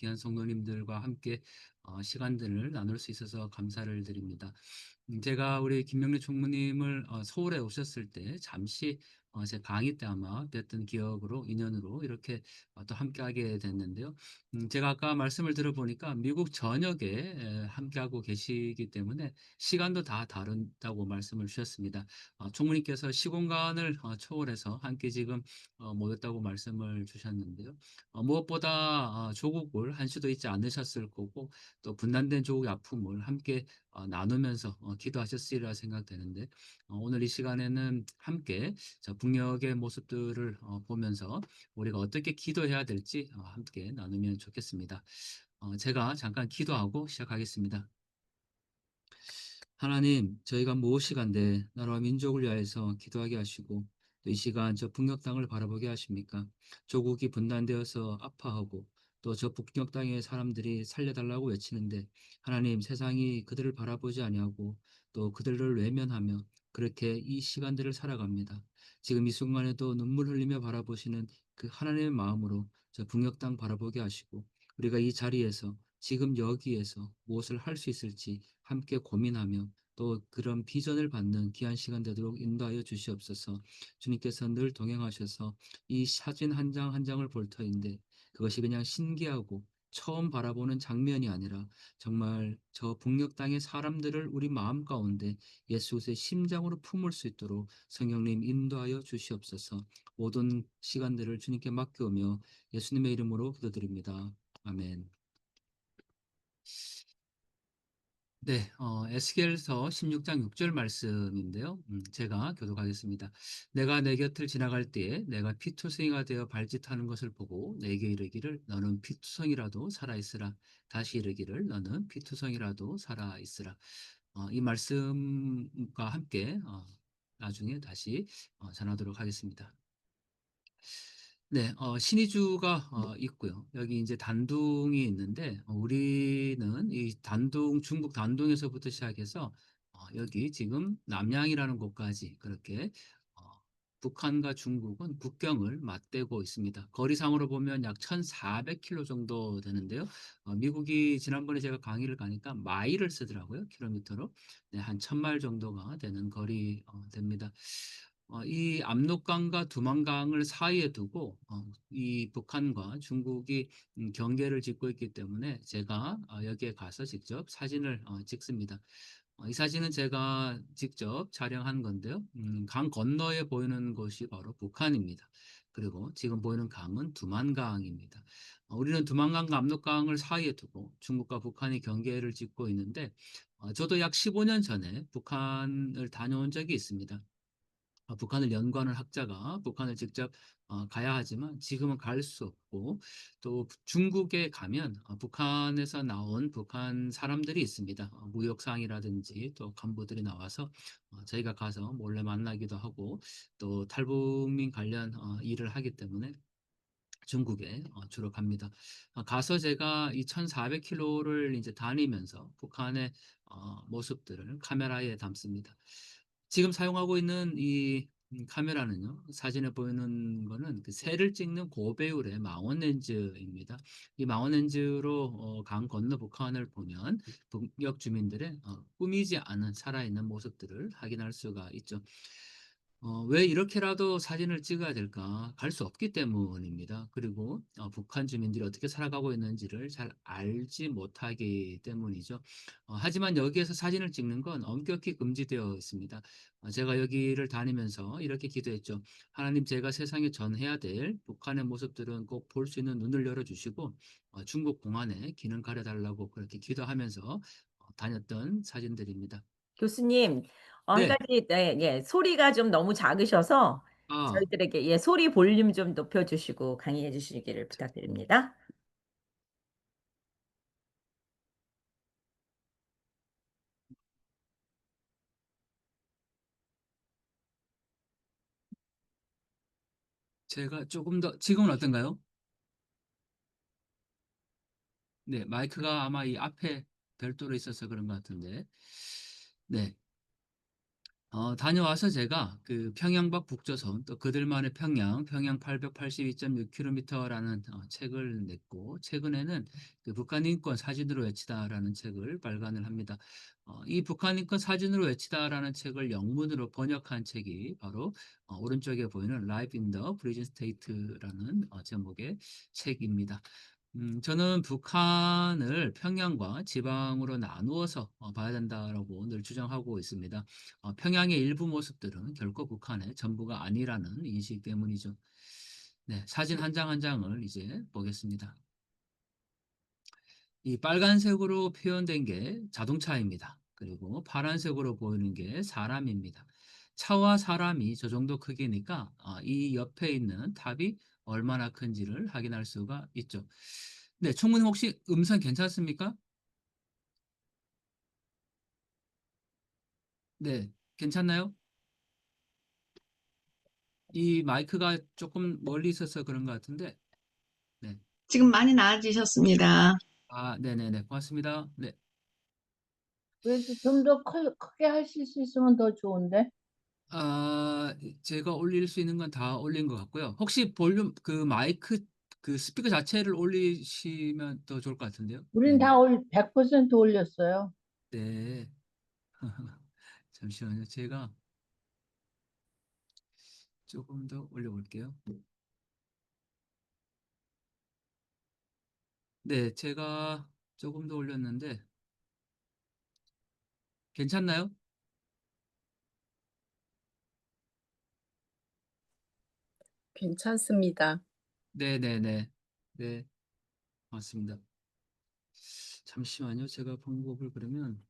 귀한 성도님들과 함께 시간들을 나눌 수 있어서 감사를 드립니다. 제가 우리 김명래 총무님을 서울에 오셨을 때 잠시 제 강의 때 아마 뵀던 기억으로 인연으로 이렇게 또 함께하게 됐는데요. 제가 아까 말씀을 들어보니까 미국 전역에 함께하고 계시기 때문에 시간도 다 다르다고 말씀을 주셨습니다. 총무님께서 시공간을 초월해서 함께 지금 모였다고 말씀을 주셨는데요. 무엇보다 조국을 한 수도 있지 않으셨을 거고 또 분단된 조국의 아픔을 함께 나누면서 기도하셨으리라 생각되는데 오늘 이 시간에는 함께 북녘의 모습들을 보면서 우리가 어떻게 기도해야 될지 함께 나누면 좋겠습니다. 제가 잠깐 기도하고 시작하겠습니다. 하나님, 저희가 무엇이간데 나라와 민족을 위하여서 기도하게 하시고 또 이 시간 저 북녘 땅을 바라보게 하십니까? 조국이 분단되어서 아파하고 또 저 북녘 땅의 사람들이 살려달라고 외치는데 하나님, 세상이 그들을 바라보지 아니하고 또 그들을 외면하며 그렇게 이 시간들을 살아갑니다. 지금 이 순간에도 눈물 흘리며 바라보시는 그 하나님의 마음으로 저 북녘 땅 바라보게 하시고 우리가 이 자리에서 지금 여기에서 무엇을 할 수 있을지 함께 고민하며 또 그런 비전을 받는 귀한 시간 되도록 인도하여 주시옵소서. 주님께서 늘 동행하셔서 이 사진 한 장 한 장을 볼 터인데 그것이 그냥 신기하고 처음 바라보는 장면이 아니라 정말 저 북녘 땅의 사람들을 우리 마음 가운데 예수 그리스도의 심장으로 품을 수 있도록 성령님 인도하여 주시옵소서. 모든 시간들을 주님께 맡겨오며 예수님의 이름으로 기도드립니다. 아멘. 네, 에스겔서 16장 6절 말씀인데요. 제가 교독하겠습니다. 내가 내 곁을 지나갈 때에 내가 피투성이가 되어 발짓하는 것을 보고 내게 이르기를 너는 피투성이라도 살아있으라. 다시 이르기를 너는 피투성이라도 살아있으라. 이 말씀과 함께 나중에 다시 전하도록 하겠습니다. 네, 신의주가 있고요. 여기 이제 단둥이 있는데 우리는 이 단둥 중국 단둥에서부터 시작해서 여기 지금 남양이라는 곳까지 그렇게 어, 북한과 중국은 국경을 맞대고 있습니다. 거리상으로 보면 약 1,400km 정도 되는데요. 미국이 지난번에 제가 강의를 가니까 마일을 쓰더라고요. 킬로미터로. 네, 한 1,000마일 정도가 되는 거리 됩니다. 이 압록강과 두만강을 사이에 두고 이 북한과 중국이 경계를 짓고 있기 때문에 제가 여기에 가서 직접 사진을 찍습니다. 이 사진은 제가 직접 촬영한 건데요. 강 건너에 보이는 곳이 바로 북한입니다. 그리고 지금 보이는 강은 두만강입니다. 우리는 두만강과 압록강을 사이에 두고 중국과 북한이 경계를 짓고 있는데 저도 약 15년 전에 북한을 다녀온 적이 있습니다. 북한을 연구하는 학자가 북한을 직접 가야 하지만 지금은 갈 수 없고 또 중국에 가면 북한에서 나온 북한 사람들이 있습니다. 무역상이라든지 또 간부들이 나와서 저희가 가서 몰래 만나기도 하고 또 탈북민 관련 일을 하기 때문에 중국에 주로 갑니다. 가서 제가 이 1,400km를 이제 다니면서 북한의 모습들을 카메라에 담습니다. 지금 사용하고 있는 이 카메라는요. 사진에 보이는 거는 그 새를 찍는 고배율의 망원 렌즈입니다. 이 망원 렌즈로 강 건너 북한을 보면 북녘 주민들의 꾸미지 않은 살아있는 모습들을 확인할 수가 있죠. 왜 이렇게라도 사진을 찍어야 될까? 갈 수 없기 때문입니다. 그리고 북한 주민들이 어떻게 살아가고 있는지를 잘 알지 못하기 때문이죠. 하지만 여기에서 사진을 찍는 건 엄격히 금지되어 있습니다. 제가 여기를 다니면서 이렇게 기도했죠. 하나님, 제가 세상에 전해야 될 북한의 모습들은 꼭 볼 수 있는 눈을 열어주시고 중국 공안에 기능 가려달라고 그렇게 기도하면서 다녔던 사진들입니다. 교수님, 한 네. 가지, 네, 예, 소리가 좀 너무 작으셔서 아, 저희들에게 예, 소리 볼륨 좀 높여주시고 강의해 주시기를 부탁드립니다. 제가 조금 더, 지금은 어떤가요? 네, 마이크가 아마 이 앞에 별도로 있어서 그런 것 같은데. 네. 다녀와서 제가 그 평양박 북조선 또 그들만의 평양, 평양 882.6km라는 책을 냈고, 최근에는 그 북한 인권 사진으로 외치다라는 책을 발간을 합니다. 이 북한 인권 사진으로 외치다라는 책을 영문으로 번역한 책이 바로 오른쪽에 보이는 Life in the Prison State라는 제목의 책입니다. 저는 북한을 평양과 지방으로 나누어서 봐야 된다라고 늘 주장하고 있습니다. 평양의 일부 모습들은 결코 북한의 전부가 아니라는 인식 때문이죠. 네, 사진 한 장 한 장을 이제 보겠습니다. 이 빨간색으로 표현된 게 자동차입니다. 그리고 파란색으로 보이는 게 사람입니다. 차와 사람이 저 정도 크기니까 이 옆에 있는 탑이 얼마나 큰지를 확인할 수가 있죠. 네, 총무님 혹시 음성 괜찮습니까? 네, 괜찮나요? 이 마이크가 조금 멀리 있어서 그런 것 같은데. 네. 지금 많이 나아지셨습니다. 네네네. 고맙습니다. 네. 그래도 좀 더 크게 하실 수 있으면 더 좋은데. 제가 올릴 수 있는 건 다 올린 것 같고요. 혹시 볼륨, 그 마이크, 그 스피커 자체를 올리시면 더 좋을 것 같은데요. 우린 네네. 다 100% 올렸어요. 네. 잠시만요. 제가 조금 더 올려볼게요. 네, 제가 조금 더 올렸는데, 괜찮나요? 괜찮습니다. 네네네. 네, 맞습니다. 잠시만요. 제가 방법을 그러면,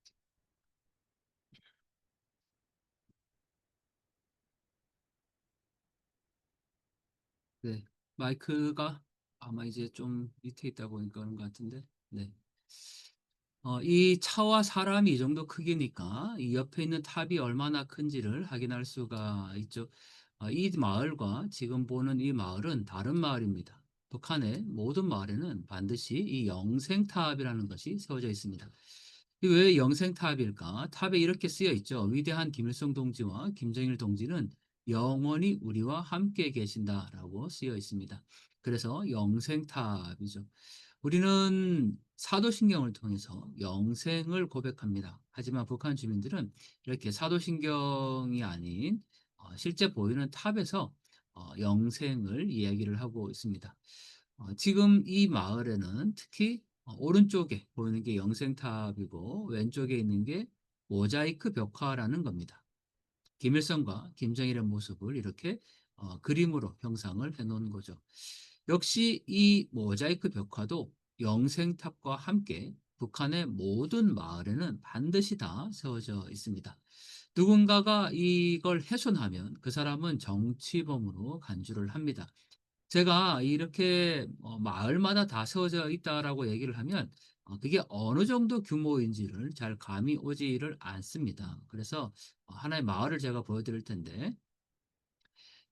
네, 마이크가 아마 이제 좀 밑에 있다 보니까 그런 것 같은데, 네. 이 차와 사람이 이 정도 크기니까 이 옆에 있는 탑이 얼마나 큰지를 확인할 수가 있죠. 이 마을과 지금 보는 이 마을은 다른 마을입니다. 북한의 모든 마을에는 반드시 이 영생탑이라는 것이 세워져 있습니다. 이왜 영생탑일까? 탑에 이렇게 쓰여 있죠. 위대한 김일성 동지와 김정일 동지는 영원히 우리와 함께 계신다라고 쓰여 있습니다. 그래서 영생탑이죠. 우리는 사도신경을 통해서 영생을 고백합니다. 하지만 북한 주민들은 이렇게 사도신경이 아닌 실제 보이는 탑에서 영생을 이야기를 하고 있습니다. 지금 이 마을에는 특히 오른쪽에 보이는 게 영생탑이고 왼쪽에 있는 게 모자이크 벽화라는 겁니다. 김일성과 김정일의 모습을 이렇게 그림으로 형상을 해 놓은 거죠. 역시 이 모자이크 벽화도 영생탑과 함께 북한의 모든 마을에는 반드시 다 세워져 있습니다. 누군가가 이걸 훼손하면 그 사람은 정치범으로 간주를 합니다. 제가 이렇게 마을마다 다 세워져 있다라고 얘기를 하면 그게 어느 정도 규모인지를 잘 감이 오지를 않습니다. 그래서 하나의 마을을 제가 보여드릴 텐데,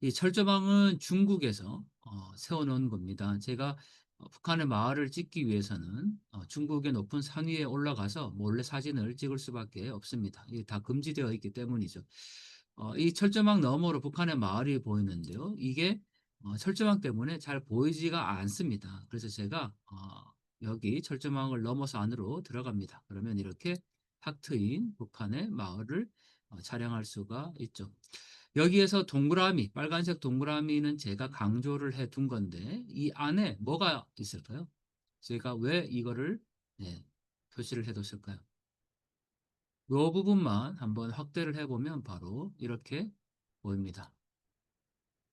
이 철조망은 중국에서 세워놓은 겁니다. 제가 북한의 마을을 찍기 위해서는 중국의 높은 산 위에 올라가서 몰래 사진을 찍을 수밖에 없습니다. 이게 다 금지되어 있기 때문이죠. 이 철조망 너머로 북한의 마을이 보이는데요. 이게 철조망 때문에 잘 보이지가 않습니다. 그래서 제가 여기 철조망을 넘어서 안으로 들어갑니다. 그러면 이렇게 탁 트인 북한의 마을을 촬영할 수가 있죠. 여기에서 동그라미, 빨간색 동그라미는 제가 강조를 해 둔 건데 이 안에 뭐가 있을까요? 제가 왜 이거를 네, 표시를 해 뒀을까요? 이 부분만 한번 확대를 해보면 바로 이렇게 보입니다.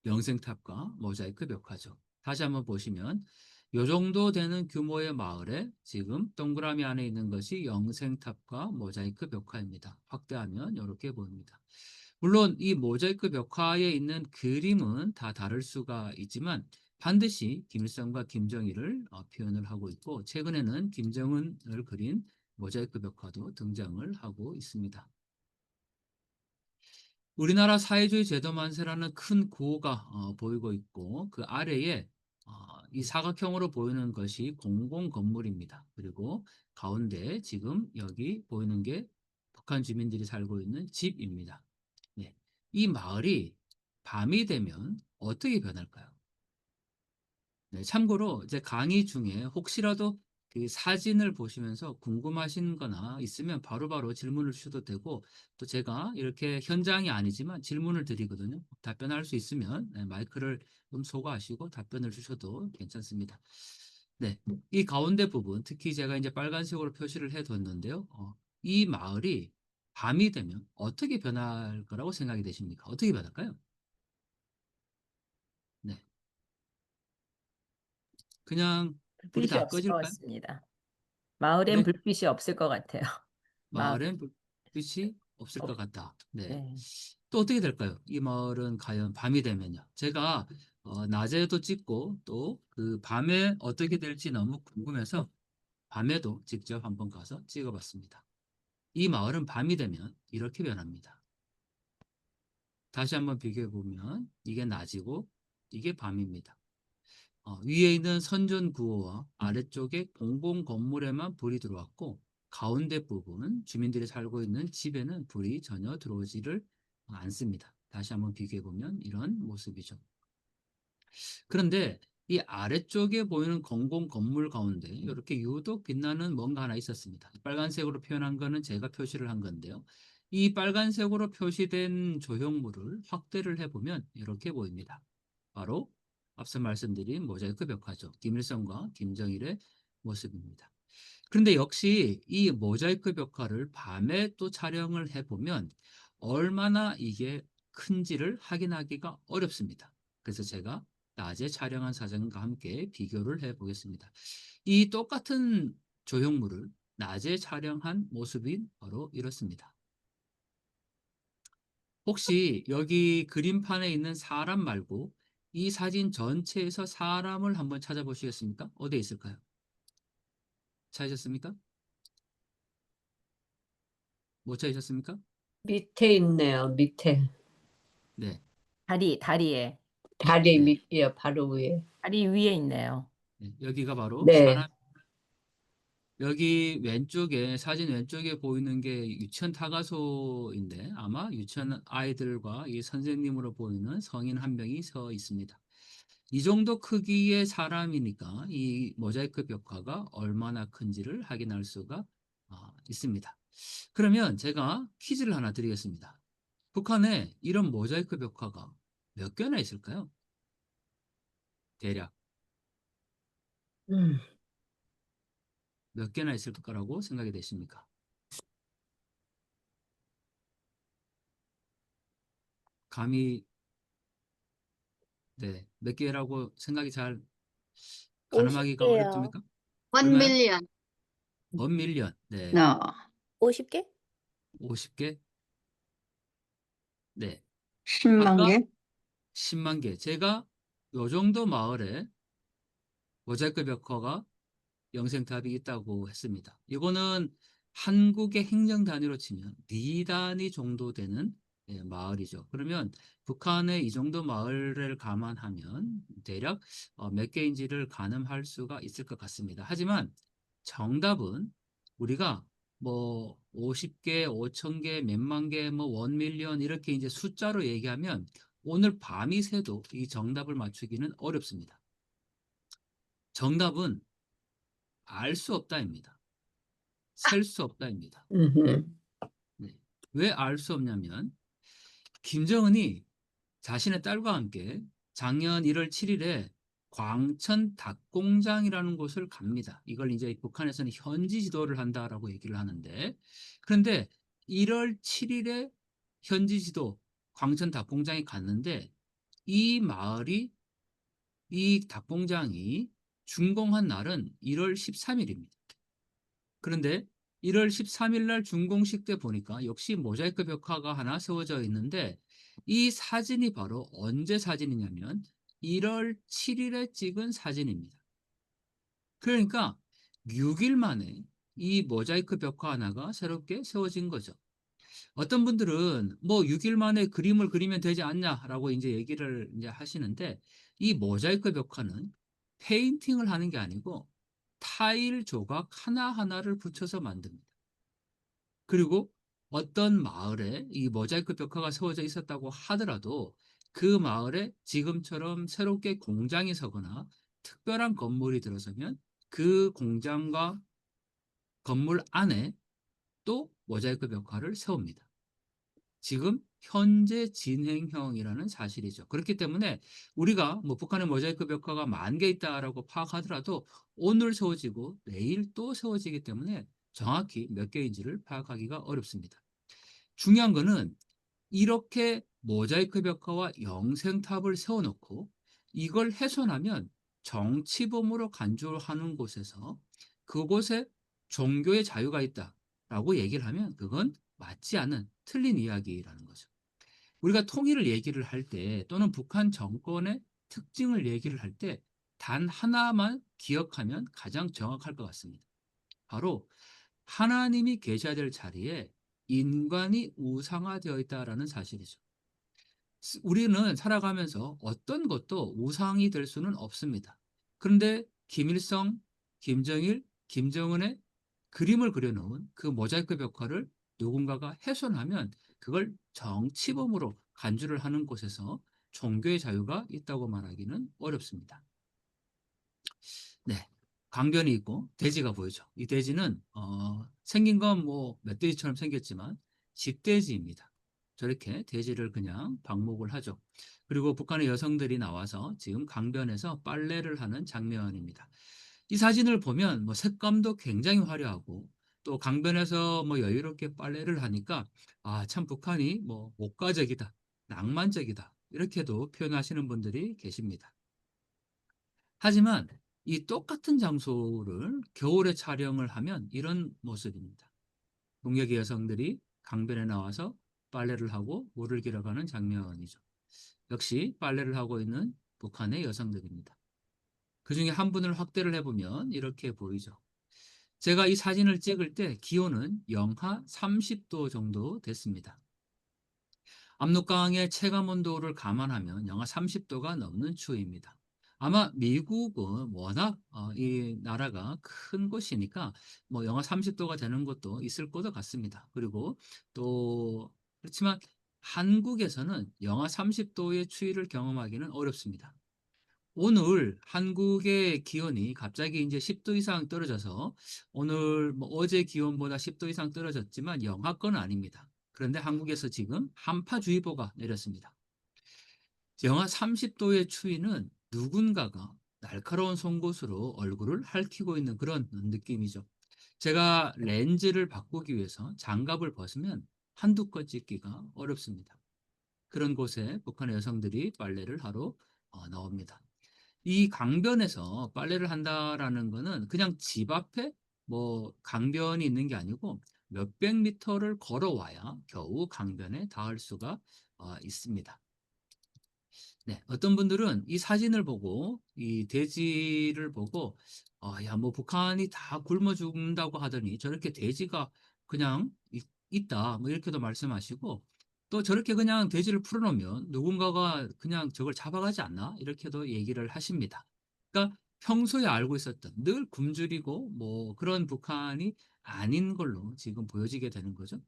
영생탑과 모자이크 벽화죠. 다시 한번 보시면 이 정도 되는 규모의 마을에 지금 동그라미 안에 있는 것이 영생탑과 모자이크 벽화입니다. 확대하면 이렇게 보입니다. 물론 이 모자이크 벽화에 있는 그림은 다 다를 수가 있지만 반드시 김일성과 김정일을 표현을 하고 있고, 최근에는 김정은을 그린 모자이크 벽화도 등장을 하고 있습니다. 우리나라 사회주의 제도 만세라는 큰 구호가 보이고 있고, 그 아래에 이 사각형으로 보이는 것이 공공 건물입니다. 그리고 가운데 지금 여기 보이는 게 북한 주민들이 살고 있는 집입니다. 이 마을이 밤이 되면 어떻게 변할까요? 네, 참고로 이제 강의 중에 혹시라도 그 사진을 보시면서 궁금하신 거나 있으면 바로바로 질문을 주셔도 되고, 또 제가 이렇게 현장이 아니지만 질문을 드리거든요. 답변할 수 있으면 네, 마이크를 음소거하시고 답변을 주셔도 괜찮습니다. 네, 이 가운데 부분 특히 제가 이제 빨간색으로 표시를 해뒀는데요. 이 마을이 밤이 되면 어떻게 변할 거라고 생각이 되십니까? 어떻게 변할까요? 네, 그냥 불이 불빛이 다 없을 것 꺼질까요? 같습니다. 마을엔 네, 불빛이 없을 것 같아요. 마을, 마을엔 불빛이 없을 것 없, 같다. 네. 네. 또 어떻게 될까요? 이 마을은 과연 밤이 되면요. 제가 낮에도 찍고 또 그 밤에 어떻게 될지 너무 궁금해서 밤에도 직접 한번 가서 찍어봤습니다. 이 마을은 밤이 되면 이렇게 변합니다. 다시 한번 비교해 보면 이게 낮이고 이게 밤입니다. 위에 있는 선전 구호와 아래쪽에 공공 건물에만 불이 들어왔고, 가운데 부분 주민들이 살고 있는 집에는 불이 전혀 들어오지를 않습니다. 다시 한번 비교해 보면 이런 모습이죠. 그런데 이 아래쪽에 보이는 공공 건물 가운데 이렇게 유독 빛나는 뭔가 하나 있었습니다. 빨간색으로 표현한 거는 제가 표시를 한 건데요. 이 빨간색으로 표시된 조형물을 확대를 해보면 이렇게 보입니다. 바로 앞서 말씀드린 모자이크 벽화죠. 김일성과 김정일의 모습입니다. 그런데 역시 이 모자이크 벽화를 밤에 또 촬영을 해보면 얼마나 이게 큰지를 확인하기가 어렵습니다. 그래서 제가 낮에 촬영한 사진과 함께 비교를 해 보겠습니다. 이 똑같은 조형물을 낮에 촬영한 모습이 바로 이렇습니다. 혹시 여기 그림판에 있는 사람 말고 이 사진 전체에서 사람을 한번 찾아보시겠습니까? 어디에 있을까요? 찾으셨습니까? 못 찾으셨습니까? 밑에 있네요. 밑에. 네, 다리에, 다리 네, 밑에 바로 위에. 다리 위에 있네요. 네. 여기가 바로 네. 사람. 여기 왼쪽에 사진 왼쪽에 보이는 게 유치원 타가소인데 아마 유치원 아이들과 이 선생님으로 보이는 성인 한 명이 서 있습니다. 이 정도 크기의 사람이니까 이 모자이크 벽화가 얼마나 큰지를 확인할 수가 있습니다. 그러면 제가 퀴즈를 하나 드리겠습니다. 북한에 이런 모자이크 벽화가 몇 개나 있을까요? 대략 음. 몇 개나 있을 거라고 생각이 되십니까? 감히 네, 몇 개라고 생각이 잘 가늠하기가 50개요. 어렵습니까? 원 얼마요? 밀리언. 1밀리언. 네. 50개? 50개? 네. 10만 아까 개? 10만 개. 제가 요 정도 마을에 모자이크 벽화가 영생탑이 있다고 했습니다. 이거는 한국의 행정 단위로 치면 2단위 정도 되는 마을이죠. 그러면 북한의 이 정도 마을을 감안하면 대략 몇 개인지를 가늠할 수가 있을 것 같습니다. 하지만 정답은 우리가 뭐 50개, 5,000개, 몇만 개, 뭐 1밀리언 이렇게 이제 숫자로 얘기하면 오늘 밤이 새도 이 정답을 맞추기는 어렵습니다. 정답은 알 수 없다입니다. 셀 수 없다입니다. 음흠. 네. 왜 알 수 없냐면 김정은이 자신의 딸과 함께 작년 1월 7일에 광천 닭공장이라는 곳을 갑니다. 이걸 이제 북한에서는 현지 지도를 한다라고 얘기를 하는데, 그런데 1월 7일에 현지 지도 광천 닭공장에 갔는데 이 마을이 이 닭공장이 준공한 날은 1월 13일입니다. 그런데 1월 13일 날 준공식 때 보니까 역시 모자이크 벽화가 하나 세워져 있는데 이 사진이 바로 언제 사진이냐면 1월 7일에 찍은 사진입니다. 그러니까 6일 만에 이 모자이크 벽화 하나가 새롭게 세워진 거죠. 어떤 분들은 뭐 6일 만에 그림을 그리면 되지 않냐라고 이제 얘기를 이제 하시는데 이 모자이크 벽화는 페인팅을 하는 게 아니고 타일 조각 하나하나를 붙여서 만듭니다. 그리고 어떤 마을에 이 모자이크 벽화가 세워져 있었다고 하더라도 그 마을에 지금처럼 새롭게 공장이 서거나 특별한 건물이 들어서면 그 공장과 건물 안에 또 모자이크 벽화를 세웁니다. 지금 현재 진행형이라는 사실이죠. 그렇기 때문에 우리가 뭐 북한의 모자이크 벽화가 10,000개 있다라고 파악하더라도 오늘 세워지고 내일 또 세워지기 때문에 정확히 몇 개인지를 파악하기가 어렵습니다. 중요한 거는 이렇게 모자이크 벽화와 영생탑을 세워놓고 이걸 훼손하면 정치범으로 간주하는 곳에서 그곳에 종교의 자유가 있다라고 얘기를 하면 그건 맞지 않은 틀린 이야기라는 거죠. 우리가 통일을 얘기를 할 때 또는 북한 정권의 특징을 얘기를 할 때 단 하나만 기억하면 가장 정확할 것 같습니다. 바로 하나님이 계셔야 될 자리에 인간이 우상화되어 있다라는 사실이죠. 우리는 살아가면서 어떤 것도 우상이 될 수는 없습니다. 그런데 김일성, 김정일, 김정은의 그림을 그려놓은 그 모자이크 벽화를 누군가가 훼손하면 그걸 정치범으로 간주를 하는 곳에서 종교의 자유가 있다고 말하기는 어렵습니다. 네. 강변이 있고 돼지가 보이죠. 이 돼지는 생긴 건 뭐 멧돼지처럼 생겼지만 집돼지입니다. 저렇게 돼지를 그냥 방목을 하죠. 그리고 북한의 여성들이 나와서 지금 강변에서 빨래를 하는 장면입니다. 이 사진을 보면 뭐 색감도 굉장히 화려하고 또 강변에서 뭐 여유롭게 빨래를 하니까 아, 참 북한이 뭐 목가적이다, 낭만적이다 이렇게도 표현하시는 분들이 계십니다. 하지만 이 똑같은 장소를 겨울에 촬영을 하면 이런 모습입니다. 동역의 여성들이 강변에 나와서 빨래를 하고 물을 길어가는 장면이죠. 역시 빨래를 하고 있는 북한의 여성들입니다. 그 중에 한 분을 확대를 해보면 이렇게 보이죠. 제가 이 사진을 찍을 때 기온은 영하 30도 정도 됐습니다. 압록강의 체감 온도를 감안하면 영하 30도가 넘는 추위입니다. 아마 미국은 워낙 이 나라가 큰 곳이니까 뭐 영하 30도가 되는 곳도 있을 것도 같습니다. 그리고 또 그렇지만 한국에서는 영하 30도의 추위를 경험하기는 어렵습니다. 오늘 한국의 기온이 갑자기 이제 10도 이상 떨어져서 오늘 뭐 어제 기온보다 10도 이상 떨어졌지만 영하권은 아닙니다. 그런데 한국에서 지금 한파주의보가 내렸습니다. 영하 30도의 추위는 누군가가 날카로운 송곳으로 얼굴을 핥히고 있는 그런 느낌이죠. 제가 렌즈를 바꾸기 위해서 장갑을 벗으면 한두 건 찍기가 어렵습니다. 그런 곳에 북한의 여성들이 빨래를 하러 나옵니다. 이 강변에서 빨래를 한다라는 거는 그냥 집 앞에 뭐 강변이 있는 게 아니고 몇백 미터를 걸어와야 겨우 강변에 닿을 수가 있습니다. 네, 어떤 분들은 이 사진을 보고 이 돼지를 보고 야, 뭐 북한이 다 굶어 죽는다고 하더니 저렇게 돼지가 그냥 있다 뭐 이렇게도 말씀하시고 또 저렇게 그냥 돼지를 풀어놓으면 누군가가 그냥 저걸 잡아가지 않나 이렇게도 얘기를 하십니다. 그러니까 평소에 알고 있었던 늘 굶주리고 뭐 그런 북한이 아닌 걸로 지금 보여지게 되는 거죠.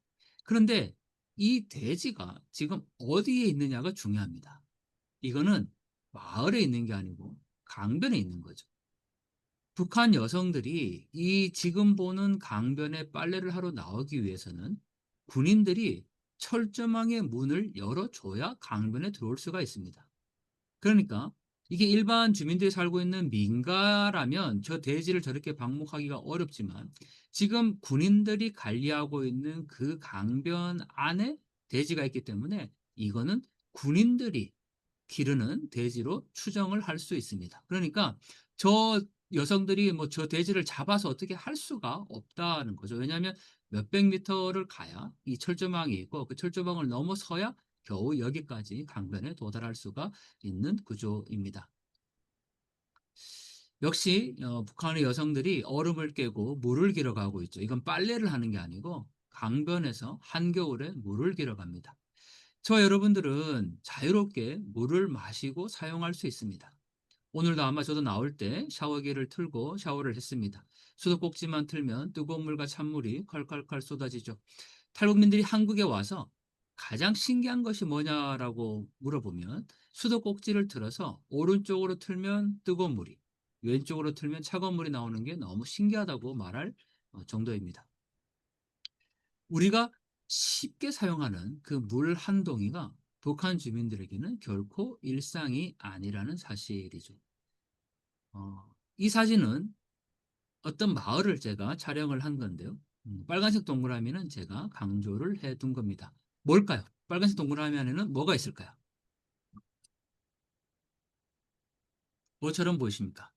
그런데 이 돼지가 지금 어디에 있느냐가 중요합니다. 이거는 마을에 있는 게 아니고 강변에 있는 거죠. 북한 여성들이 이 지금 보는 강변에 빨래를 하러 나오기 위해서는 군인들이 철조망의 문을 열어줘야 강변에 들어올 수가 있습니다. 그러니까 이게 일반 주민들이 살고 있는 민가라면 저 대지를 저렇게 방목하기가 어렵지만 지금 군인들이 관리하고 있는 그 강변 안에 대지가 있기 때문에 이거는 군인들이 기르는 돼지로 추정을 할 수 있습니다. 그러니까 저 여성들이 뭐 저 돼지를 잡아서 어떻게 할 수가 없다는 거죠. 왜냐하면 몇백 미터를 가야 이 철조망이 있고 그 철조망을 넘어서야 겨우 여기까지 강변에 도달할 수가 있는 구조입니다. 역시 북한의 여성들이 얼음을 깨고 물을 길어가고 있죠. 이건 빨래를 하는 게 아니고 강변에서 한겨울에 물을 길어갑니다. 저와 여러분들은 자유롭게 물을 마시고 사용할 수 있습니다. 오늘도 아마 저도 나올 때 샤워기를 틀고 샤워를 했습니다. 수도꼭지만 틀면 뜨거운 물과 찬물이 콸콸콸 쏟아지죠. 탈북민들이 한국에 와서 가장 신기한 것이 뭐냐라고 물어보면 수도 꼭지를 틀어서 오른쪽으로 틀면 뜨거운 물이, 왼쪽으로 틀면 차가운 물이 나오는 게 너무 신기하다고 말할 정도입니다. 우리가 쉽게 사용하는 그 물 한 동이가 북한 주민들에게는 결코 일상이 아니라는 사실이죠. 이 사진은 어떤 마을을 제가 촬영을 한 건데요. 빨간색 동그라미는 제가 강조를 해 둔 겁니다. 뭘까요? 빨간색 동그라미 안에는 뭐가 있을까요? 뭐처럼 보이십니까?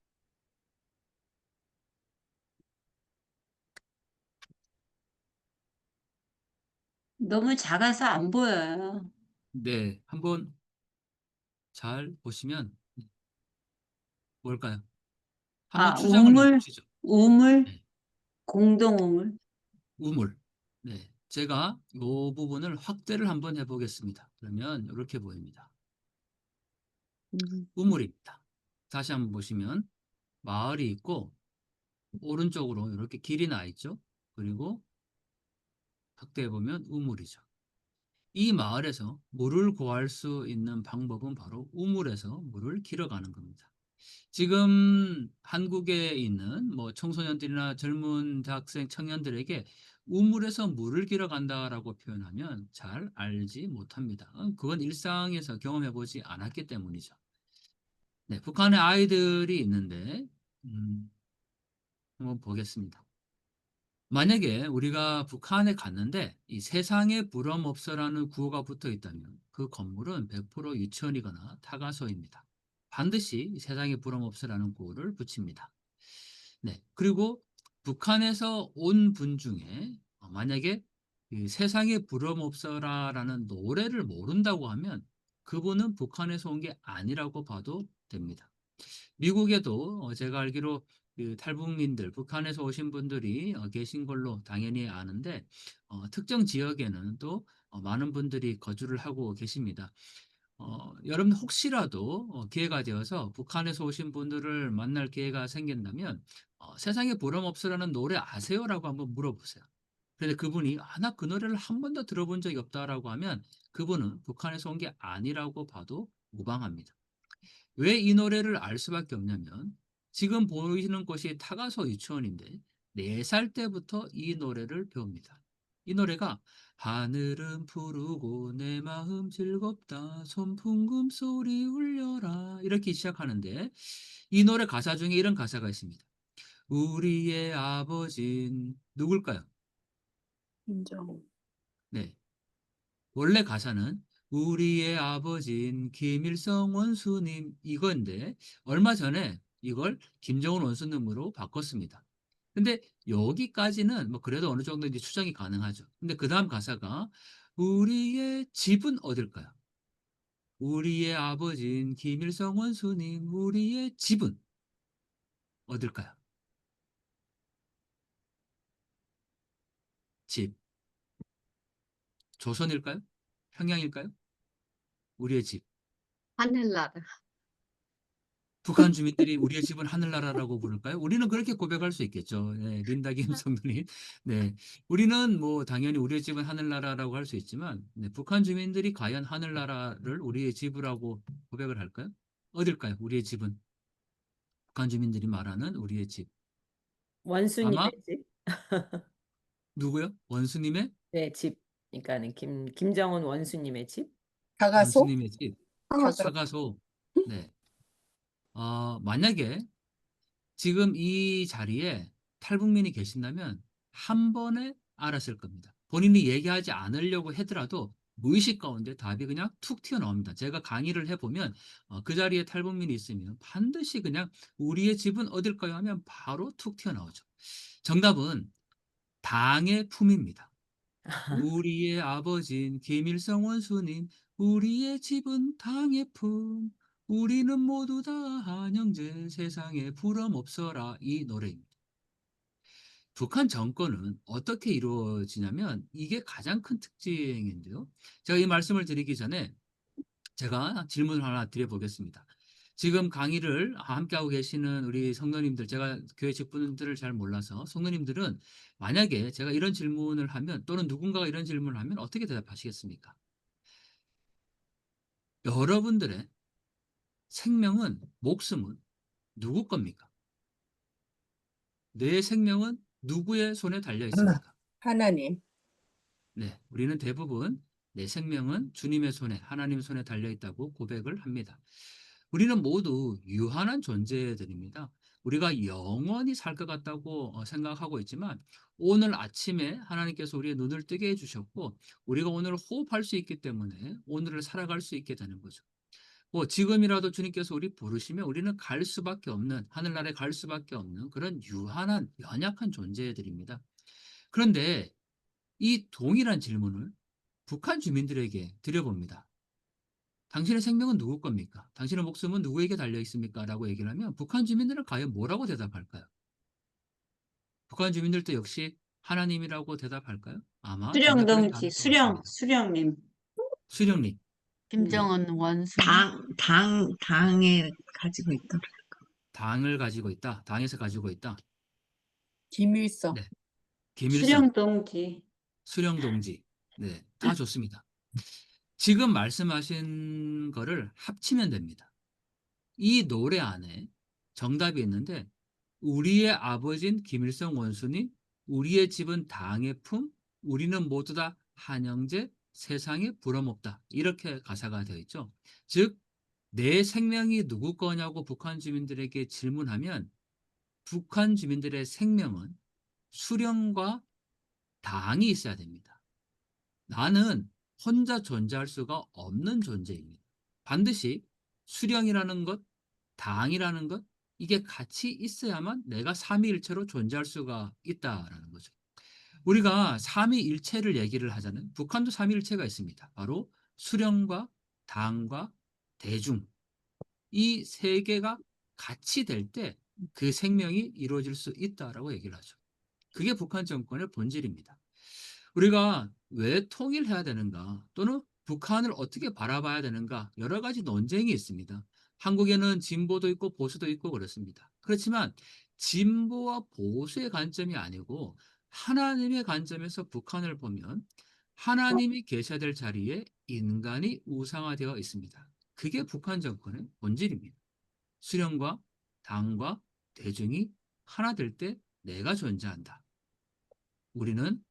너무 작아서 안 보여요. 네, 한번 잘 보시면 뭘까요? 한번 아, 추정을 해 보시죠. 우물, 네, 공동우물. 우물. 네, 제가 이 부분을 확대를 한번 해 보겠습니다. 그러면 이렇게 보입니다. 음. 우물입니다. 다시 한번 보시면 마을이 있고 오른쪽으로 이렇게 길이 나 있죠. 그리고 확대해 보면 우물이죠. 이 마을에서 물을 구할 수 있는 방법은 바로 우물에서 물을 길어가는 겁니다. 지금 한국에 있는 뭐 청소년들이나 젊은 대학생 청년들에게 우물에서 물을 길어간다라고 표현하면 잘 알지 못합니다. 그건 일상에서 경험해 보지 않았기 때문이죠. 네, 북한의 아이들이 있는데 한번 보겠습니다. 만약에 우리가 북한에 갔는데 이 세상에 부럼 없어라는 구호가 붙어 있다면 그 건물은 100% 유치원이거나 타가소입니다. 반드시 이 세상에 부럼 없어라는 구호를 붙입니다. 네. 그리고 북한에서 온 분 중에 만약에 이 세상에 부럼 없어라라는 노래를 모른다고 하면 그분은 북한에서 온 게 아니라고 봐도 됩니다. 미국에도 제가 알기로 그 탈북민들, 북한에서 오신 분들이 계신 걸로 당연히 아는데 특정 지역에는 또 많은 분들이 거주를 하고 계십니다. 여러분 혹시라도 기회가 되어서 북한에서 오신 분들을 만날 기회가 생긴다면 세상에 보람 없으라는 노래 아세요라고 한번 물어보세요. 근데 그분이 나 그 노래를 한 번도 들어본 적이 없다라고 하면 그분은 북한에서 온 게 아니라고 봐도 무방합니다. 왜 이 노래를 알 수밖에 없냐면 지금 보이시는 곳이 타가소 유치원인데 4살 때부터 이 노래를 배웁니다. 이 노래가 하늘은 푸르고 내 마음 즐겁다 손풍금 소리 울려라 이렇게 시작하는데 이 노래 가사 중에 이런 가사가 있습니다. 우리의 아버진 누굴까요? 인정. 네. 원래 가사는 우리의 아버진 김일성 원수님 이건데 얼마 전에 이걸 김정은 원수님으로 바꿨습니다. 근데 여기까지는 뭐 그래도 어느 정도 이제 추정이 가능하죠. 근데 그 다음 가사가 우리의 집은 어딜까요? 우리의 아버진 김일성 원수님 우리의 집은 어딜까요? 집. 조선일까요? 평양일까요? 우리의 집. 하늘나라. 북한 주민들이 우리의 집은 하늘나라라고 부를까요? 우리는 그렇게 고백할 수 있겠죠. 네, 린다 김성도님. 네, 우리는 뭐 당연히 우리의 집은 하늘나라라고 할 수 있지만 북한 주민들이 과연 하늘나라를 우리의 집이라고 고백을 할까요? 어딜까요? 우리의 집은 북한 주민들이 말하는 우리의 집. 아마 원수님의 집. 누구요? 원수님의 네, 집. 그러니까는 김정은 원수님의 집. 다가소? 원수님의 집. 다가소. 사가소. 네. 만약에 지금 이 자리에 탈북민이 계신다면 한 번에 알았을 겁니다. 본인이 얘기하지 않으려고 하더라도 무의식 가운데 답이 그냥 툭 튀어나옵니다. 제가 강의를 해보면 그 자리에 탈북민이 있으면 반드시 그냥 우리의 집은 어딜까요? 하면 바로 툭 튀어나오죠. 정답은 당의 품입니다. 우리의 아버진 김일성 원수님, 우리의 집은 당의 품, 우리는 모두 다 한영제, 세상에 부럼 없어라 이 노래입니다. 북한 정권은 어떻게 이루어지냐면 이게 가장 큰 특징인데요. 제가 이 말씀을 드리기 전에 제가 질문을 하나 드려보겠습니다. 지금 강의를 함께하고 계시는 우리 성도님들, 제가 교회 직분들을 잘 몰라서 성도님들은 만약에 제가 이런 질문을 하면 또는 누군가가 이런 질문을 하면 어떻게 대답하시겠습니까? 여러분들의 생명은, 목숨은 누구 겁니까? 내 생명은 누구의 손에 달려 있습니까? 하나님. 네, 우리는 대부분 내 생명은 주님의 손에, 하나님 손에 달려 있다고 고백을 합니다. 우리는 모두 유한한 존재들입니다. 우리가 영원히 살 것 같다고 생각하고 있지만 오늘 아침에 하나님께서 우리의 눈을 뜨게 해주셨고 우리가 오늘 호흡할 수 있기 때문에 오늘을 살아갈 수 있게 되는 거죠. 지금이라도 주님께서 우리 부르시면 우리는 갈 수밖에 없는, 하늘나라에 갈 수밖에 없는 그런 유한한, 연약한 존재들입니다. 그런데 이 동일한 질문을 북한 주민들에게 드려봅니다. 당신의 생명은 누구 겁니까? 당신의 목숨은 누구에게 달려 있습니까? 라고 얘기를 하면 북한 주민들은 과연 뭐라고 대답할까요? 북한 주민들도 역시 하나님이라고 대답할까요? 아마 수령 정답 그렇게 안 동지, 할 것 같습니다. 수령님. 수령님, 김정은 원수. 당에 가지고 있더라. 당을 가지고 있다. 당에서 가지고 있다. 김일성. 네. 김일성, 수령 동지. 수령 동지. 네, 다 좋습니다. 지금 말씀하신 거를 합치면 됩니다. 이 노래 안에 정답이 있는데 우리의 아버지는 김일성 원수니 우리의 집은 당의 품 우리는 모두 다 한영제 세상에 부러먹다 이렇게 가사가 되어 있죠. 즉 내 생명이 누구 거냐고 북한 주민들에게 질문하면 북한 주민들의 생명은 수령과 당이 있어야 됩니다. 나는 혼자 존재할 수가 없는 존재입니다. 반드시 수령이라는 것, 당이라는 것, 이게 같이 있어야만 내가 삼위일체로 존재할 수가 있다라는 거죠. 우리가 삼위일체를 얘기를 하자면 북한도 삼위일체가 있습니다. 바로 수령과 당과 대중, 이 세 개가 같이 될 때 그 생명이 이루어질 수 있다라고 얘기를 하죠. 그게 북한 정권의 본질입니다. 우리가 왜 통일해야 되는가 또는 북한을 어떻게 바라봐야 되는가 여러 가지 논쟁이 있습니다. 한국에는 진보도 있고 보수도 있고 그렇습니다. 그렇지만 진보와 보수의 관점이 아니고 하나님의 관점에서 북한을 보면 하나님이 계셔야 될 자리에 인간이 우상화되어 있습니다. 그게 북한 정권의 본질입니다. 수령과 당과 대중이 하나 될 때 내가 존재한다. 우리는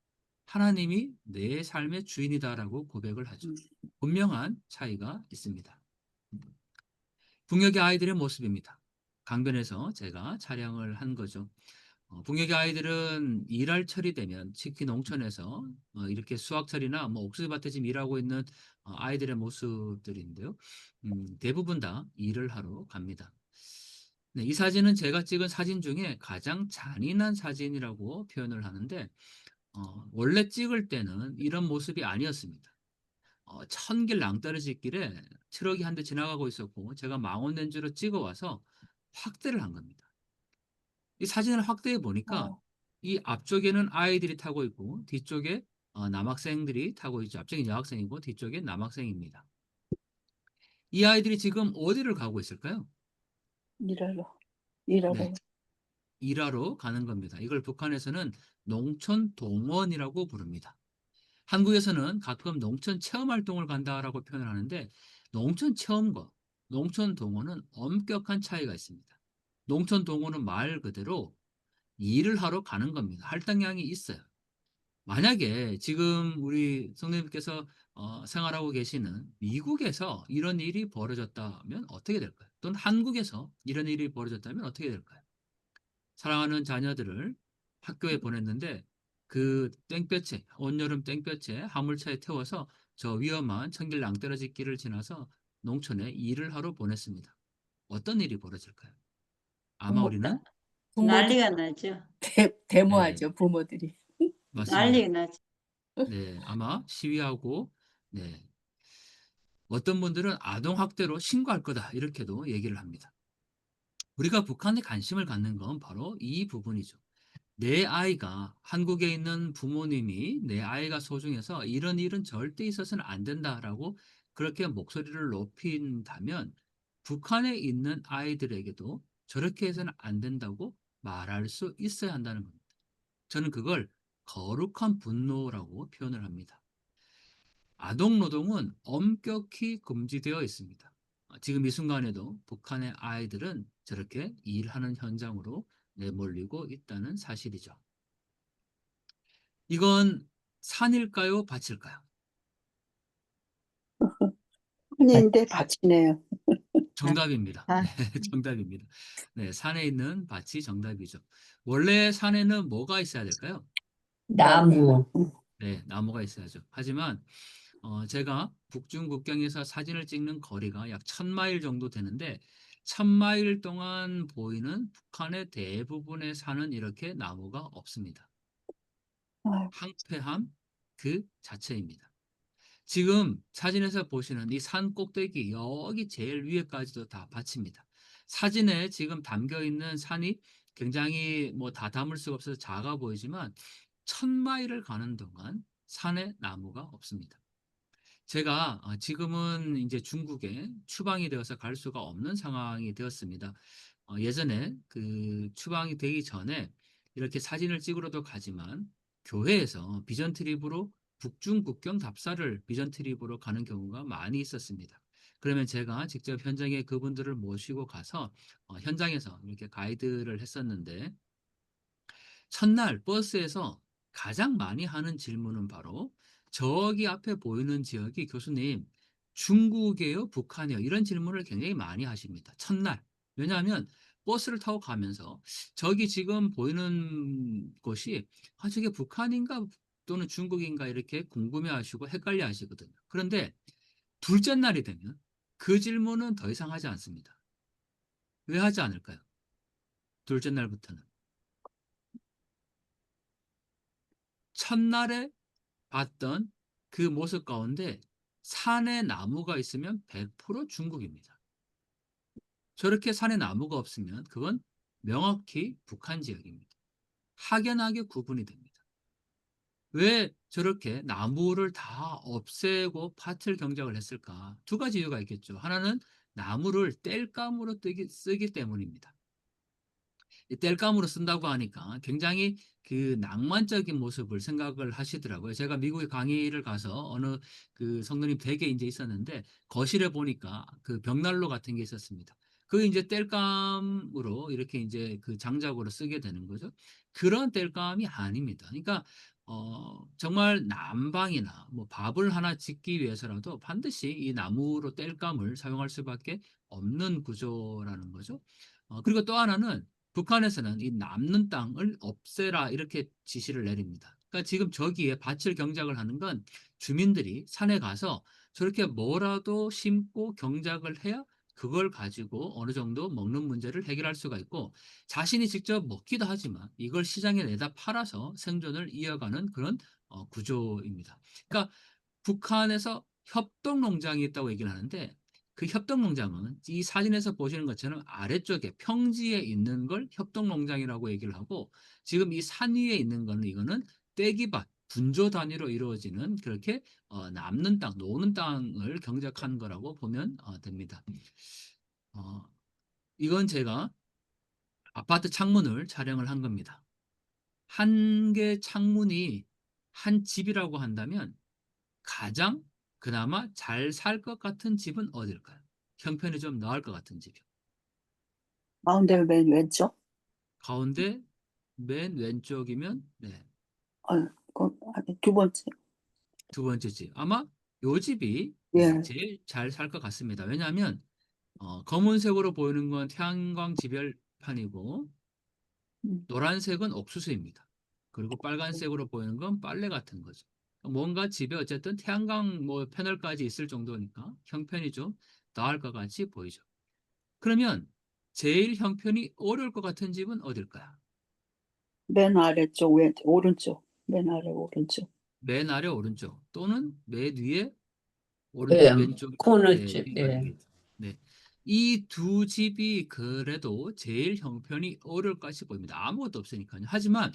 하나님이 내 삶의 주인이다라고 고백을 하죠. 분명한 차이가 있습니다. 북녘의 아이들의 모습입니다. 강변에서 제가 촬영을 한 거죠. 북녘의 아이들은 일할 철이 되면 특히 농촌에서 이렇게 수확철이나 옥수수밭에 지금 일하고 있는 아이들의 모습들인데요. 대부분 다 일을 하러 갑니다. 네, 이 사진은 제가 찍은 사진 중에 가장 잔인한 사진이라고 표현을 하는데 원래 찍을 때는 이런 모습이 아니었습니다. 천길 낭떠러지 길에 트럭이 한 대 지나가고 있었고 제가 망원렌즈로 찍어와서 확대를 한 겁니다. 이 사진을 확대해 보니까 이 앞쪽에는 아이들이 타고 있고 뒤쪽에 남학생들이 타고 있죠. 앞쪽에 여학생이고 뒤쪽에 남학생입니다. 이 아이들이 지금 어디를 가고 있을까요? 일하러. 네, 일하러 가는 겁니다. 이걸 북한에서는 농촌 동원이라고 부릅니다. 한국에서는 가끔 농촌 체험 활동을 간다라고 표현을 하는데 농촌 체험과 농촌 동원은 엄격한 차이가 있습니다. 농촌 동원은 말 그대로 일을 하러 가는 겁니다. 할당량이 있어요. 만약에 지금 우리 성도님께서 생활하고 계시는 미국에서 이런 일이 벌어졌다면 어떻게 될까요? 또는 한국에서 이런 일이 벌어졌다면 어떻게 될까요? 사랑하는 자녀들을 학교에 보냈는데 그 땡볕에 온여름 땡볕에 화물차에 태워서 저 위험한 천길 낭떠러지 길을 지나서 농촌에 일을 하러 보냈습니다. 어떤 일이 벌어질까요? 아마 우리는 부모들 난리가 나죠. 데모하죠, 부모들이. 맞습니다. 난리가 나죠. 네, 아마 시위하고 네, 어떤 분들은 아동학대로 신고할 거다 이렇게도 얘기를 합니다. 우리가 북한에 관심을 갖는 건 바로 이 부분이죠. 내 아이가 한국에 있는 부모님이 내 아이가 소중해서 이런 일은 절대 있어서는 안 된다라고 그렇게 목소리를 높인다면 북한에 있는 아이들에게도 저렇게 해서는 안 된다고 말할 수 있어야 한다는 겁니다. 저는 그걸 거룩한 분노라고 표현을 합니다. 아동 노동은 엄격히 금지되어 있습니다. 지금 이 순간에도 북한의 아이들은 저렇게 일하는 현장으로 내몰리고 있다는 사실이죠. 이건 산일까요, 밭일까요? 산인데 밭이네요. 정답입니다. 산. 네, 정답입니다. 네, 산에 있는 밭이 정답이죠. 원래 산에는 뭐가 있어야 될까요? 나무. 네, 나무가 있어야죠. 하지만 제가 북중 국경에서 사진을 찍는 거리가 약 1000마일 정도 되는데 1000마일 동안 보이는 북한의 대부분의 산은 이렇게 나무가 없습니다. 아유, 황폐함 그 자체입니다. 지금 사진에서 보시는 이 산 꼭대기 여기 제일 위에까지도 다 밭입니다. 사진에 지금 담겨 있는 산이 굉장히 뭐 다 담을 수가 없어서 작아 보이지만 1000마일을 가는 동안 산에 나무가 없습니다. 제가 지금은 이제 중국에 추방이 되어서 갈 수가 없는 상황이 되었습니다. 예전에 그 추방이 되기 전에 이렇게 사진을 찍으러도 가지만 교회에서 비전 트립으로 북중 국경 답사를 비전 트립으로 가는 경우가 많이 있었습니다. 그러면 제가 직접 현장에 그분들을 모시고 가서 현장에서 이렇게 가이드를 했었는데 첫날 버스에서 가장 많이 하는 질문은 바로 저기 앞에 보이는 지역이 교수님 중국이에요? 북한이에요? 이런 질문을 굉장히 많이 하십니다. 첫날. 왜냐하면 버스를 타고 가면서 저기 지금 보이는 곳이 저게 북한인가 또는 중국인가 이렇게 궁금해하시고 헷갈려 하시거든요. 그런데 둘째 날이 되면 그 질문은 더 이상 하지 않습니다. 왜 하지 않을까요? 둘째 날부터는. 첫날에 봤던 그 모습 가운데 산에 나무가 있으면 100% 중국입니다. 저렇게 산에 나무가 없으면 그건 명확히 북한 지역입니다. 확연하게 구분이 됩니다. 왜 저렇게 나무를 다 없애고 밭을 경작을 했을까? 두 가지 이유가 있겠죠. 하나는 나무를 땔감으로 쓰기 때문입니다. 이 땔감으로 쓴다고 하니까 굉장히 그 낭만적인 모습을 생각을 하시더라고요. 제가 미국에 강의를 가서 어느 그 성도님 댁에 이제 있었는데 거실에 보니까 그 벽난로 같은 게 있었습니다. 그 이제 땔감으로 이렇게 이제 그 장작으로 쓰게 되는 거죠. 그런 땔감이 아닙니다. 그러니까 정말 난방이나 뭐 밥을 하나 짓기 위해서라도 반드시 이 나무로 땔감을 사용할 수밖에 없는 구조라는 거죠. 그리고 또 하나는 북한에서는 이 남는 땅을 없애라 이렇게 지시를 내립니다. 그러니까 지금 저기에 밭을 경작을 하는 건 주민들이 산에 가서 저렇게 뭐라도 심고 경작을 해야 그걸 가지고 어느 정도 먹는 문제를 해결할 수가 있고 자신이 직접 먹기도 하지만 이걸 시장에 내다 팔아서 생존을 이어가는 그런 구조입니다. 그러니까 북한에서 협동농장이 있다고 얘기를 하는데 그 협동농장은 이 사진에서 보시는 것처럼 아래쪽에 평지에 있는 걸 협동농장이라고 얘기를 하고 지금 이 산 위에 있는 거는 이거는 떼기밭, 분조 단위로 이루어지는 그렇게 남는 땅, 노는 땅을 경작한 거라고 보면 됩니다. 어, 이건 제가 아파트 창문을 촬영을 한 겁니다. 한 개 창문이 한 집이라고 한다면 가장 그나마 잘 살 것 같은 집은 어딜까요? 형편이 좀 나을 것 같은 집이요. 가운데 맨 왼쪽. 가운데 맨 왼쪽이면 네, 아니, 두 번째. 두 번째 집. 아마 요 집이 예. 제일 잘 살 것 같습니다. 왜냐하면 검은색으로 보이는 건 태양광 지별판이고 음. 노란색은 옥수수입니다. 그리고 빨간색으로 보이는 건 빨래 같은 거죠. 뭔가 집에 어쨌든 태양광 뭐 패널까지 있을 정도니까 형편이 좀 나을 것 같이 보이죠. 그러면 제일 형편이 어려울 것 같은 집은 어딜까요? 맨 아래쪽, 오른쪽. 맨 아래 오른쪽. 맨 아래 오른쪽 또는 맨 위에 예, 왼쪽. 코너집, 네, 예. 네. 이 두 집이 그래도 제일 형편이 어려울 것이 보입니다. 아무것도 없으니까요. 하지만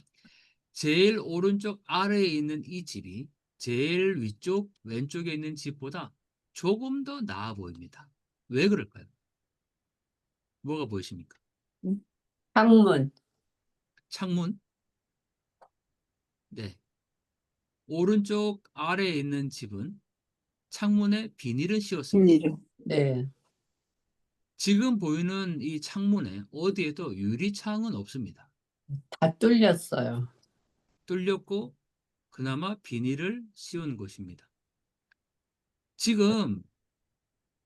제일 오른쪽 아래에 있는 이 집이 제일 위쪽 왼쪽에 있는 집보다 조금 더 나아 보입니다. 왜 그럴까요? 뭐가 보이십니까? 창문. 창문? 네. 오른쪽 아래에 있는 집은 창문에 비닐을 씌웠습니다. 비닐을. 네. 지금 보이는 이 창문에 어디에도 유리창은 없습니다. 다 뚫렸어요. 뚫렸고 그나마 비닐을 씌운 곳입니다. 지금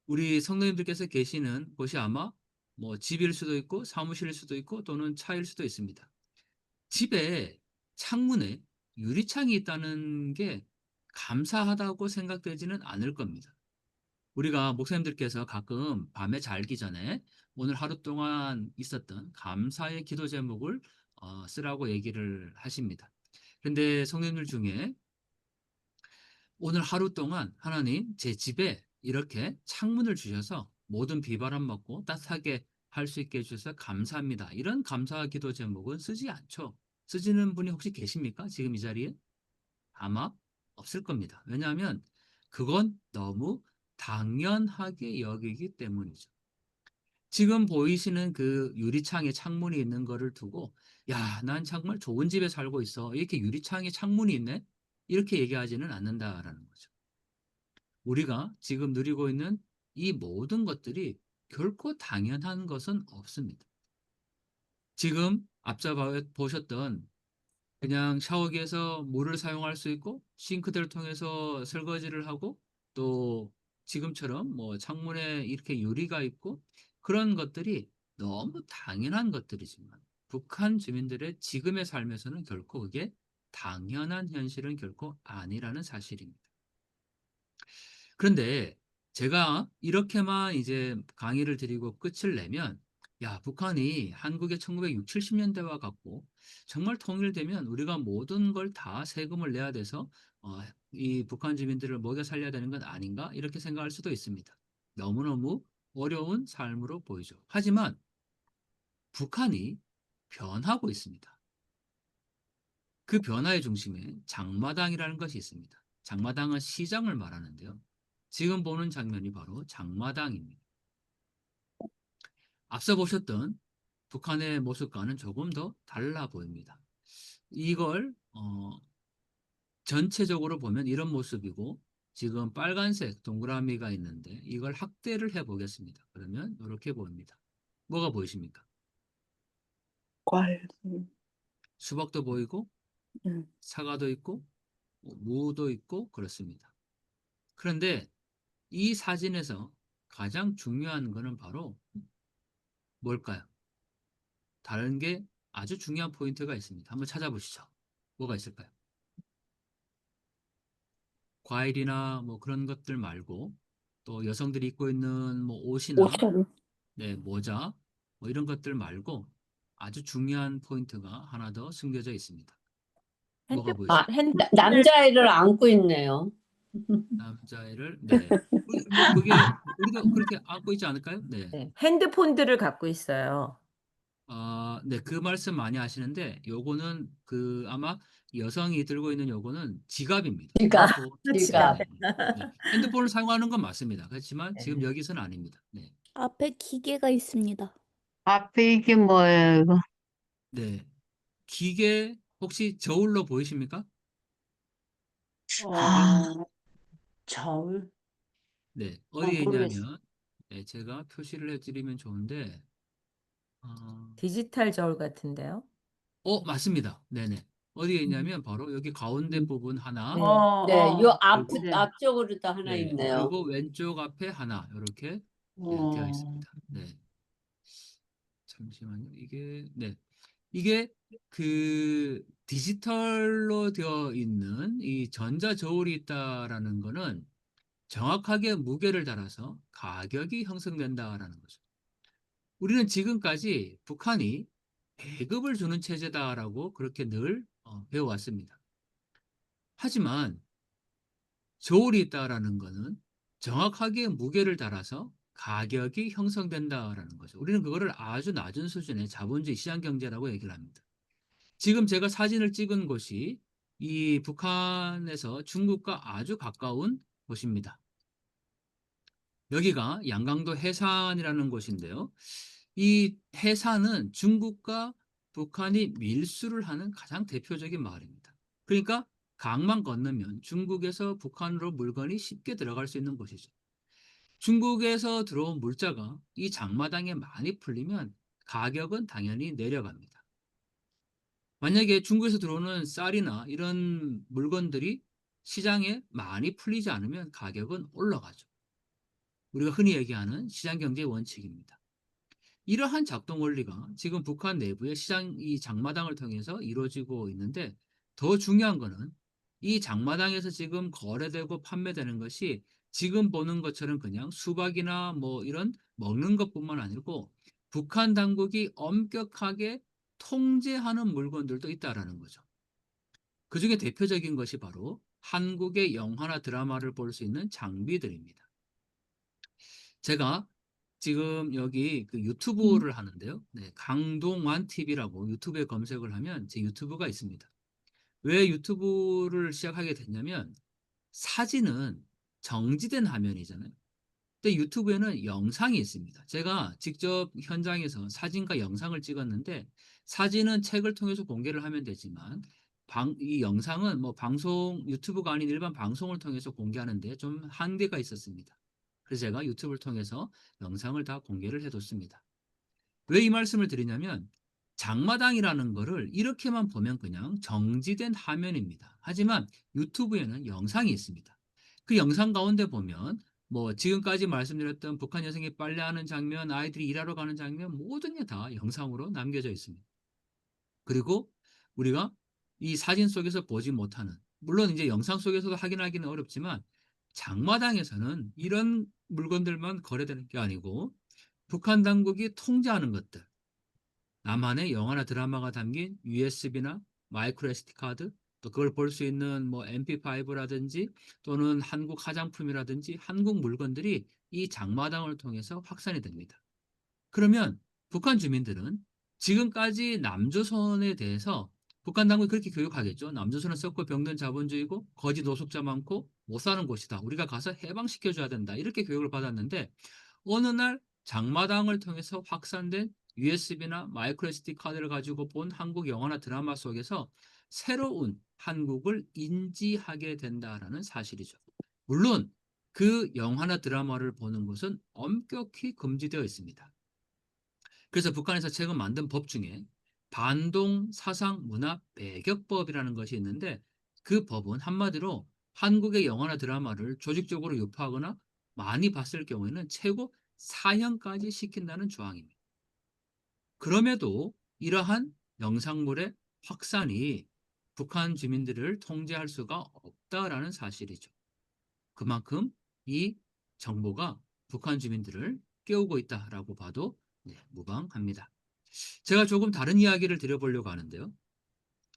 우리 성도님들께서 계시는 곳이 아마 뭐 집일 수도 있고 사무실일 수도 있고 또는 차일 수도 있습니다. 집에 창문에 유리창이 있다는 게 감사하다고 생각되지는 않을 겁니다. 우리가 목사님들께서 가끔 밤에 자기 전에 오늘 하루 동안 있었던 감사의 기도 제목을 쓰라고 얘기를 하십니다. 그런데 성도님들 중에 오늘 하루 동안 하나님 제 집에 이렇게 창문을 주셔서 모든 비바람 먹고 따뜻하게 할 수 있게 해주셔서 감사합니다. 이런 감사 기도 제목은 쓰지 않죠. 쓰시는 분이 혹시 계십니까? 지금 이 자리에? 아마 없을 겁니다. 왜냐하면 그건 너무 당연하게 여기기 때문이죠. 지금 보이시는 그 유리창에 창문이 있는 거를 두고 야, 난 정말 좋은 집에 살고 있어. 이렇게 유리창에 창문이 있네? 이렇게 얘기하지는 않는다라는 거죠. 우리가 지금 누리고 있는 이 모든 것들이 결코 당연한 것은 없습니다. 지금 앞서 보셨던 그냥 샤워기에서 물을 사용할 수 있고 싱크대를 통해서 설거지를 하고 또 지금처럼 뭐 창문에 이렇게 유리가 있고 그런 것들이 너무 당연한 것들이지만 북한 주민들의 지금의 삶에서는 결코 그게 당연한 현실은 결코 아니라는 사실입니다. 그런데 제가 이렇게만 이제 강의를 드리고 끝을 내면 야, 북한이 한국의 1960, 70년대와 같고 정말 통일되면 우리가 모든 걸 다 세금을 내야 돼서 이 북한 주민들을 먹여 살려야 되는 건 아닌가? 이렇게 생각할 수도 있습니다. 너무너무 어려운 삶으로 보이죠. 하지만 북한이 변하고 있습니다. 그 변화의 중심에 장마당이라는 것이 있습니다. 장마당은 시장을 말하는데요. 지금 보는 장면이 바로 장마당입니다. 앞서 보셨던 북한의 모습과는 조금 더 달라 보입니다. 이걸 전체적으로 보면 이런 모습이고 지금 빨간색 동그라미가 있는데 이걸 확대를 해 보겠습니다. 그러면 이렇게 보입니다. 뭐가 보이십니까? 과일. 수박도 보이고 사과도 있고 무도 있고 그렇습니다. 그런데 이 사진에서 가장 중요한 것은 바로 뭘까요? 다른 게 아주 중요한 포인트가 있습니다. 한번 찾아보시죠. 뭐가 있을까요? 과일이나 뭐 그런 것들 말고 또 여성들이 입고 있는 뭐 옷이나 옷차림. 네, 모자 뭐 이런 것들 말고 아주 중요한 포인트가 하나 더 숨겨져 있습니다. 뭐가 보이실까요? 남자애를 안고 있네요. 남자애를 네. 뭐 그게 우리도 그렇게 안고 있지 않을까요? 네. 네, 핸드폰들을 갖고 있어요. 네, 그 말씀 많이 하시는데 요거는 그 아마 여성이 들고 있는 요거는 지갑입니다. 지갑. 지갑. 네. 네. 핸드폰을 사용하는 건 맞습니다. 그렇지만 지금 네. 여기서는 아닙니다. 네. 앞에 기계가 있습니다. 앞에 이게 뭐예요, 이거? 네. 기계 혹시 저울로 보이십니까? 저울. 네. 어디에 모르겠어요. 있냐면 네, 제가 표시를 해드리면 좋은데 디지털 저울 같은데요. 맞습니다. 네네. 어디에 있냐면 바로 여기 가운데 부분 하나 네. 네, 요 그리고 앞쪽으로도 하나 네, 있네요. 그리고 왼쪽 앞에 하나 이렇게 되어 있습니다. 네. 잠시만요. 이게 그 디지털로 되어 있는 이 전자 저울이 있다라는 거는 정확하게 무게를 달아서 가격이 형성된다라는 거죠. 우리는 지금까지 북한이 배급을 주는 체제다라고 그렇게 늘 배워왔습니다. 하지만 저울이 있다라는 거는 정확하게 무게를 달아서 가격이 형성된다라는 거죠. 우리는 그거를 아주 낮은 수준의 자본주의 시장 경제라고 얘기를 합니다. 지금 제가 사진을 찍은 곳이 이 북한에서 중국과 아주 가까운 곳입니다. 여기가 양강도 해산이라는 곳인데요. 이 해산은 중국과 북한이 밀수를 하는 가장 대표적인 마을입니다. 그러니까 강만 건너면 중국에서 북한으로 물건이 쉽게 들어갈 수 있는 곳이죠. 중국에서 들어온 물자가 이 장마당에 많이 풀리면 가격은 당연히 내려갑니다. 만약에 중국에서 들어오는 쌀이나 이런 물건들이 시장에 많이 풀리지 않으면 가격은 올라가죠. 우리가 흔히 얘기하는 시장 경제의 원칙입니다. 이러한 작동 원리가 지금 북한 내부의 시장 이 장마당을 통해서 이루어지고 있는데, 더 중요한 거는 이 장마당에서 지금 거래되고 판매되는 것이 지금 보는 것처럼 그냥 수박이나 뭐 이런 먹는 것뿐만 아니고 북한 당국이 엄격하게 통제하는 물건들도 있다라는 거죠. 그중에 대표적인 것이 바로 한국의 영화나 드라마를 볼 수 있는 장비들입니다. 제가 지금 여기 그 유튜브를 하는데요. 네, 강동완 TV라고 유튜브에 검색을 하면 제 유튜브가 있습니다. 왜 유튜브를 시작하게 됐냐면, 사진은 정지된 화면이잖아요. 근데 유튜브에는 영상이 있습니다. 제가 직접 현장에서 사진과 영상을 찍었는데, 사진은 책을 통해서 공개를 하면 되지만 이 영상은 뭐 방송 유튜브가 아닌 일반 방송을 통해서 공개하는데 좀 한계가 있었습니다. 그래서 제가 유튜브를 통해서 영상을 다 공개를 해뒀습니다. 왜 이 말씀을 드리냐면, 장마당이라는 거를 이렇게만 보면 그냥 정지된 화면입니다. 하지만 유튜브에는 영상이 있습니다. 그 영상 가운데 보면 뭐 지금까지 말씀드렸던 북한 여성이 빨래하는 장면, 아이들이 일하러 가는 장면, 모든 게 다 영상으로 남겨져 있습니다. 그리고 우리가 이 사진 속에서 보지 못하는, 물론 이제 영상 속에서도 확인하기는 어렵지만 장마당에서는 이런 물건들만 거래되는 게 아니고 북한 당국이 통제하는 것들, 남한의 영화나 드라마가 담긴 USB나 마이크로 SD 카드, 또 그걸 볼 수 있는 뭐 MP5라든지 또는 한국 화장품이라든지 한국 물건들이 이 장마당을 통해서 확산이 됩니다. 그러면 북한 주민들은 지금까지 남조선에 대해서 북한 당국이 그렇게 교육하겠죠. 남조선은 썩고 병든 자본주의고 거지 노숙자 많고 못 사는 곳이다. 우리가 가서 해방시켜줘야 된다. 이렇게 교육을 받았는데, 어느 날 장마당을 통해서 확산된 USB나 마이크로 SD 카드를 가지고 본 한국 영화나 드라마 속에서 새로운 한국을 인지하게 된다라는 사실이죠. 물론 그 영화나 드라마를 보는 것은 엄격히 금지되어 있습니다. 그래서 북한에서 최근 만든 법 중에 반동 사상 문화 배격법이라는 것이 있는데, 그 법은 한마디로 한국의 영화나 드라마를 조직적으로 유포하거나 많이 봤을 경우에는 최고 사형까지 시킨다는 조항입니다. 그럼에도 이러한 영상물의 확산이 북한 주민들을 통제할 수가 없다라는 사실이죠. 그만큼 이 정보가 북한 주민들을 깨우고 있다라고 봐도 무방합니다. 제가 조금 다른 이야기를 드려보려고 하는데요.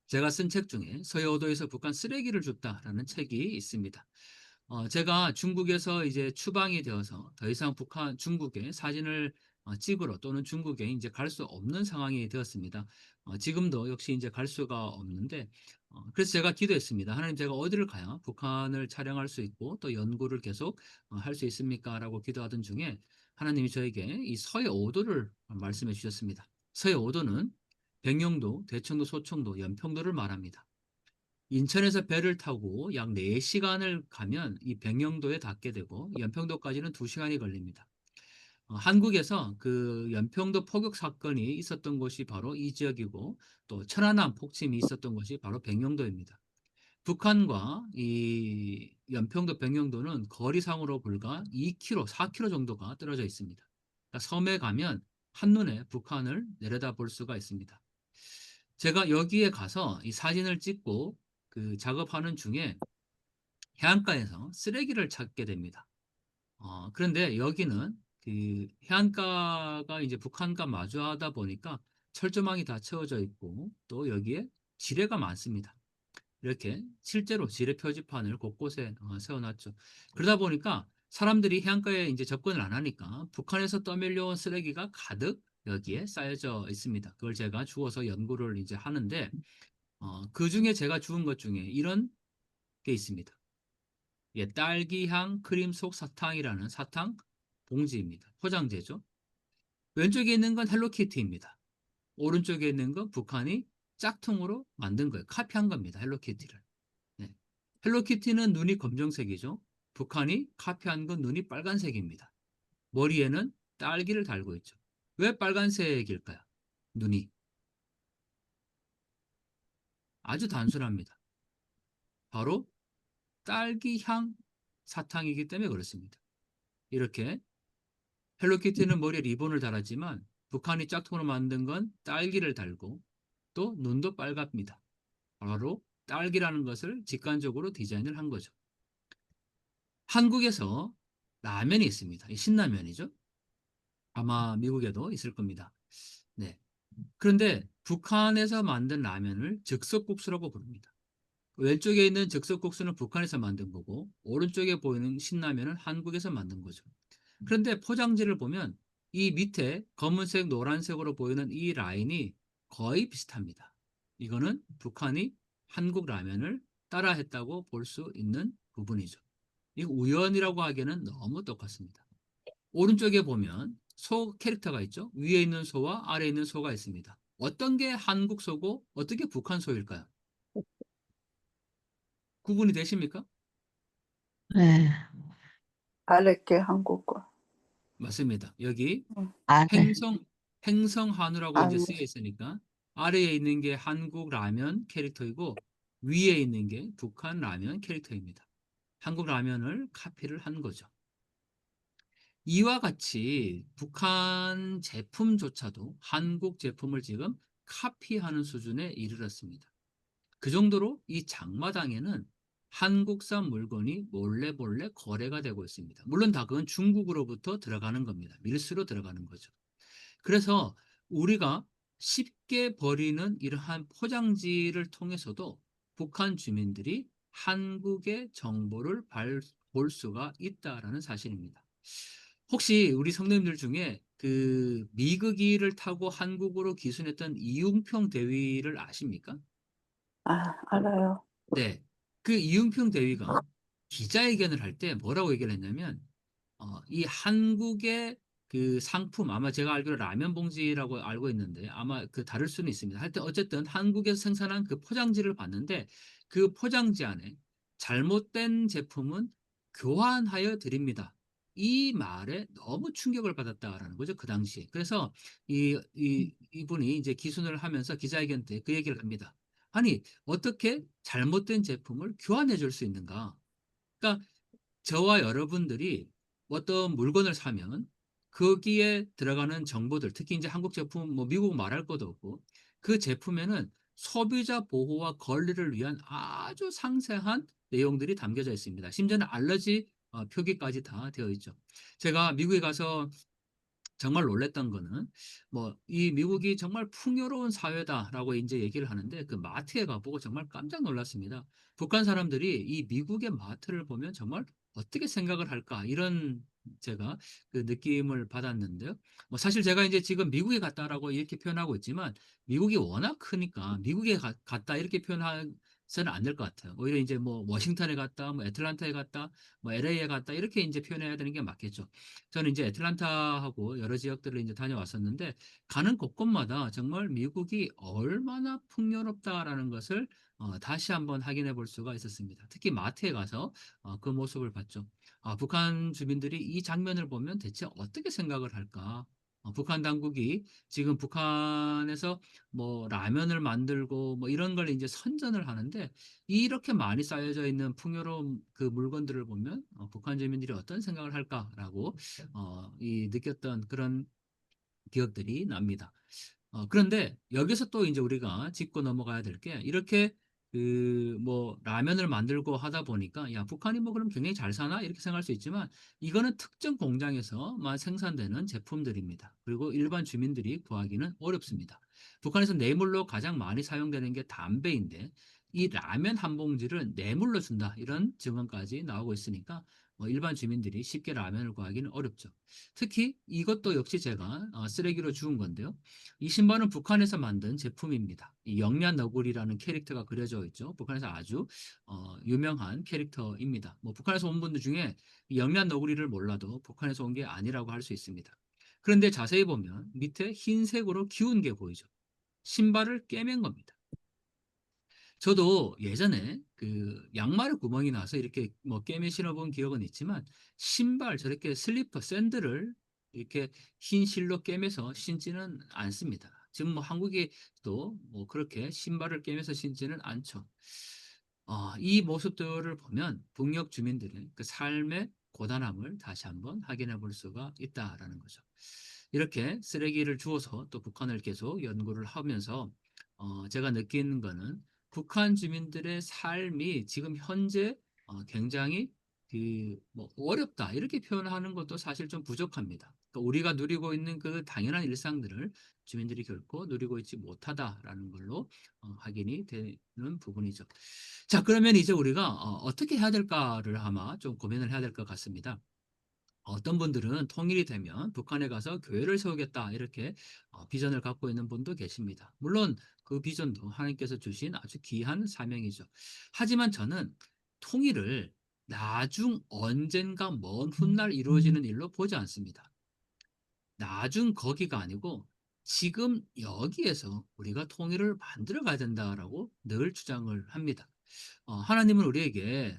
제가 쓴 책 중에 서해오도에서 북한 쓰레기를 줍다라는 책이 있습니다. 제가 중국에서 이제 추방이 되어서 더 이상 중국에 사진을 찍으러 또는 중국에 이제 갈 수 없는 상황이 되었습니다. 지금도 역시 이제 갈 수가 없는데, 그래서 제가 기도했습니다. 하나님, 제가 어디를 가야 북한을 촬영할 수 있고 또 연구를 계속 할 수 있습니까? 라고 기도하던 중에 하나님이 저에게 이 서해 5도를 말씀해 주셨습니다. 서해 5도는 백령도, 대청도, 소청도, 연평도를 말합니다. 인천에서 배를 타고 약 4시간을 가면 이 백령도에 닿게 되고 연평도까지는 2시간이 걸립니다. 한국에서 그 연평도 포격 사건이 있었던 곳이 바로 이 지역이고, 또 천안함 폭침이 있었던 곳이 바로 백령도입니다. 북한과 이 연평도 백령도는 거리상으로 불과 2km, 4km 정도가 떨어져 있습니다. 그러니까 섬에 가면 한눈에 북한을 내려다볼 수가 있습니다. 제가 여기에 가서 이 사진을 찍고 그 작업하는 중에 해안가에서 쓰레기를 찾게 됩니다. 그런데 여기는 그 해안가가 이제 북한과 마주하다 보니까 철조망이 다 채워져 있고 또 여기에 지뢰가 많습니다. 이렇게 실제로 지뢰 표지판을 곳곳에 세워놨죠. 그러다 보니까 사람들이 해안가에 이제 접근을 안 하니까 북한에서 떠밀려온 쓰레기가 가득 여기에 쌓여져 있습니다. 그걸 제가 주워서 연구를 이제 하는데, 그 중에 제가 주운 것 중에 이런 게 있습니다. 예, 딸기향 크림 속 사탕이라는 사탕 봉지입니다. 포장재죠. 왼쪽에 있는 건 헬로키티입니다. 오른쪽에 있는 건 북한이 짝퉁으로 만든 거예요. 카피한 겁니다. 헬로키티를. 네. 헬로키티는 눈이 검정색이죠. 북한이 카피한 건 눈이 빨간색입니다. 머리에는 딸기를 달고 있죠. 왜 빨간색일까요? 눈이. 아주 단순합니다. 바로 딸기향 사탕이기 때문에 그렇습니다. 이렇게 헬로키티는 머리에 리본을 달았지만 북한이 짝퉁으로 만든 건 딸기를 달고 또 눈도 빨갑니다. 바로 딸기라는 것을 직관적으로 디자인을 한 거죠. 한국에서 라면이 있습니다. 이 신라면이죠. 아마 미국에도 있을 겁니다. 네. 그런데 북한에서 만든 라면을 즉석국수라고 부릅니다. 왼쪽에 있는 즉석국수는 북한에서 만든 거고 오른쪽에 보이는 신라면은 한국에서 만든 거죠. 그런데 포장지를 보면 이 밑에 검은색, 노란색으로 보이는 이 라인이 거의 비슷합니다. 이거는 북한이 한국 라면을 따라했다고 볼 수 있는 부분이죠. 이거 우연이라고 하기에는 너무 똑같습니다. 오른쪽에 보면 소 캐릭터가 있죠. 위에 있는 소와 아래에 있는 소가 있습니다. 어떤 게 한국 소고 어떤 게 북한 소일까요? 구분이 되십니까? 네. 아랫게 한국어. 맞습니다. 여기 아, 네. 행성 한우라고 이제 아니, 쓰여 있으니까 아래에 있는 게 한국 라면 캐릭터이고 위에 있는 게 북한 라면 캐릭터입니다. 한국 라면을 카피를 한 거죠. 이와 같이 북한 제품조차도 한국 제품을 지금 카피하는 수준에 이르렀습니다. 그 정도로 이 장마당에는 한국산 물건이 몰래 거래가 되고 있습니다. 물론 다 그건 중국으로부터 들어가는 겁니다. 밀수로 들어가는 거죠. 그래서 우리가 쉽게 버리는 이러한 포장지를 통해서도 북한 주민들이 한국의 정보를 볼 수가 있다라는 사실입니다. 혹시 우리 성도님들 중에 그 미국기를 타고 한국으로 기순했던 이웅평 대위를 아십니까? 알아요. 네. 그 이웅평 대위가 기자회견을 할 때 뭐라고 얘기를 했냐면 이 한국의 그 상품 아마 제가 알기로 라면 봉지라고 알고 있는데 아마 그 다를 수는 있습니다. 하여튼 어쨌든 한국에서 생산한 그 포장지를 봤는데 그 포장지 안에 잘못된 제품은 교환하여 드립니다. 이 말에 너무 충격을 받았다라는 거죠. 그 당시에. 그래서 이분이 이제 기순을 하면서 기자회견 때 그 얘기를 합니다. 아니, 어떻게 잘못된 제품을 교환해 줄 수 있는가? 그러니까 저와 여러분들이 어떤 물건을 사면 거기에 들어가는 정보들, 특히 이제 한국 제품, 뭐 미국 말할 것도 없고 그 제품에는 소비자 보호와 권리를 위한 아주 상세한 내용들이 담겨져 있습니다. 심지어는 알러지 표기까지 다 되어 있죠. 제가 미국에 가서 정말 놀랬던 거는 뭐 이 미국이 정말 풍요로운 사회다라고 이제 얘기를 하는데 그 마트에 가보고 정말 깜짝 놀랐습니다. 북한 사람들이 이 미국의 마트를 보면 정말 어떻게 생각을 할까 이런 제가 그 느낌을 받았는데요. 뭐 사실 제가 이제 지금 미국에 갔다라고 이렇게 표현하고 있지만 미국이 워낙 크니까 미국에 갔다 이렇게 표현해서는 안 될 것 같아요. 오히려 이제 뭐 워싱턴에 갔다, 뭐 애틀란타에 갔다, 뭐 LA에 갔다 이렇게 이제 표현해야 되는 게 맞겠죠. 저는 이제 애틀란타하고 여러 지역들을 이제 다녀왔었는데 가는 곳곳마다 정말 미국이 얼마나 풍요롭다라는 것을 다시 한번 확인해 볼 수가 있었습니다. 특히 마트에 가서 그 모습을 봤죠. 북한 주민들이 이 장면을 보면 대체 어떻게 생각을 할까? 북한 당국이 지금 북한에서 뭐 라면을 만들고 뭐 이런 걸 이제 선전을 하는데 이렇게 많이 쌓여져 있는 풍요로운 그 물건들을 보면 북한 주민들이 어떤 생각을 할까라고 이 느꼈던 그런 기억들이 납니다. 그런데 여기서 또 이제 우리가 짚고 넘어가야 될 게 이렇게 그 뭐 라면을 만들고 하다 보니까 야 북한이 뭐 그럼 굉장히 잘 사나 이렇게 생각할 수 있지만 이거는 특정 공장에서만 생산되는 제품들입니다. 그리고 일반 주민들이 구하기는 어렵습니다. 북한에서 뇌물로 가장 많이 사용되는 게 담배인데 이 라면 한 봉지를 뇌물로 준다 이런 증언까지 나오고 있으니까 일반 주민들이 쉽게 라면을 구하기는 어렵죠. 특히 이것도 역시 제가 쓰레기로 주운 건데요. 이 신발은 북한에서 만든 제품입니다. 이 영란 너구리라는 캐릭터가 그려져 있죠. 북한에서 아주 유명한 캐릭터입니다. 뭐 북한에서 온 분들 중에 이 영란 너구리를 몰라도 북한에서 온 게 아니라고 할 수 있습니다. 그런데 자세히 보면 밑에 흰색으로 기운 게 보이죠. 신발을 꿰맨 겁니다. 저도 예전에 그 양말에 구멍이 나서 이렇게 뭐 꿰매 신어본 기억은 있지만 신발 저렇게 슬리퍼 샌들을 이렇게 흰 실로 꿰매서 신지는 않습니다. 지금 뭐 한국에도 뭐 그렇게 신발을 꿰매서 신지는 않죠. 이 모습들을 보면 북녘 주민들의 그 삶의 고단함을 다시 한번 확인해 볼 수가 있다라는 거죠. 이렇게 쓰레기를 주워서 또 북한을 계속 연구를 하면서 제가 느끼는 거는 북한 주민들의 삶이 지금 현재 굉장히 그 뭐 어렵다 이렇게 표현하는 것도 사실 좀 부족합니다. 그러니까 우리가 누리고 있는 그 당연한 일상들을 주민들이 결코 누리고 있지 못하다라는 걸로 확인이 되는 부분이죠. 자, 그러면 이제 우리가 어떻게 해야 될까를 아마 좀 고민을 해야 될 것 같습니다. 어떤 분들은 통일이 되면 북한에 가서 교회를 세우겠다 이렇게 비전을 갖고 있는 분도 계십니다. 물론 그 비전도 하나님께서 주신 아주 귀한 사명이죠. 하지만 저는 통일을 나중 언젠가 먼 훗날 이루어지는 일로 보지 않습니다. 나중 거기가 아니고 지금 여기에서 우리가 통일을 만들어 가야 된다라고 늘 주장을 합니다. 하나님은 우리에게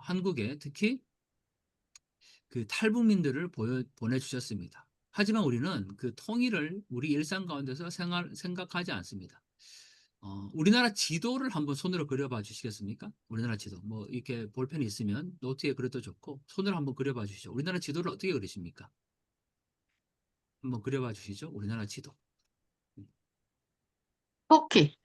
한국에 특히 그 탈북민들을 보내주셨습니다. 하지만 우리는 그 통일을 우리 일상 가운데서 생각하지 않습니다. 우리나라 지도를 한번 손으로 그려봐 주시겠습니까? 우리나라 지도. 뭐 이렇게 볼펜이 있으면 노트에 그려도 좋고 손으로 한번 그려봐 주시죠. 우리나라 지도를 어떻게 그리십니까? 한번 그려봐 주시죠. 우리나라 지도. 토끼.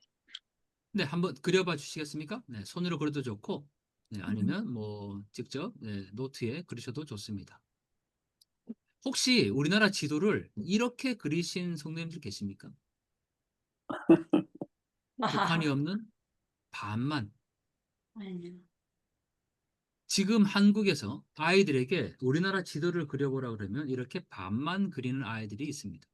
네, 한번 그려봐 주시겠습니까? 네, 손으로 그려도 좋고, 네, 음. 아니면 뭐 직접 노트에 그리셔도 좋습니다. 혹시 우리나라 지도를 이렇게 그리신 성도님들 계십니까? 북한이 없는 반만. 아니요. 지금 한국에서 아이들에게 우리나라 지도를 그려보라 그러면 이렇게 반만 그리는 아이들이 있습니다.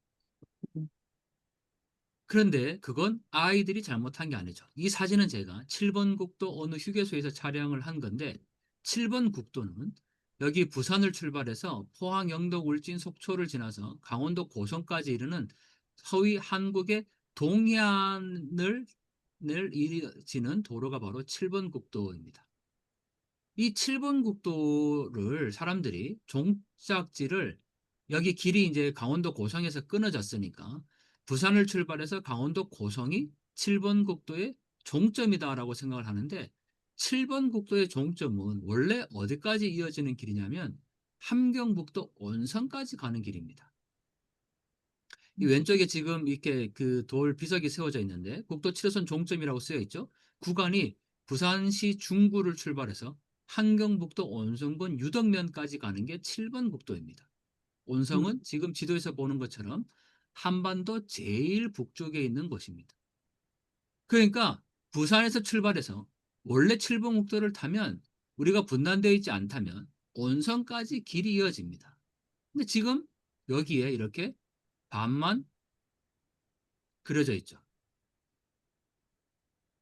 그런데 그건 아이들이 잘못한 게 아니죠. 이 사진은 제가 7번 국도 어느 휴게소에서 촬영을 한 건데 7번 국도는 여기 부산을 출발해서 포항, 영덕, 울진, 속초를 지나서 강원도 고성까지 이르는 서위 한국의 동해안을 이어지는 도로가 바로 7번 국도입니다. 이 7번 국도를 사람들이 종착지를 여기 길이 이제 강원도 고성에서 끊어졌으니까 부산을 출발해서 강원도 고성이 7번 국도의 종점이다라고 생각을 하는데 7번 국도의 종점은 원래 어디까지 이어지는 길이냐면 함경북도 온성까지 가는 길입니다. 이 왼쪽에 지금 이렇게 그 돌 비석이 세워져 있는데 국도 7호선 종점이라고 쓰여 있죠. 구간이 부산시 중구를 출발해서 함경북도 온성군 유덕면까지 가는 게 7번 국도입니다. 온성은 지금 지도에서 보는 것처럼 한반도 제일 북쪽에 있는 곳입니다. 그러니까 부산에서 출발해서 원래 7번 국도를 타면 우리가 분단되어 있지 않다면 온성까지 길이 이어집니다. 근데 지금 여기에 이렇게 반만 그려져 있죠.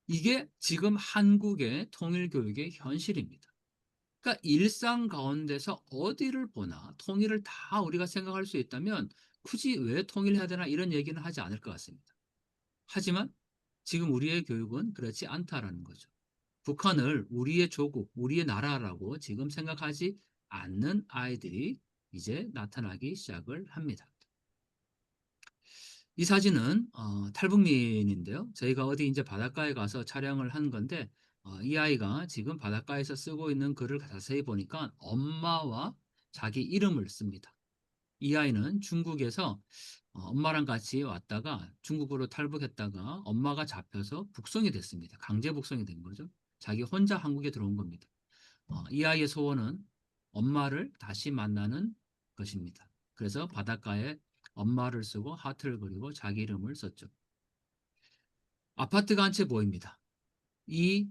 이게 지금 한국의 통일교육의 현실입니다. 그러니까 일상 가운데서 어디를 보나 통일을 다 우리가 생각할 수 있다면 굳이 왜 통일해야 되나 이런 얘기는 하지 않을 것 같습니다. 하지만 지금 우리의 교육은 그렇지 않다라는 거죠. 북한을 우리의 조국, 우리의 나라라고 지금 생각하지 않는 아이들이 이제 나타나기 시작을 합니다. 이 사진은 탈북민인데요. 저희가 어디 이제 바닷가에 가서 촬영을 한 건데 이 아이가 지금 바닷가에서 쓰고 있는 글을 자세히 보니까 엄마와 자기 이름을 씁니다. 이 아이는 중국에서 엄마랑 같이 왔다가 중국으로 탈북했다가 엄마가 잡혀서 북송이 됐습니다. 강제 북송이 된 거죠. 자기 혼자 한국에 들어온 겁니다. 이 아이의 소원은 엄마를 다시 만나는 것입니다. 그래서 바닷가에 엄마를 쓰고 하트를 그리고 자기 이름을 썼죠. 아파트가 한 채 보입니다. 이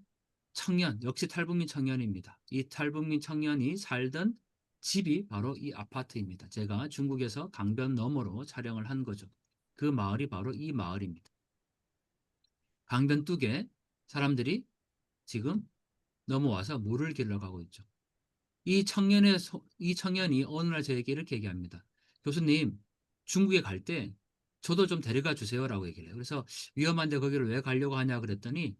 청년, 역시 탈북민 청년입니다. 이 탈북민 청년이 살던 집이 바로 이 아파트입니다. 제가 중국에서 강변 너머로 촬영을 한 거죠. 그 마을이 바로 이 마을입니다. 강변 뚝에 사람들이 지금 넘어와서 물을 길러 가고 있죠. 이 청년이 어느 날 저에게 이렇게 얘기합니다. 교수님, 중국에 갈 때 저도 좀 데려가 주세요라고 얘기를 해요. 그래서 위험한데 거기를 왜 가려고 하냐 그랬더니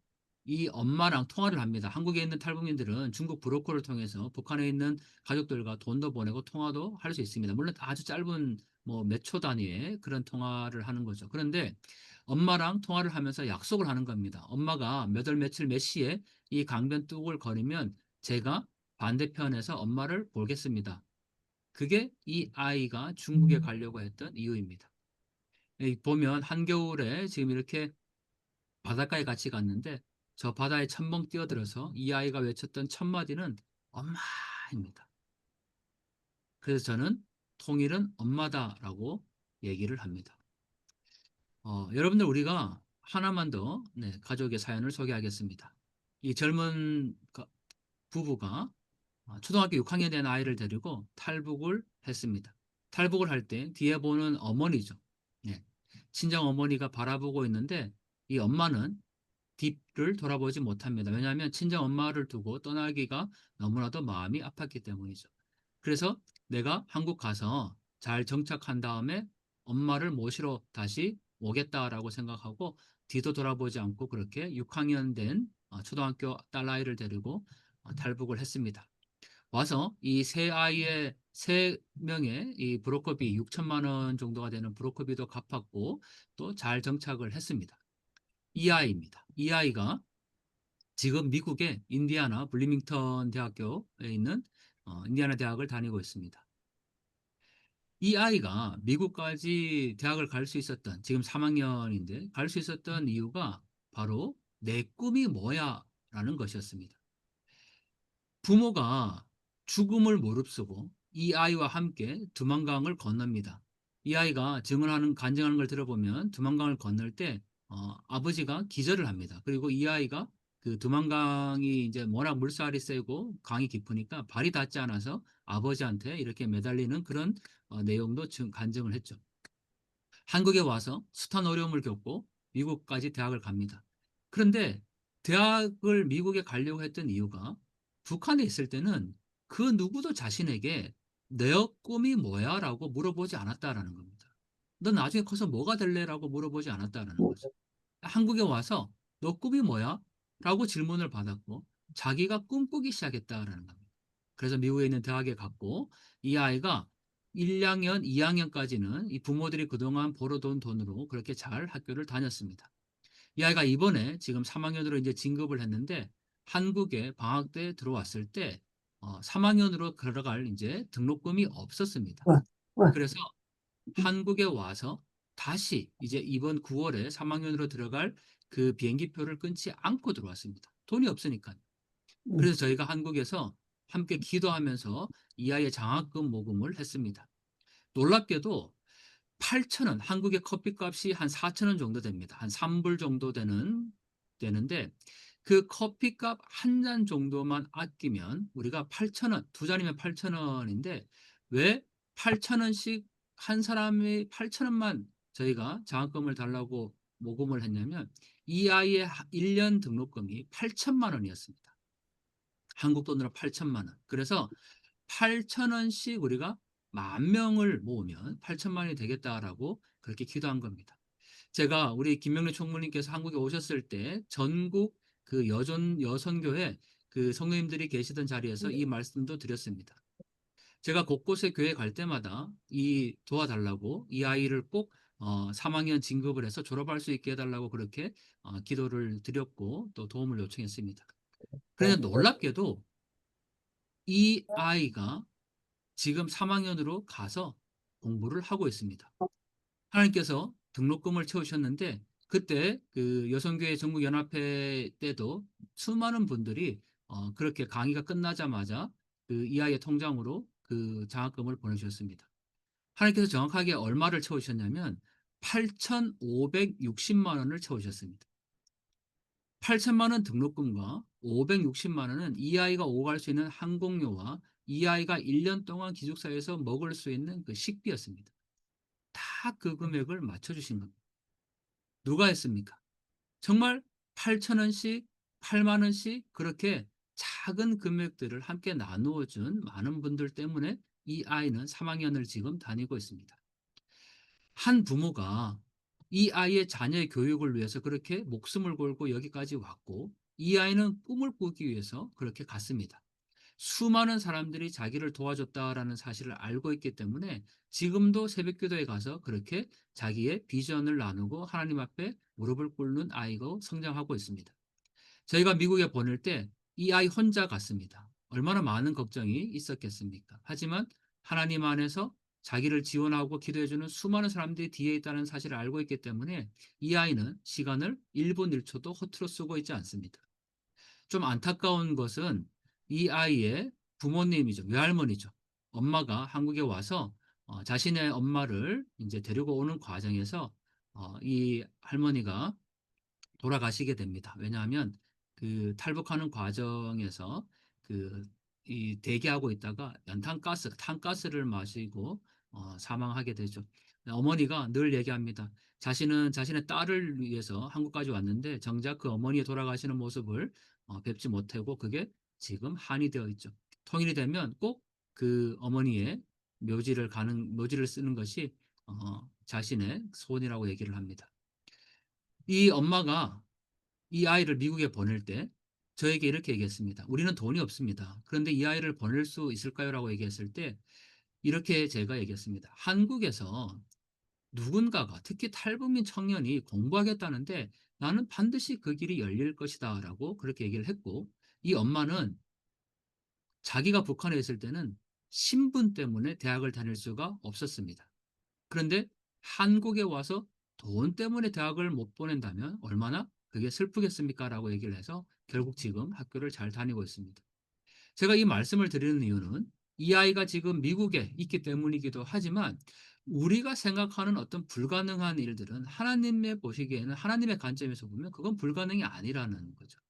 이 엄마랑 통화를 합니다. 한국에 있는 탈북민들은 중국 브로커를 통해서 북한에 있는 가족들과 돈도 보내고 통화도 할 수 있습니다. 물론 아주 짧은 뭐 몇 초 단위의 그런 통화를 하는 거죠. 그런데 엄마랑 통화를 하면서 약속을 하는 겁니다. 엄마가 몇 월 며칠 몇 시에 이 강변 뚝을 거리면 제가 반대편에서 엄마를 보겠습니다. 그게 이 아이가 중국에 가려고 했던 이유입니다. 여기 보면 한겨울에 지금 이렇게 바닷가에 같이 갔는데 저 바다에 첨벙 뛰어들어서 이 아이가 외쳤던 첫 마디는 엄마입니다. 그래서 저는 통일은 엄마다라고 얘기를 합니다. 여러분들 우리가 하나만 더 가족의 사연을 소개하겠습니다. 이 젊은 부부가 초등학교 6학년 된 아이를 데리고 탈북을 했습니다. 탈북을 할 때 뒤에 보는 어머니죠. 네. 친정 어머니가 바라보고 있는데 이 엄마는 뒤를 돌아보지 못합니다. 왜냐하면 친정 엄마를 두고 떠나기가 너무나도 마음이 아팠기 때문이죠. 그래서 내가 한국 가서 잘 정착한 다음에 엄마를 모시러 다시 오겠다라고 생각하고 뒤도 돌아보지 않고 그렇게 6학년 된 초등학교 딸아이를 데리고 탈북을 했습니다. 와서 이 세 아이의 세 명의 이 브로커비 6천만 원 정도가 되는 브로커비도 갚았고 또 잘 정착을 했습니다. 이 아이입니다. 이 아이가 지금 미국의 인디애나 블리밍턴 대학교에 있는 인디애나 대학을 다니고 있습니다. 이 아이가 미국까지 대학을 갈 수 있었던 지금 3학년인데 갈 수 있었던 이유가 바로 내 꿈이 뭐야 라는 것이었습니다. 부모가 죽음을 무릅쓰고 이 아이와 함께 두만강을 건넙니다. 이 아이가 간증하는 걸 들어보면 두만강을 건널 때 아버지가 기절을 합니다. 그리고 이 아이가 그 두만강이 이제 워낙 물살이 세고 강이 깊으니까 발이 닿지 않아서 아버지한테 이렇게 매달리는 그런 내용도 간증을 했죠. 한국에 와서 숱한 어려움을 겪고 미국까지 대학을 갑니다. 그런데 대학을 미국에 가려고 했던 이유가 북한에 있을 때는 그 누구도 자신에게 내 꿈이 뭐야? 라고 물어보지 않았다라는 겁니다. 너 나중에 커서 뭐가 될래? 라고 물어보지 않았다라는 거죠. 한국에 와서 너 꿈이 뭐야? 라고 질문을 받았고 자기가 꿈꾸기 시작했다라는 겁니다. 그래서 미국에 있는 대학에 갔고 이 아이가 1학년, 2학년까지는 이 부모들이 그동안 벌어둔 돈으로 그렇게 잘 학교를 다녔습니다. 이 아이가 이번에 지금 3학년으로 이제 진급을 했는데 한국에 방학 때 들어왔을 때 3학년으로 들어갈 이제 등록금이 없었습니다. 그래서 한국에 와서 다시 이제 이번 9월에 3학년으로 들어갈 그 비행기표를 끊지 않고 들어왔습니다. 돈이 없으니까. 그래서 저희가 한국에서 함께 기도하면서 이 아이의 장학금 모금을 했습니다. 놀랍게도 8,000원, 한국의 커피값이 한 4,000원 정도 됩니다. 한 3불 정도 되는데 그 커피값 한 잔 정도만 아끼면 우리가 8,000원, 두 잔이면 8,000원인데 왜 8,000원씩 한 사람이 8,000원만 저희가 장학금을 달라고 모금을 했냐면 이 아이의 1년 등록금이 8천만 원이었습니다. 한국 돈으로 8천만 원. 그래서 8,000원씩 우리가 10,000명을 모으면 8천만 원이 되겠다라고 그렇게 기도한 겁니다. 제가 우리 김명래 총무님께서 한국에 오셨을 때 전국 그 여선교회 그 성도님들이 계시던 자리에서 이 말씀도 드렸습니다. 제가 곳곳에 교회 갈 때마다 도와달라고 이 아이를 꼭 3학년 진급을 해서 졸업할 수 있게 해달라고 그렇게 기도를 드렸고 또 도움을 요청했습니다. 그런데 놀랍게도 이 아이가 지금 3학년으로 가서 공부를 하고 있습니다. 하나님께서 등록금을 채우셨는데 그때 그 여성교회 전국연합회 때도 수많은 분들이 그렇게 강의가 끝나자마자 그 이 아이의 통장으로 그 장학금을 보내주셨습니다. 하나님께서 정확하게 얼마를 채우셨냐면 8,560만 원을 채우셨습니다. 8천만 원 등록금과 560만 원은 이 아이가 오갈 수 있는 항공료와 이 아이가 1년 동안 기숙사에서 먹을 수 있는 그 식비였습니다. 다 그 금액을 맞춰주신 겁니다. 누가 했습니까? 정말 8,000원씩, 8만 원씩 그렇게 작은 금액들을 함께 나누어 준 많은 분들 때문에 이 아이는 3학년을 지금 다니고 있습니다. 한 부모가 이 아이의 자녀의 교육을 위해서 그렇게 목숨을 걸고 여기까지 왔고 이 아이는 꿈을 꾸기 위해서 그렇게 갔습니다. 수많은 사람들이 자기를 도와줬다라는 사실을 알고 있기 때문에 지금도 새벽기도에 가서 그렇게 자기의 비전을 나누고 하나님 앞에 무릎을 꿇는 아이가 성장하고 있습니다. 저희가 미국에 보낼 때 이 아이 혼자 갔습니다. 얼마나 많은 걱정이 있었겠습니까? 하지만 하나님 안에서 자기를 지원하고 기도해주는 수많은 사람들이 뒤에 있다는 사실을 알고 있기 때문에 이 아이는 시간을 1분 1초도 허투루 쓰고 있지 않습니다. 좀 안타까운 것은 이 아이의 부모님이죠. 외할머니죠. 엄마가 한국에 와서 자신의 엄마를 이제 데리고 오는 과정에서 이 할머니가 돌아가시게 됩니다. 왜냐하면 그 탈북하는 과정에서 그 이 대기하고 있다가 연탄가스, 탄가스를 마시고 사망하게 되죠. 어머니가 늘 얘기합니다. 자신은 자신의 딸을 위해서 한국까지 왔는데 정작 그 어머니의 돌아가시는 모습을 뵙지 못하고 그게 지금 한이 되어 있죠. 통일이 되면 꼭 그 어머니의 묘지를 쓰는 것이 자신의 소원이라고 얘기를 합니다. 이 엄마가 이 아이를 미국에 보낼 때 저에게 이렇게 얘기했습니다. 우리는 돈이 없습니다. 그런데 이 아이를 보낼 수 있을까요? 라고 얘기했을 때 이렇게 제가 얘기했습니다. 한국에서 누군가가 특히 탈북민 청년이 공부하겠다는데 나는 반드시 그 길이 열릴 것이다 라고 그렇게 얘기를 했고 이 엄마는 자기가 북한에 있을 때는 신분 때문에 대학을 다닐 수가 없었습니다. 그런데 한국에 와서 돈 때문에 대학을 못 보낸다면 얼마나 그게 슬프겠습니까? 라고 얘기를 해서 결국 지금 학교를 잘 다니고 있습니다. 제가 이 말씀을 드리는 이유는 이 아이가 지금 미국에 있기 때문이기도 하지만 우리가 생각하는 어떤 불가능한 일들은 하나님의 보시기에는 하나님의 관점에서 보면 그건 불가능이 아니라는 거죠.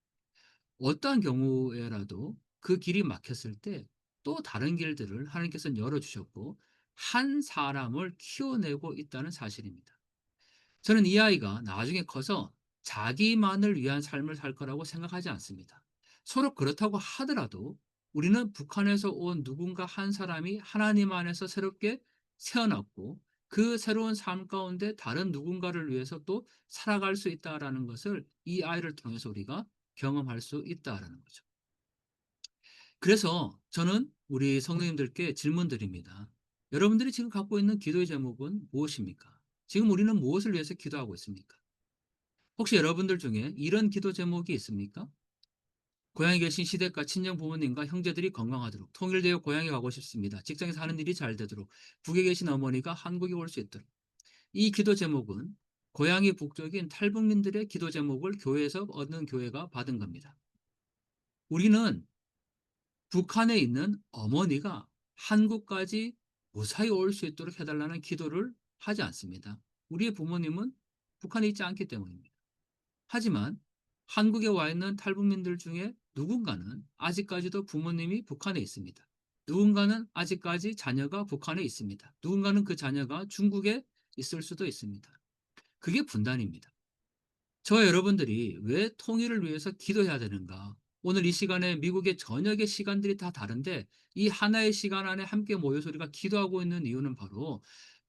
어떠한 경우에라도 그 길이 막혔을 때 또 다른 길들을 하나님께서는 열어주셨고 한 사람을 키워내고 있다는 사실입니다. 저는 이 아이가 나중에 커서 자기만을 위한 삶을 살 거라고 생각하지 않습니다. 서로 그렇다고 하더라도 우리는 북한에서 온 누군가 한 사람이 하나님 안에서 새롭게 태어났고 그 새로운 삶 가운데 다른 누군가를 위해서 또 살아갈 수 있다는 것을 이 아이를 통해서 우리가 경험할 수 있다는 거죠. 그래서 저는 우리 성도님들께 질문 드립니다. 여러분들이 지금 갖고 있는 기도의 제목은 무엇입니까? 지금 우리는 무엇을 위해서 기도하고 있습니까? 혹시 여러분들 중에 이런 기도 제목이 있습니까? 고향에 계신 시댁과 친정 부모님과 형제들이 건강하도록, 통일되어 고향에 가고 싶습니다. 직장에서 하는 일이 잘 되도록, 북에 계신 어머니가 한국에 올 수 있도록. 이 기도 제목은 고향이 북쪽인 탈북민들의 기도 제목을 교회에서 얻는 교회가 받은 겁니다. 우리는 북한에 있는 어머니가 한국까지 무사히 올 수 있도록 해달라는 기도를 하지 않습니다. 우리의 부모님은 북한에 있지 않기 때문입니다. 하지만 한국에 와 있는 탈북민들 중에 누군가는 아직까지도 부모님이 북한에 있습니다. 누군가는 아직까지 자녀가 북한에 있습니다. 누군가는 그 자녀가 중국에 있을 수도 있습니다. 그게 분단입니다. 저와 여러분들이 왜 통일을 위해서 기도해야 되는가? 오늘 이 시간에 미국의 저녁의 시간들이 다 다른데 이 하나의 시간 안에 함께 모여서 우리가 기도하고 있는 이유는 바로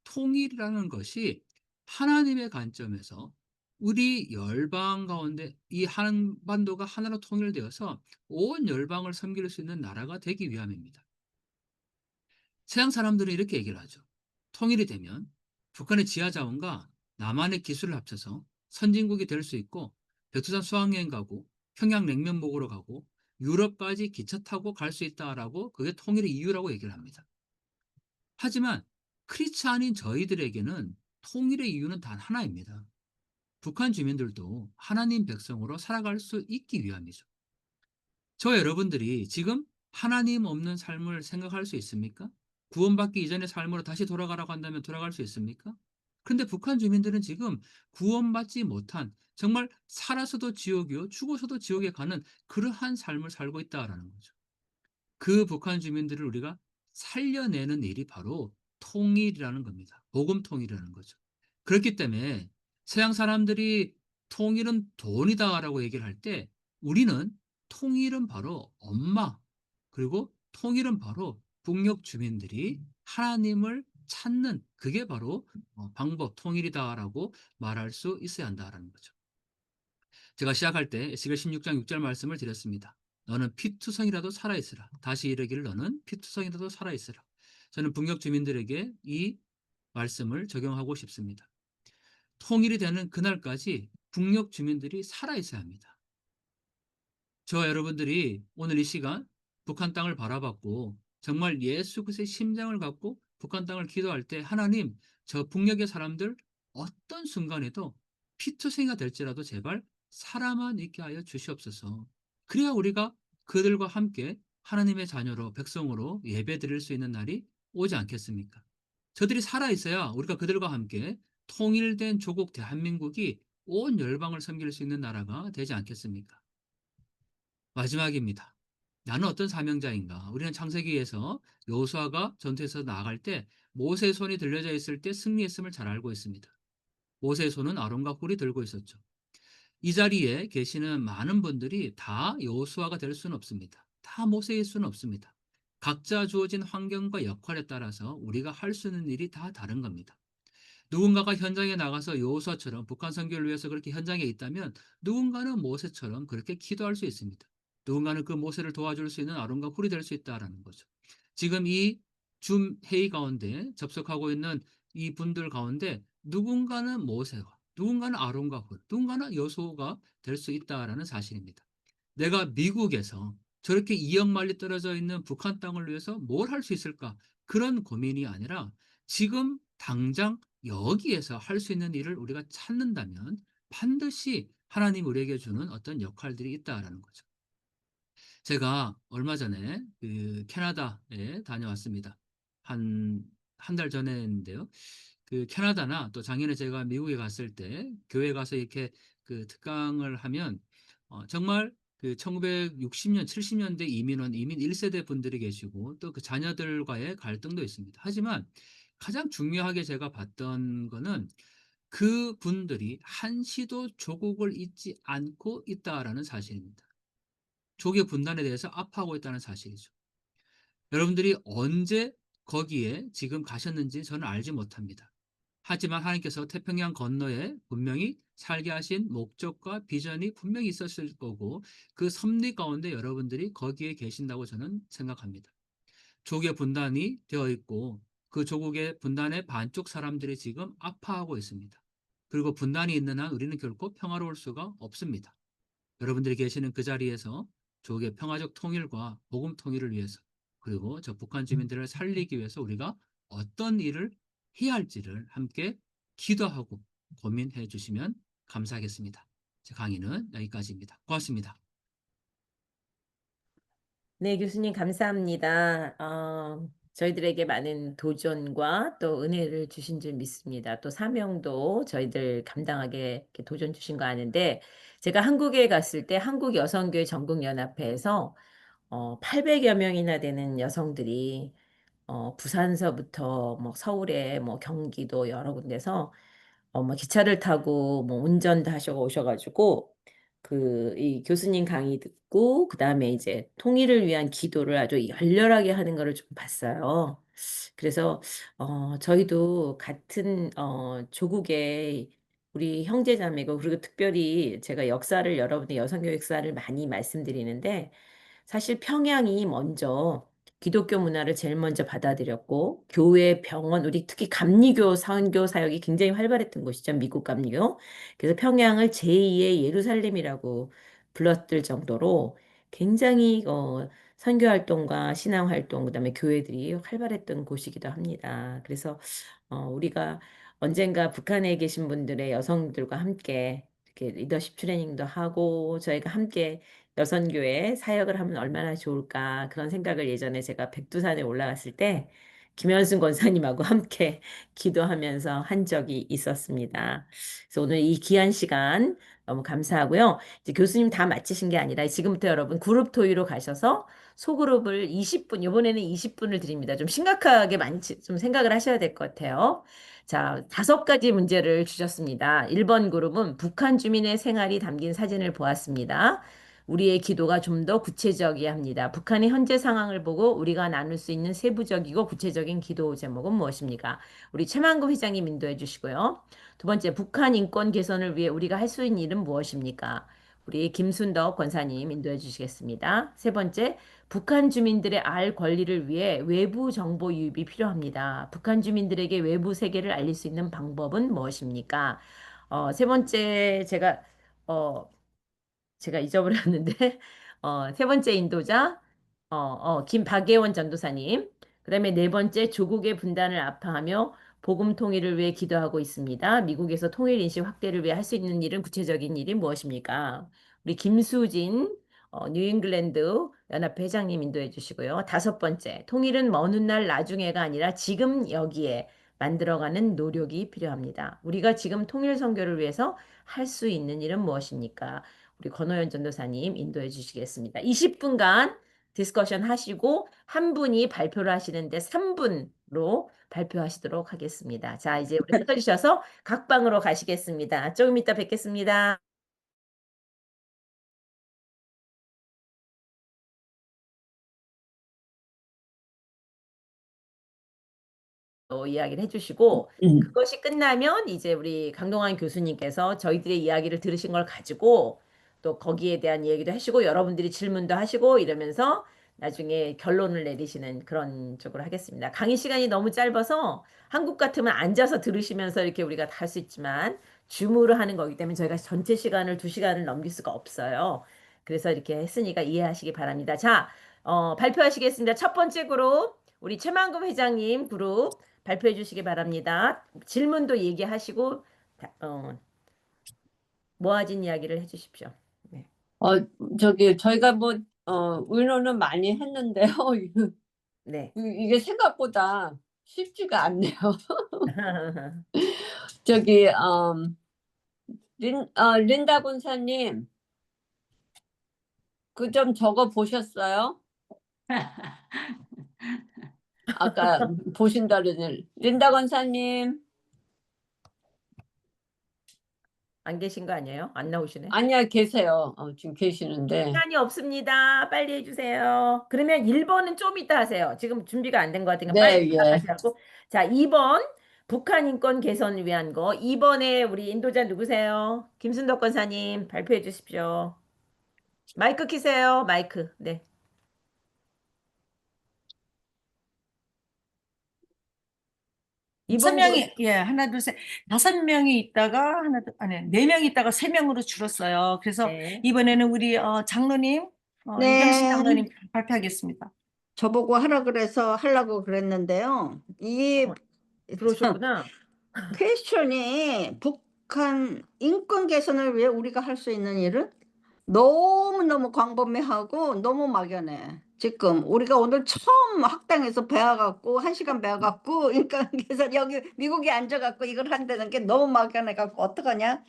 통일이라는 것이 하나님의 관점에서 우리 열방 가운데 이 한반도가 하나로 통일되어서 온 열방을 섬길 수 있는 나라가 되기 위함입니다. 서양 사람들은 이렇게 얘기를 하죠. 통일이 되면 북한의 지하자원과 남한의 기술을 합쳐서 선진국이 될 수 있고 백두산 수학여행 가고 평양 냉면 먹으러 가고 유럽까지 기차 타고 갈 수 있다라고 그게 통일의 이유라고 얘기를 합니다. 하지만 크리스찬인 저희들에게는 통일의 이유는 단 하나입니다. 북한 주민들도 하나님 백성으로 살아갈 수 있기 위함이죠. 저 여러분들이 지금 하나님 없는 삶을 생각할 수 있습니까? 구원받기 이전의 삶으로 다시 돌아가라고 한다면 돌아갈 수 있습니까? 그런데 북한 주민들은 지금 구원받지 못한 정말 살아서도 지옥이요 죽어서도 지옥에 가는 그러한 삶을 살고 있다라는 거죠. 그 북한 주민들을 우리가 살려내는 일이 바로 통일이라는 겁니다. 복음 통일이라는 거죠. 그렇기 때문에 서양 사람들이 통일은 돈이다라고 얘기를 할 때 우리는 통일은 바로 엄마 그리고 통일은 바로 북녘 주민들이 하나님을 찾는 그게 바로 방법, 통일이다라고 말할 수 있어야 한다라는 거죠. 제가 시작할 때 에스겔 16장 6절 말씀을 드렸습니다. 너는 피투성이라도 살아있으라. 다시 이르기를 너는 피투성이라도 살아있으라. 저는 북녘 주민들에게 이 말씀을 적용하고 싶습니다. 통일이 되는 그날까지 북녘 주민들이 살아있어야 합니다. 저와 여러분들이 오늘 이 시간 북한 땅을 바라봤고 정말 예수 그리스도의 심장을 갖고 북한 땅을 기도할 때 하나님, 저 북녘의 사람들 어떤 순간에도 피투성이가 될지라도 제발 살아만 있게 하여 주시옵소서. 그래야 우리가 그들과 함께 하나님의 자녀로 백성으로 예배드릴 수 있는 날이 오지 않겠습니까? 저들이 살아있어야 우리가 그들과 함께 통일된 조국 대한민국이 온 열방을 섬길 수 있는 나라가 되지 않겠습니까? 마지막입니다. 나는 어떤 사명자인가? 우리는 창세기에서 여호수아가 전투에서 나아갈 때 모세의 손이 들려져 있을 때 승리했음을 잘 알고 있습니다. 모세의 손은 아론과 홀이 들고 있었죠. 이 자리에 계시는 많은 분들이 다 여호수아가 될 수는 없습니다. 다 모세일 수는 없습니다. 각자 주어진 환경과 역할에 따라서 우리가 할 수 있는 일이 다 다른 겁니다. 누군가가 현장에 나가서 여호수아처럼 북한 선교를 위해서 그렇게 현장에 있다면 누군가는 모세처럼 그렇게 기도할 수 있습니다. 누군가는 그 모세를 도와줄 수 있는 아론과 홀이 될 수 있다라는 거죠. 지금 이 줌 회의 가운데 접속하고 있는 이 분들 가운데 누군가는 모세와 누군가는 아론과 홀, 누군가는 여호수아가 될 수 있다라는 사실입니다. 내가 미국에서 저렇게 2억 마일리 떨어져 있는 북한 땅을 위해서 뭘 할 수 있을까? 그런 고민이 아니라 지금 당장 여기에서 할 수 있는 일을 우리가 찾는다면 반드시 하나님 우리에게 주는 어떤 역할들이 있다라는 거죠. 제가 얼마 전에 그 캐나다에 다녀왔습니다. 한 달 전에인데요. 그 캐나다나 또 작년에 제가 미국에 갔을 때 교회 가서 이렇게 그 특강을 하면 정말 그 1960년, 70년대 이민 1세대 분들이 계시고 또 그 자녀들과의 갈등도 있습니다. 하지만 가장 중요하게 제가 봤던 거는 그분들이 한시도 조국을 잊지 않고 있다라는 사실입니다. 조국의 분단에 대해서 아파하고 있다는 사실이죠. 여러분들이 언제 거기에 지금 가셨는지 저는 알지 못합니다. 하지만 하나님께서 태평양 건너에 분명히 살게 하신 목적과 비전이 분명히 있었을 거고 그 섭리 가운데 여러분들이 거기에 계신다고 저는 생각합니다. 조국의 분단이 되어 있고 그 조국의 분단의 반쪽 사람들이 지금 아파하고 있습니다. 그리고 분단이 있는 한 우리는 결코 평화로울 수가 없습니다. 여러분들이 계시는 그 자리에서 조국의 평화적 통일과 복음 통일을 위해서 그리고 저 북한 주민들을 살리기 위해서 우리가 어떤 일을 해야 할지를 함께 기도하고 고민해 주시면 감사하겠습니다. 제 강의는 여기까지입니다. 고맙습니다. 네, 교수님 감사합니다. 저희들에게 많은 도전과 또 은혜를 주신 줄 믿습니다. 또 사명도 저희들 감당하게 이렇게 도전 주신 거 아는데 제가 한국에 갔을 때 한국여성교회 전국연합회에서 800여 명이나 되는 여성들이 부산서부터 뭐 서울에 뭐 경기도 여러 군데서 뭐 기차를 타고 뭐 운전도 하셔 오셔가지고 이 교수님 강의 듣고 그다음에 이제 통일을 위한 기도를 아주 열렬하게 하는 거를 좀 봤어요. 그래서 저희도 같은 조국의 우리 형제자매고 그리고 특별히 제가 역사를 여러분의 여성교육 역사를 많이 말씀드리는데 사실 평양이 먼저 기독교 문화를 제일 먼저 받아들였고 교회, 병원, 우리 특히 감리교, 선교 사역이 굉장히 활발했던 곳이죠. 미국 감리교. 그래서 평양을 제2의 예루살렘이라고 불렀을 정도로 굉장히 선교 활동과 신앙 활동, 그다음에 교회들이 활발했던 곳이기도 합니다. 그래서 우리가 언젠가 북한에 계신 분들의 여성들과 함께 이렇게 리더십 트레이닝도 하고 저희가 함께 여선교회 사역을 하면 얼마나 좋을까 그런 생각을 예전에 제가 백두산에 올라갔을 때 김현순 권사님하고 함께 기도하면서 한 적이 있었습니다. 그래서 오늘 이 귀한 시간 너무 감사하고요. 이제 교수님 다 마치신 게 아니라 지금부터 여러분 그룹 토의로 가셔서 소그룹을 20분, 이번에는 20분을 드립니다. 좀 심각하게 많이 좀 생각을 하셔야 될 것 같아요. 자, 5가지 문제를 주셨습니다. 1번 그룹은 북한 주민의 생활이 담긴 사진을 보았습니다. 우리의 기도가 좀 더 구체적이어야 합니다. 북한의 현재 상황을 보고 우리가 나눌 수 있는 세부적이고 구체적인 기도 제목은 무엇입니까? 우리 최만금 회장님 인도해 주시고요. 두 번째, 북한 인권 개선을 위해 우리가 할 수 있는 일은 무엇입니까? 우리 김순덕 권사님 인도해 주시겠습니다. 세 번째, 북한 주민들의 알 권리를 위해 외부 정보 유입이 필요합니다. 북한 주민들에게 외부 세계를 알릴 수 있는 방법은 무엇입니까? 세 번째, 어, 제가 잊어버렸는데, 세 번째 인도자, 김박예원 전도사님. 그다음에 네 번째, 조국의 분단을 아파하며 복음 통일을 위해 기도하고 있습니다. 미국에서 통일 인식 확대를 위해 할 수 있는 일은 구체적인 일이 무엇입니까? 우리 김수진, 뉴잉글랜드 연합회 회장님 인도해 주시고요. 다섯 번째, 통일은 먼 훗날 나중에가 아니라 지금 여기에 만들어가는 노력이 필요합니다. 우리가 지금 통일 선교를 위해서 할 수 있는 일은 무엇입니까? 우리 권호연 전도사님 인도해 주시겠습니다. 20분간 디스커션 하시고 한 분이 발표를 하시는데 3분로 발표하시도록 하겠습니다. 자, 이제 우리 흩어지셔서 각 방으로 가시겠습니다. 조금 이따 뵙겠습니다. 이야기를 해주시고 그것이 끝나면 이제 우리 강동환 교수님께서 저희들의 이야기를 들으신 걸 가지고 또 거기에 대한 얘기도 하시고 여러분들이 질문도 하시고 이러면서 나중에 결론을 내리시는 그런 쪽으로 하겠습니다. 강의 시간이 너무 짧아서 한국 같으면 앉아서 들으시면서 이렇게 우리가 다 할 수 있지만 줌으로 하는 거기 때문에 저희가 전체 시간을 2시간을 넘길 수가 없어요. 그래서 이렇게 했으니까 이해하시기 바랍니다. 자, 발표하시겠습니다. 첫 번째 그룹 우리 최만금 회장님 그룹 발표해 주시기 바랍니다. 질문도 얘기하시고 모아진 이야기를 해주십시오. 네. 저희가 뭐, 의논은 많이 했는데요. 네. 이게 생각보다 쉽지가 않네요. 저기, 린다 군사님, 그 좀 적어 보셨어요? 아까 보신다 그러더니. 린다 권사님. 안 계신 거 아니에요? 안 나오시네. 아니야, 계세요. 지금 계시는데. 시간이 없습니다. 빨리 해주세요. 그러면 1번은 좀 이따 하세요. 지금 준비가 안 된 것 같으니까 네, 빨리 예. 다시 하고. 자, 2번 북한 인권 개선을 위한 거. 2번에 우리 인도자 누구세요? 김순덕 권사님 발표해 주십시오. 마이크 키세요. 마이크. 네. 다섯 이번 명이, 예, 하나, 둘, 셋, 5명이 있다가, 아니, 4명이 있다가 3명으로 줄었어요. 그래서 네. 이번에는 우리 장로님, 네. 이경식 장로님 발표하겠습니다. 저보고 하라 그래서 하려고 그랬는데요. 이 들어오셨구나. 퀘스천이 북한 인권 개선을 위해 우리가 할 수 있는 일은 너무너무 광범위하고 너무 막연해. 지금 우리가 오늘 처음 학당에서 배워갖고 1시간 배워갖고 인권 개선 여기 미국에 앉아갖고 이걸 한다는 게 너무 막연해갖고 어떡하냐.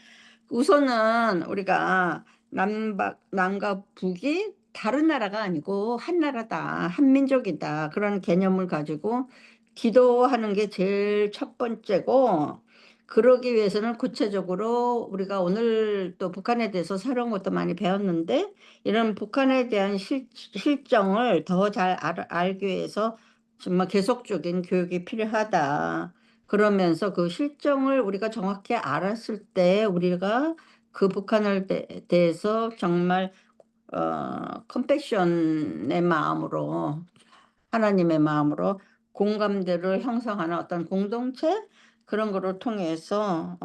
우선은 우리가 남과 북이 다른 나라가 아니고 한 나라다, 한 민족이다, 그런 개념을 가지고 기도하는 게 제일 첫 번째고, 그러기 위해서는 구체적으로 우리가 오늘 또 북한에 대해서 새로운 것도 많이 배웠는데, 이런 북한에 대한 실정을 더 잘 알기 위해서 정말 계속적인 교육이 필요하다. 그러면서 그 실정을 우리가 정확히 알았을 때 우리가 그 북한을 대해서 정말 컴패션의 마음으로, 하나님의 마음으로 공감대를 형성하는 어떤 공동체, 그런 거를 통해서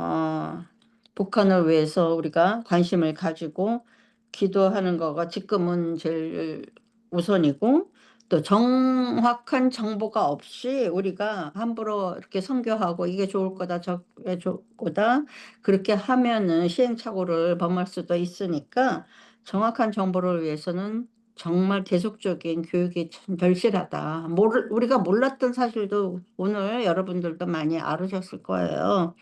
북한을 위해서 우리가 관심을 가지고 기도하는 거가 지금은 제일 우선이고, 또 정확한 정보가 없이 우리가 함부로 이렇게 선교하고 이게 좋을 거다 저게 좋을 거다 그렇게 하면은 시행착오를 범할 수도 있으니까, 정확한 정보를 위해서는 정말 계속적인 교육이 참 절실하다. 우리가 몰랐던 사실도 오늘 여러분들도 많이 알으셨을 거예요.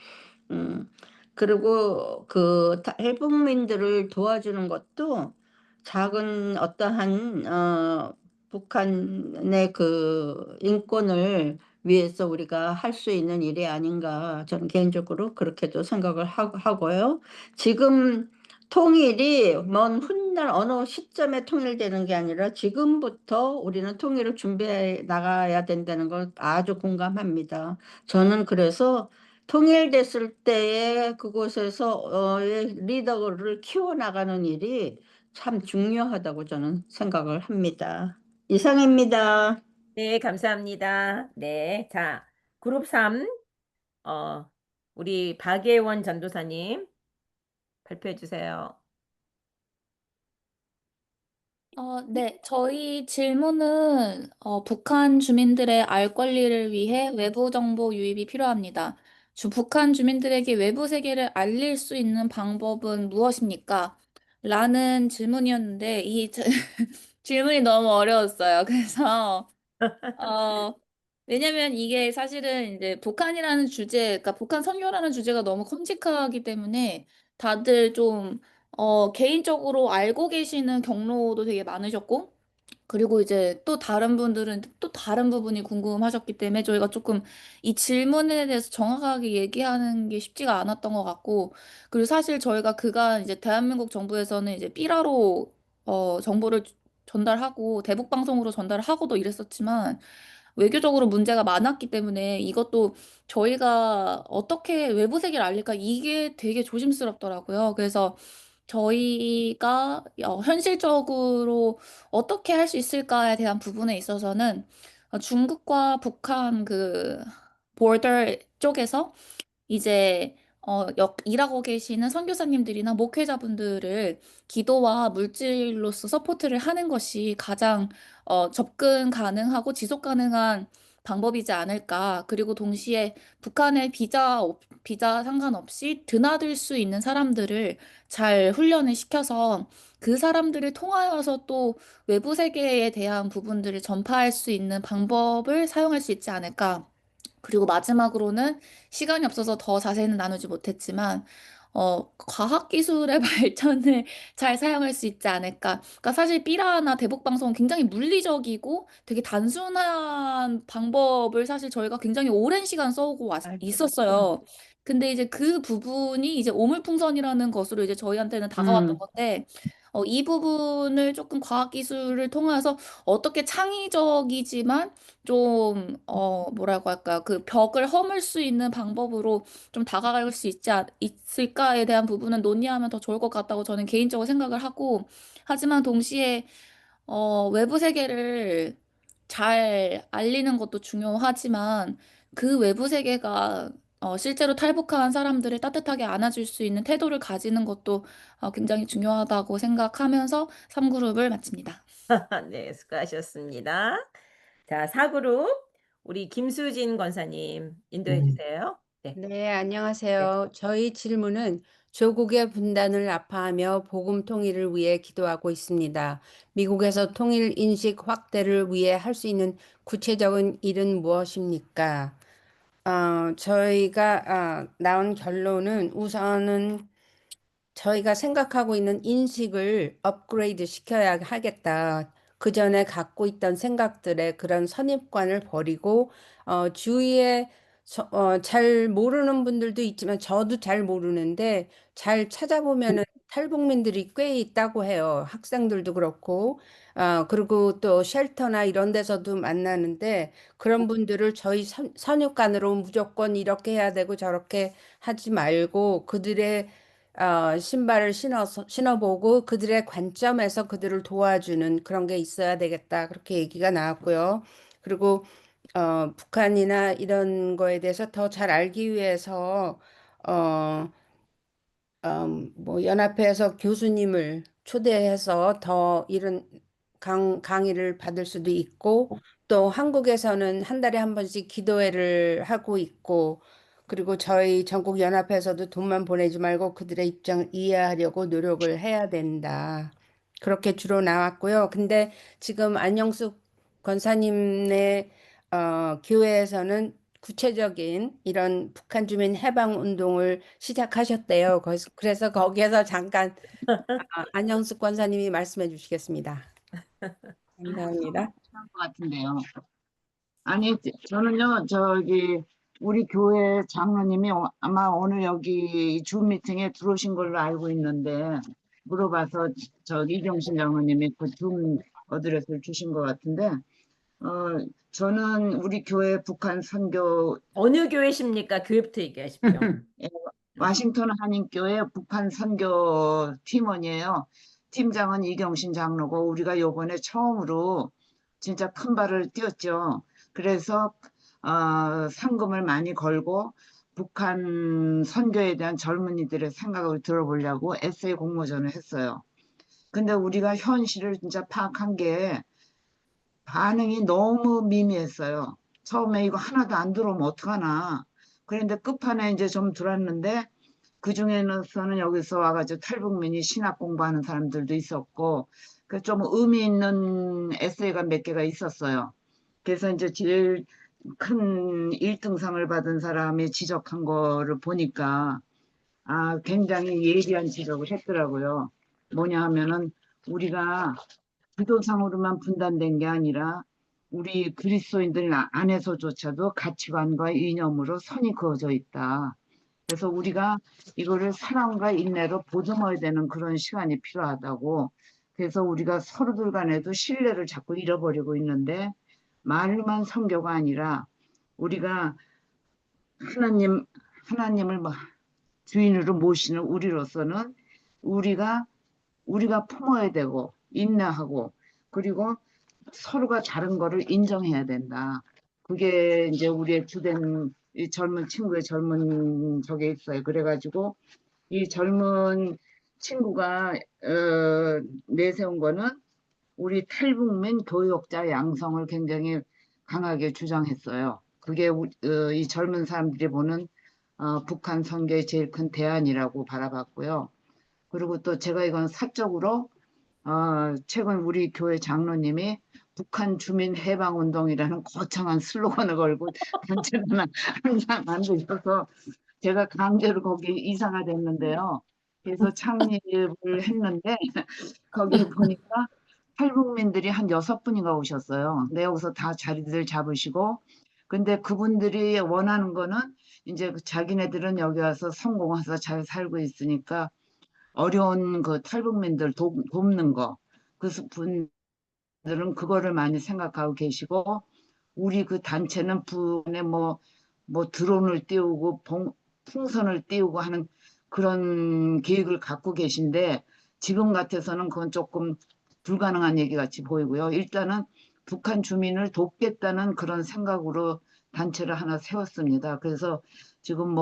그리고 그 탈북민들을 도와주는 것도 작은 어떠한 북한의 그 인권을 위해서 우리가 할 수 있는 일이 아닌가, 저는 개인적으로 그렇게도 생각을 하고요. 지금 통일이 먼 훗날 어느 시점에 통일되는 게 아니라 지금부터 우리는 통일을 준비해 나가야 된다는 걸 아주 공감합니다. 저는 그래서 통일됐을 때에 그곳에서 리더를 키워나가는 일이 참 중요하다고 저는 생각을 합니다. 이상입니다. 네, 감사합니다. 네, 자, 그룹 3, 우리 박예원 전도사님 발표해 주세요. 네, 저희 질문은 북한 주민들의 알 권리를 위해 외부 정보 유입이 필요합니다. 북한 주민들에게 외부 세계를 알릴 수 있는 방법은 무엇입니까? 라는 질문이었는데 질문이 너무 어려웠어요. 그래서 어, 왜냐면 이게 사실은 이제 북한이라는 주제, 그러니까 북한 선교라는 주제가 너무 컴직하기 때문에 다들 좀, 개인적으로 알고 계시는 경로도 되게 많으셨고, 그리고 이제 또 다른 분들은 또 다른 부분이 궁금하셨기 때문에 저희가 조금 이 질문에 대해서 정확하게 얘기하는 게 쉽지가 않았던 것 같고, 그리고 사실 저희가 그간 이제 대한민국 정부에서는 이제 삐라로 정보를 전달하고 대북 방송으로 전달을 하고도 이랬었지만 외교적으로 문제가 많았기 때문에 이것도 저희가 어떻게 외부 세계를 알릴까 이게 되게 조심스럽더라고요. 그래서 저희가 현실적으로 어떻게 할 수 있을까에 대한 부분에 있어서는 중국과 북한 그 border 쪽에서 이제 일하고 계시는 선교사님들이나 목회자분들을 기도와 물질로서 서포트를 하는 것이 가장 접근 가능하고 지속 가능한 방법이지 않을까. 그리고 동시에 북한의 비자 상관없이 드나들 수 있는 사람들을 잘 훈련을 시켜서 그 사람들을 통하여서 또 외부 세계에 대한 부분들을 전파할 수 있는 방법을 사용할 수 있지 않을까. 그리고 마지막으로는 시간이 없어서 더 자세히는 나누지 못했지만, 과학기술의 발전을 잘 사용할 수 있지 않을까. 그러니까 사실 삐라나 대북방송은 굉장히 물리적이고 되게 단순한 방법을 사실 저희가 굉장히 오랜 시간 써오고 있었어요. 근데 이제 그 부분이 이제 오물풍선이라는 것으로 이제 저희한테는 다가왔던 건데, 이 부분을 조금 과학기술을 통해서 어떻게 창의적이지만 좀, 뭐라고 할까요? 그 벽을 허물 수 있는 방법으로 좀 다가갈 수 있을까에 대한 부분은 논의하면 더 좋을 것 같다고 저는 개인적으로 생각을 하고, 하지만 동시에, 외부 세계를 잘 알리는 것도 중요하지만, 그 외부 세계가 실제로 탈북한 사람들을 따뜻하게 안아줄 수 있는 태도를 가지는 것도 굉장히 중요하다고 생각하면서 3그룹을 마칩니다. 네, 수고하셨습니다. 자, 4그룹 우리 김수진 권사님 인도해 주세요. 네. 네, 안녕하세요. 저희 질문은 조국의 분단을 아파하며 복음 통일을 위해 기도하고 있습니다. 미국에서 통일 인식 확대를 위해 할 수 있는 구체적인 일은 무엇입니까? 저희가 나온 결론은 우선은 저희가 생각하고 있는 인식을 업그레이드 시켜야 하겠다. 그 전에 갖고 있던 생각들의 그런 선입관을 버리고 주위에 잘 모르는 분들도 있지만 저도 잘 모르는데 잘 찾아보면은 탈북민들이 꽤 있다고 해요. 학생들도 그렇고 그리고 또 쉘터나 이런 데서도 만나는데 그런 분들을 저희 선입관으로 무조건 이렇게 해야 되고 저렇게 하지 말고 그들의 신발을 신어보고 그들의 관점에서 그들을 도와주는 그런 게 있어야 되겠다. 그렇게 얘기가 나왔고요. 그리고 북한이나 이런 거에 대해서 더 잘 알기 위해서 어, 뭐 연합회에서 교수님을 초대해서 더 이런 강의를 받을 수도 있고 또 한국에서는 한 달에 한 번씩 기도회를 하고 있고 그리고 저희 전국 연합회에서도 돈만 보내지 말고 그들의 입장을 이해하려고 노력을 해야 된다. 그렇게 주로 나왔고요. 근데 지금 안영숙 권사님네 교회에서는 구체적인 이런 북한 주민 해방 운동을 시작하셨대요. 그래서 거기에서 잠깐 안영숙 권사님이 말씀해 주시겠습니다. 감사합니다. 필요할 것 같은데요. 아니, 저는요, 우리 교회 장로님이 아마 오늘 여기 줌 미팅에 들어오신 걸로 알고 있는데, 물어봐서 이경신 장로님이 그 줌 어드레스를 주신 것 같은데, 저는 우리 교회 북한 선교 어느 교회십니까? 교회부터 얘기하십시오. 와싱턴 한인교회 북한 선교 팀원이에요. 팀장은 이경신 장로고 우리가 요번에 처음으로 진짜 큰 발을 뛰었죠. 그래서 상금을 많이 걸고 북한 선교에 대한 젊은이들의 생각을 들어보려고 에세이 공모전을 했어요. 근데 우리가 현실을 진짜 파악한 게 반응이 너무 미미했어요. 처음에 이거 하나도 안 들어오면 어떡하나. 그런데 끝판에 이제 좀 들었는데 그 중에서는 여기서 와가지고 탈북민이 신학 공부하는 사람들도 있었고 그 좀 의미 있는 에세이가 몇 개가 있었어요. 그래서 이제 제일 큰 1등상을 받은 사람이 지적한 거를 보니까 굉장히 예리한 지적을 했더라고요. 뭐냐 하면은 우리가 기도상으로만 분단된 게 아니라 우리 그리스도인들 안에서조차도 가치관과 이념으로 선이 그어져 있다. 그래서 우리가 이거를 사랑과 인내로 보듬어야 되는 그런 시간이 필요하다고. 그래서 우리가 서로들 간에도 신뢰를 자꾸 잃어버리고 있는데 말만 선교가 아니라 우리가 하나님을 주인으로 모시는 우리로서는 우리가 품어야 되고 인내하고 그리고 서로가 다른 거를 인정해야 된다. 그게 이제 우리의 주된 이 젊은 친구의 젊은 저게 있어요. 그래가지고 이 젊은 친구가 내세운 거는 우리 탈북민 교역자 양성을 굉장히 강하게 주장했어요. 그게 이 젊은 사람들이 보는 북한 선교의 제일 큰 대안이라고 바라봤고요. 그리고 또 제가 이건 사적으로 최근 우리 교회 장로님이 북한 주민 해방 운동이라는 거창한 슬로건을 걸고 단체를 항상 만드셔서 제가 강제로 거기 이사가 됐는데요. 그래서 창립을 했는데 거기 보니까 탈북민들이 한 6분인가 오셨어요. 근데 여기서 다 자리들 잡으시고 근데 그분들이 원하는 거는 이제 자기네들은 여기 와서 성공해서 잘 살고 있으니까 어려운 그 탈북민들 돕는 거. 그 분들은 그거를 많이 생각하고 계시고, 우리 그 단체는 부에 뭐 드론을 띄우고, 풍선을 띄우고 하는 그런 계획을 갖고 계신데, 지금 같아서는 그건 조금 불가능한 얘기 같이 보이고요. 일단은 북한 주민을 돕겠다는 그런 생각으로 단체를 하나 세웠습니다. 그래서 지금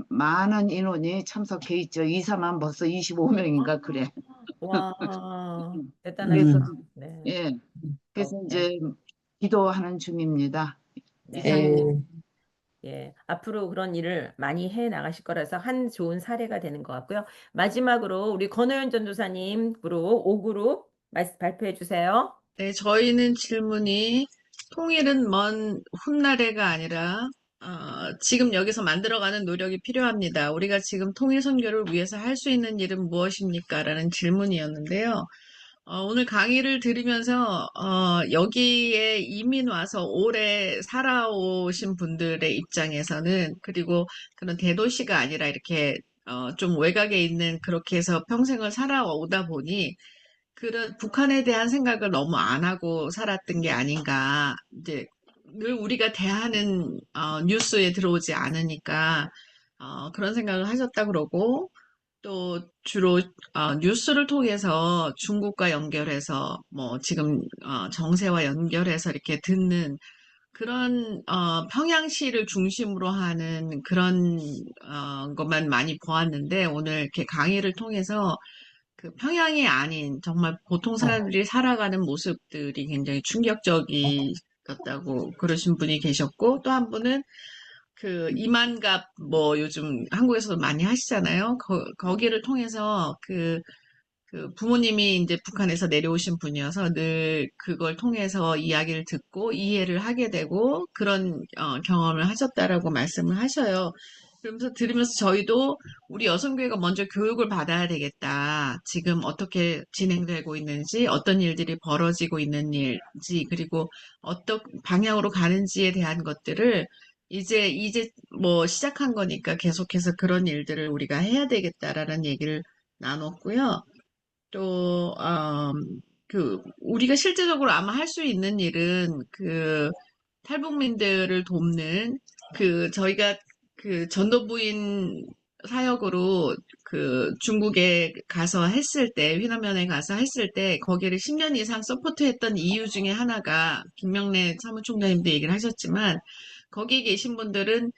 많은 인원이 참석해 있죠. 이사만 벌써 25명인가 그래. 와, 그래서 대단하시다. 네. 예, 그래서 네. 이제 기도하는 중입니다. 네. 이상입니다. 예, 앞으로 그런 일을 많이 해 나가실 거라서 한 좋은 사례가 되는 것 같고요. 마지막으로 우리 권호연 전도사님 그룹 5그룹 발표해 주세요. 네, 저희는 질문이 통일은 먼 훗날에가 아니라 지금 여기서 만들어가는 노력이 필요합니다. 우리가 지금 통일 선교를 위해서 할 수 있는 일은 무엇입니까? 라는 질문이었는데요. 오늘 강의를 들으면서 여기에 이민 와서 오래 살아오신 분들의 입장에서는 그리고 그런 대도시가 아니라 이렇게 좀 외곽에 있는 그렇게 해서 평생을 살아오다 보니 그런 북한에 대한 생각을 너무 안 하고 살았던 게 아닌가. 이제 늘 우리가 대하는 뉴스에 들어오지 않으니까 그런 생각을 하셨다 그러고 또 주로 뉴스를 통해서 중국과 연결해서 뭐 지금 정세와 연결해서 이렇게 듣는 그런 평양시를 중심으로 하는 그런 것만 많이 보았는데 오늘 이렇게 강의를 통해서 그 평양이 아닌 정말 보통 사람들이 살아가는 모습들이 굉장히 충격적이었다고 그러신 분이 계셨고 또 한 분은 그 이만갑 뭐 요즘 한국에서도 많이 하시잖아요. 거기를 통해서 그 부모님이 이제 북한에서 내려오신 분이어서 늘 그걸 통해서 이야기를 듣고 이해를 하게 되고 그런 경험을 하셨다라고 말씀을 하셔요. 그러면서 들으면서 저희도 우리 여성교회가 먼저 교육을 받아야 되겠다. 지금 어떻게 진행되고 있는지, 어떤 일들이 벌어지고 있는지, 그리고 어떤 방향으로 가는지에 대한 것들을 이제 뭐 시작한 거니까 계속해서 그런 일들을 우리가 해야 되겠다라는 얘기를 나눴고요. 또, 우리가 실제적으로 아마 할 수 있는 일은 탈북민들을 돕는 저희가 전도부인 사역으로 중국에 가서 했을 때, 휘너면에 가서 했을 때, 거기를 10년 이상 서포트했던 이유 중에 하나가, 김명래 사무총장님도 얘기를 하셨지만, 거기 계신 분들은,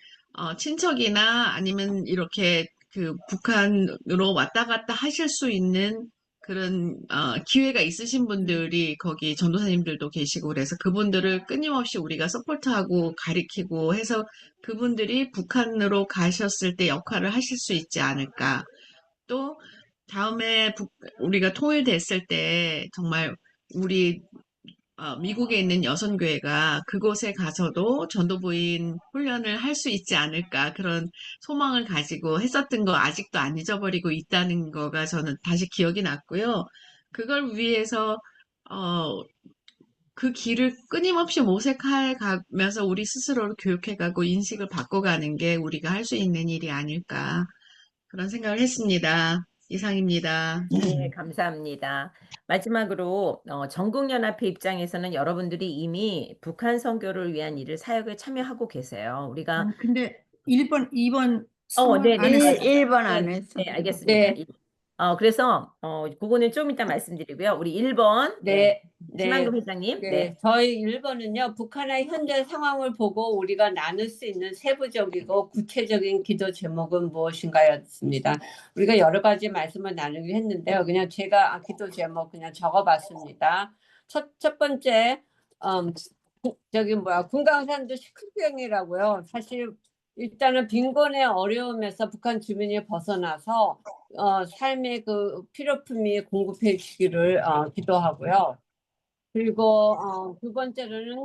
친척이나 아니면 이렇게 북한으로 왔다 갔다 하실 수 있는 그런 기회가 있으신 분들이 거기 전도사님들도 계시고 그래서 그분들을 끊임없이 우리가 서포트하고 가리키고 해서 그분들이 북한으로 가셨을 때 역할을 하실 수 있지 않을까. 또 다음에 우리가 통일됐을 때 정말 우리 미국에 있는 여선교회가 그곳에 가서도 전도부인 훈련을 할 수 있지 않을까 그런 소망을 가지고 했었던 거 아직도 안 잊어버리고 있다는 거가 저는 다시 기억이 났고요. 그걸 위해서 그 길을 끊임없이 모색해 가면서 우리 스스로를 교육해가고 인식을 바꿔가는 게 우리가 할 수 있는 일이 아닐까 그런 생각을 했습니다. 이상입니다. 네, 감사합니다. 마지막으로 전국연합회 입장에서는 여러분들이 이미 북한 선교를 위한 일을 사역에 참여하고 계세요. 우리가 근데 1번, 2번 네, 안 네, 했어요. 1번 안 네, 했어. 네, 알겠습니다. 네. 그래서 그거는 좀 이따 말씀드리고요. 우리 1번 네. 심한금 네. 회장님. 네, 네. 저희 1번은요, 북한의 현재 상황을 보고 우리가 나눌 수 있는 세부적이고 구체적인 기도 제목은 무엇인가였습니다. 우리가 여러 가지 말씀을 나누긴 했는데요. 그냥 제가 기도 제목 그냥 적어봤습니다. 첫 번째, 금강산도 식후경이라고요. 사실 일단은 빈곤의 어려움에서 북한 주민이 벗어나서 삶의 그 필요품이 공급해 주기를 기도하고요. 그리고 두 번째로는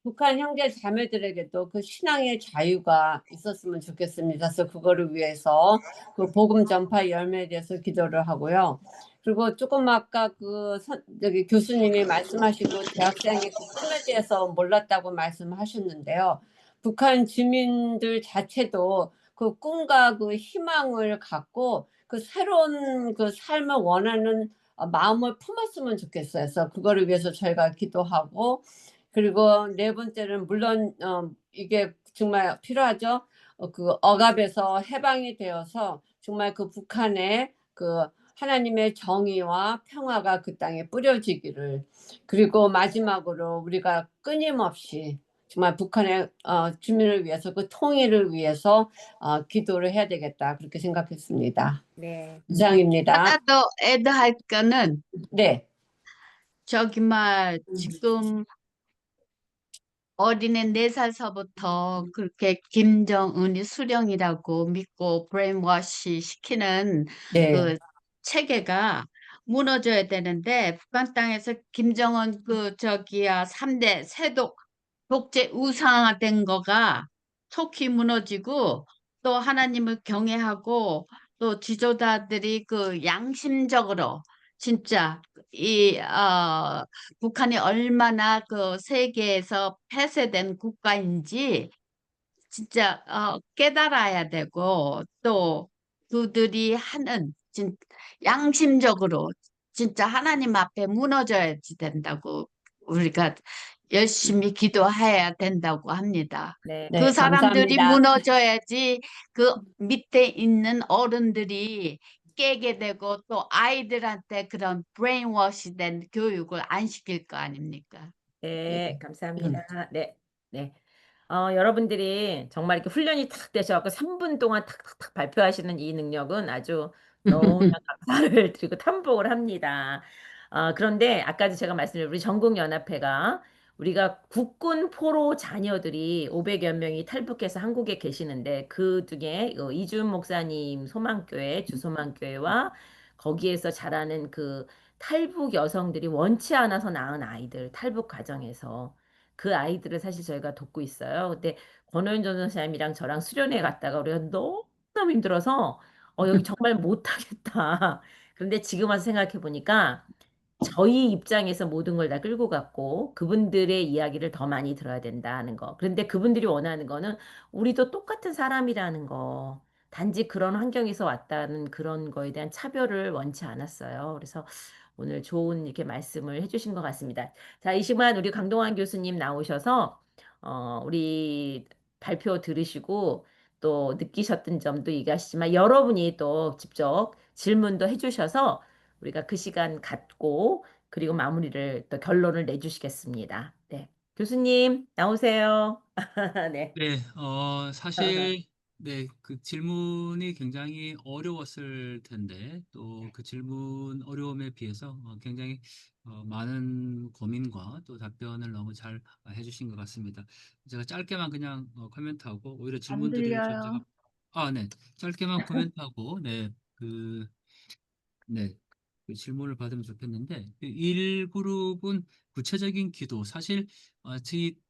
북한 형제 자매들에게도 그 신앙의 자유가 있었으면 좋겠습니다. 그래서 그거를 위해서 그 복음 전파 열매에 대해서 기도를 하고요. 그리고 조금 아까 저기 교수님이 말씀하시고 대학생의 그 꿈에 대해서 몰랐다고 말씀하셨는데요. 북한 주민들 자체도 그 꿈과 그 희망을 갖고 그 새로운 그 삶을 원하는 마음을 품었으면 좋겠어요. 그래서 그거를 위해서 저희가 기도하고 그리고 네 번째는 물론 이게 정말 필요하죠. 그 억압에서 해방이 되어서 정말 그 북한의 그 하나님의 정의와 평화가 그 땅에 뿌려지기를 그리고 마지막으로 우리가 끊임없이 정말 북한의 주민을 위해서 그 통일을 위해서 기도를 해야 되겠다 그렇게 생각했습니다. 네. 이상입니다. 하나 더 애드할 거는 네. 지금 어린애 4살서부터 그렇게 김정은이 수령이라고 믿고 브레인워시 시키는 네. 그 체계가 무너져야 되는데 북한 땅에서 김정은 3대 세독 독재 우상화된 거가 속히 무너지고 또 하나님을 경외하고 또 지도자들이 양심적으로 진짜 북한이 얼마나 세계에서 폐쇄된 국가인지 진짜 깨달아야 되고 또 그들이 하는 양심적으로 진짜 하나님 앞에 무너져야지 된다고 우리가 열심히 기도해야 된다고 합니다. 네. 네, 그 사람들이 감사합니다. 무너져야지 그 밑에 있는 어른들이 깨게 되고 또 아이들한테 그런 브레인워시 된 교육을 안 시킬 거 아닙니까? 네, 감사합니다. 네, 네. 여러분들이 정말 이렇게 훈련이 탁 되셔갖고 3분 동안 탁탁탁 발표하시는 이 능력은 아주 너무나 감사를 드리고 탐복을 합니다. 그런데 아까도 제가 말씀드린 우리 전국연합회가 우리가 국군 포로 자녀들이 500여 명이 탈북해서 한국에 계시는데 그 중에 이준 목사님 소망교회, 주소망교회와 거기에서 자라는 그 탈북 여성들이 원치 않아서 낳은 아이들, 탈북 과정에서 그 아이들을 사실 저희가 돕고 있어요. 근데 권호연 전도사님이랑 저랑 수련회 갔다가 우리가 너무 힘들어서 여기 정말 못하겠다. 그런데 지금 와서 생각해 보니까 저희 입장에서 모든 걸 다 끌고 갔고 그분들의 이야기를 더 많이 들어야 된다는 거. 그런데 그분들이 원하는 거는 우리도 똑같은 사람이라는 거. 단지 그런 환경에서 왔다는 그런 거에 대한 차별을 원치 않았어요. 그래서 오늘 좋은 이렇게 말씀을 해주신 것 같습니다. 자, 이 시간 우리 강동원 교수님 나오셔서 우리 발표 들으시고 또 느끼셨던 점도 얘기하시지만 여러분이 또 직접 질문도 해주셔서 우리가 그 시간 갖고 그리고 마무리를 또 결론을 내주시겠습니다. 네. 교수님 나오세요. 네. 네, 사실, 네, 그 질문이 굉장히 어려웠을 텐데, 또 그 질문 어려움에 비해서 굉장히 많은 고민과 또 답변을 너무 잘 해주신 것 같습니다. 제가 짧게만 그냥 코멘트하고, 오히려 안 질문들을 좀 들려요. 네, 짧게만 코멘트하고, 네, 네. 그 질문을 받으면 좋겠는데, 그 1그룹은 구체적인 기도, 사실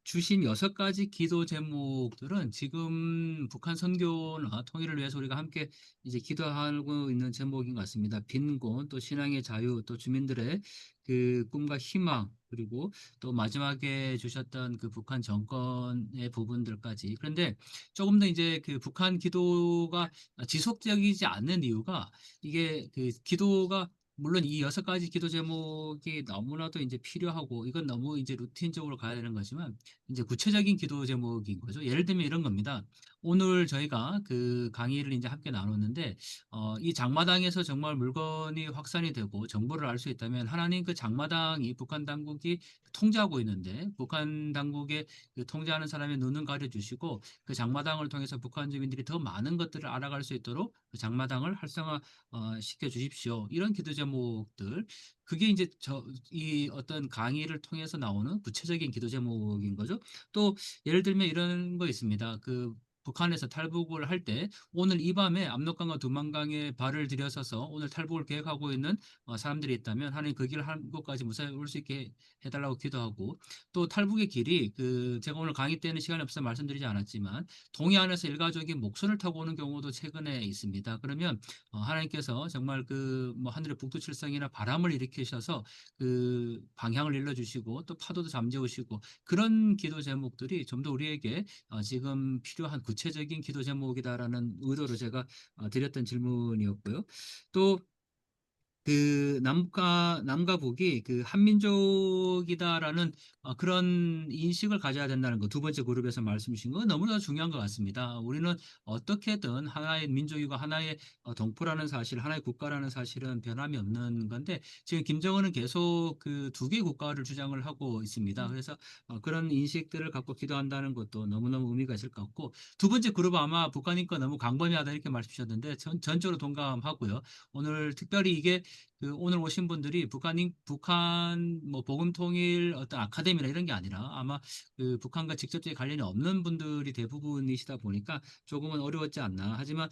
주신 6가지 기도 제목들은 지금 북한 선교나 통일을 위해서 우리가 함께 이제 기도하고 있는 제목인 것 같습니다. 빈곤, 또 신앙의 자유, 또 주민들의 그 꿈과 희망, 그리고 또 마지막에 주셨던 그 북한 정권의 부분들까지. 그런데 조금 더 이제 그 북한 기도가 지속적이지 않는 이유가, 이게 그 기도가 물론 이 6가지 기도 제목이 너무나도 이제 필요하고 이건 너무 이제 루틴적으로 가야 되는 거지만, 이제 구체적인 기도 제목인 거죠. 예를 들면 이런 겁니다. 오늘 저희가 그 강의를 이제 함께 나눴는데, 이 장마당에서 정말 물건이 확산이 되고 정보를 알 수 있다면, 하나님 그 장마당이 북한 당국이 통제하고 있는데, 북한 당국의 그 통제하는 사람의 눈은 가려주시고 그 장마당을 통해서 북한 주민들이 더 많은 것들을 알아갈 수 있도록 그 장마당을 활성화 시켜 주십시오. 이런 기도 제목들, 그게 이제 이 어떤 강의를 통해서 나오는 구체적인 기도 제목인 거죠. 또 예를 들면 이런 거 있습니다. 그 북한에서 탈북을 할 때 오늘 이 밤에 압록강과 두만강에 발을 들여서서 오늘 탈북을 계획하고 있는 사람들이 있다면, 하나님 그 길을 한곳까지 무사히 올 수 있게 해달라고 기도하고, 또 탈북의 길이 그 제가 오늘 강의 때는 시간이 없어서 말씀드리지 않았지만 동해안에서 일가족이 목선을 타고 오는 경우도 최근에 있습니다. 그러면 하나님께서 정말 그 뭐 하늘의 북두칠성이나 바람을 일으키셔서 그 방향을 일러주시고 또 파도도 잠재우시고, 그런 기도 제목들이 좀 더 우리에게 지금 필요한 구체적인 기도 제목이다라는 의도로 제가 드렸던 질문이었고요. 또 그 남과 북이 그 한민족이다라는 그런 인식을 가져야 된다는 거, 두 번째 그룹에서 말씀 주신 건 너무나 중요한 것 같습니다. 우리는 어떻게든 하나의 민족이고 하나의 동포라는 사실, 하나의 국가라는 사실은 변함이 없는 건데, 지금 김정은은 계속 그 2개 국가를 주장을 하고 있습니다. 그래서 그런 인식들을 갖고 기도한다는 것도 너무너무 의미가 있을 것 같고, 두 번째 그룹은 아마 북한인과 너무 광범위하다 이렇게 말씀 주셨는데 전적으로 동감하고요. 오늘 특별히 이게 그 오늘 오신 분들이 북한 뭐 복음 통일 어떤 아카데미나 이런 게 아니라, 아마 그 북한과 직접적인 관련이 없는 분들이 대부분이시다 보니까 조금은 어려웠지 않나. 하지만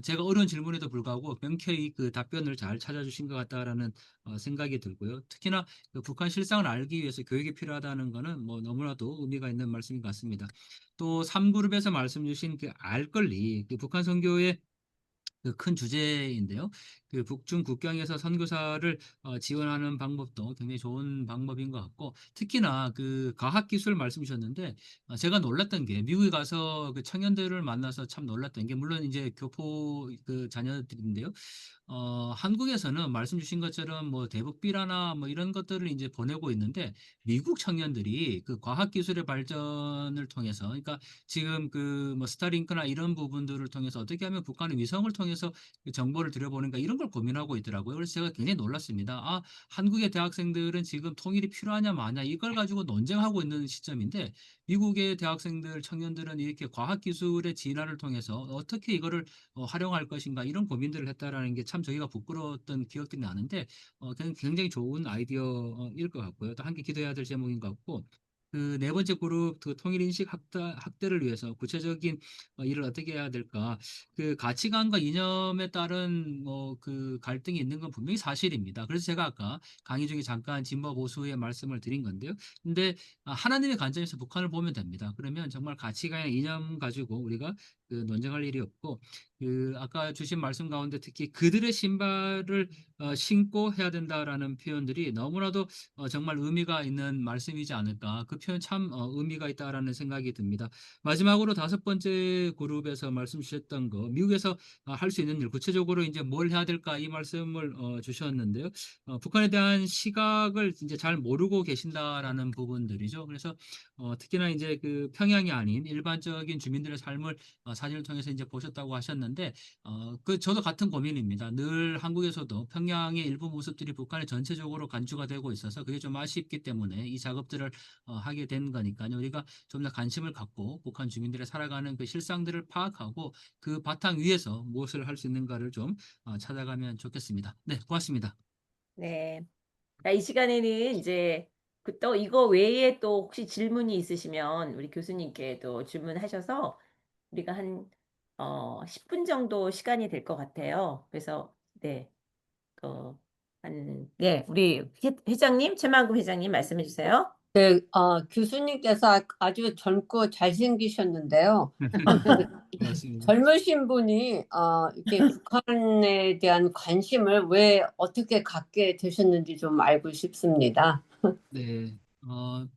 제가 어려운 질문에도 불구하고 명쾌히 그 답변을 잘 찾아주신 것 같다라는 생각이 들고요. 특히나 그 북한 실상을 알기 위해서 교육이 필요하다는 거는 뭐 너무나도 의미가 있는 말씀인 것 같습니다. 또 3그룹에서 말씀 주신 그 알 권리, 그 북한 선교의 그 큰 주제인데요. 그 북중 국경에서 선교사를 지원하는 방법도 굉장히 좋은 방법인 것 같고, 특히나 그 과학기술 말씀 주셨는데, 제가 놀랐던 게 미국에 가서 그 청년들을 만나서 참 놀랐던 게, 물론 이제 교포 그 자녀들인데요. 한국에서는 말씀 주신 것처럼 뭐 대북 비라나 뭐 이런 것들을 이제 보내고 있는데, 미국 청년들이 그 과학기술의 발전을 통해서, 그러니까 지금 그 뭐 스타링크나 이런 부분들을 통해서 어떻게 하면 북한의 위성을 통해서 그 정보를 들여보는가, 이런 걸 고민하고 있더라고요. 그래서 제가 굉장히 놀랐습니다. 한국의 대학생들은 지금 통일이 필요하냐 마냐 이걸 가지고 논쟁하고 있는 시점인데, 미국의 대학생들 청년들은 이렇게 과학기술의 진화를 통해서 어떻게 이거를 활용할 것인가, 이런 고민들을 했다라는 게 참 저희가 부끄러웠던 기억들이 나는데, 굉장히 좋은 아이디어일 것 같고요. 또 함께 기도해야 될 제목인 것 같고, 그 네 번째 그룹 그 통일인식 확대를 위해서 구체적인 일을 어떻게 해야 될까. 그 가치관과 이념에 따른 뭐 그 갈등이 있는 건 분명히 사실입니다. 그래서 제가 아까 강의 중에 잠깐 진보 보수의 말씀을 드린 건데요. 근데 하나님의 관점에서 북한을 보면 됩니다. 그러면 정말 가치관과 이념 가지고 우리가 그 논쟁할 일이 없고, 아까 주신 말씀 가운데 특히 그들의 신발을 신고 해야 된다라는 표현들이 너무나도 정말 의미가 있는 말씀이지 않을까. 그 표현 참 의미가 있다라는 생각이 듭니다. 마지막으로 5번째 그룹에서 말씀 주셨던 거, 미국에서 할 수 있는 일, 구체적으로 이제 뭘 해야 될까 이 말씀을 주셨는데요. 북한에 대한 시각을 이제 잘 모르고 계신다라는 부분들이죠. 그래서 특히나 이제 그 평양이 아닌 일반적인 주민들의 삶을 사진을 통해서 이제 보셨다고 하셨는데, 저도 같은 고민입니다. 늘 한국에서도 평양의 일부 모습들이 북한에 전체적으로 간주가 되고 있어서 그게 좀 아쉽기 때문에 이 작업들을 하게 된 거니까요. 우리가 좀 더 관심을 갖고 북한 주민들의 살아가는 그 실상들을 파악하고 그 바탕 위에서 무엇을 할 수 있는가를 좀 찾아가면 좋겠습니다. 네, 고맙습니다. 네. 자, 이 시간에는 이제 또 이거 외에 또 혹시 질문이 있으시면 우리 교수님께 또 질문하셔서 우리가 한 10분 정도 시간이 될 것 같아요. 그래서 네. 네, 우리 회장님, 최만금 회장님 말씀해 주세요. 네, 교수님께서 아주 젊고 잘생기셨는데요. 고맙습니다. 젊으신 분이 이렇게 북한에 대한 관심을 왜 어떻게 갖게 되셨는지 좀 알고 싶습니다. 네,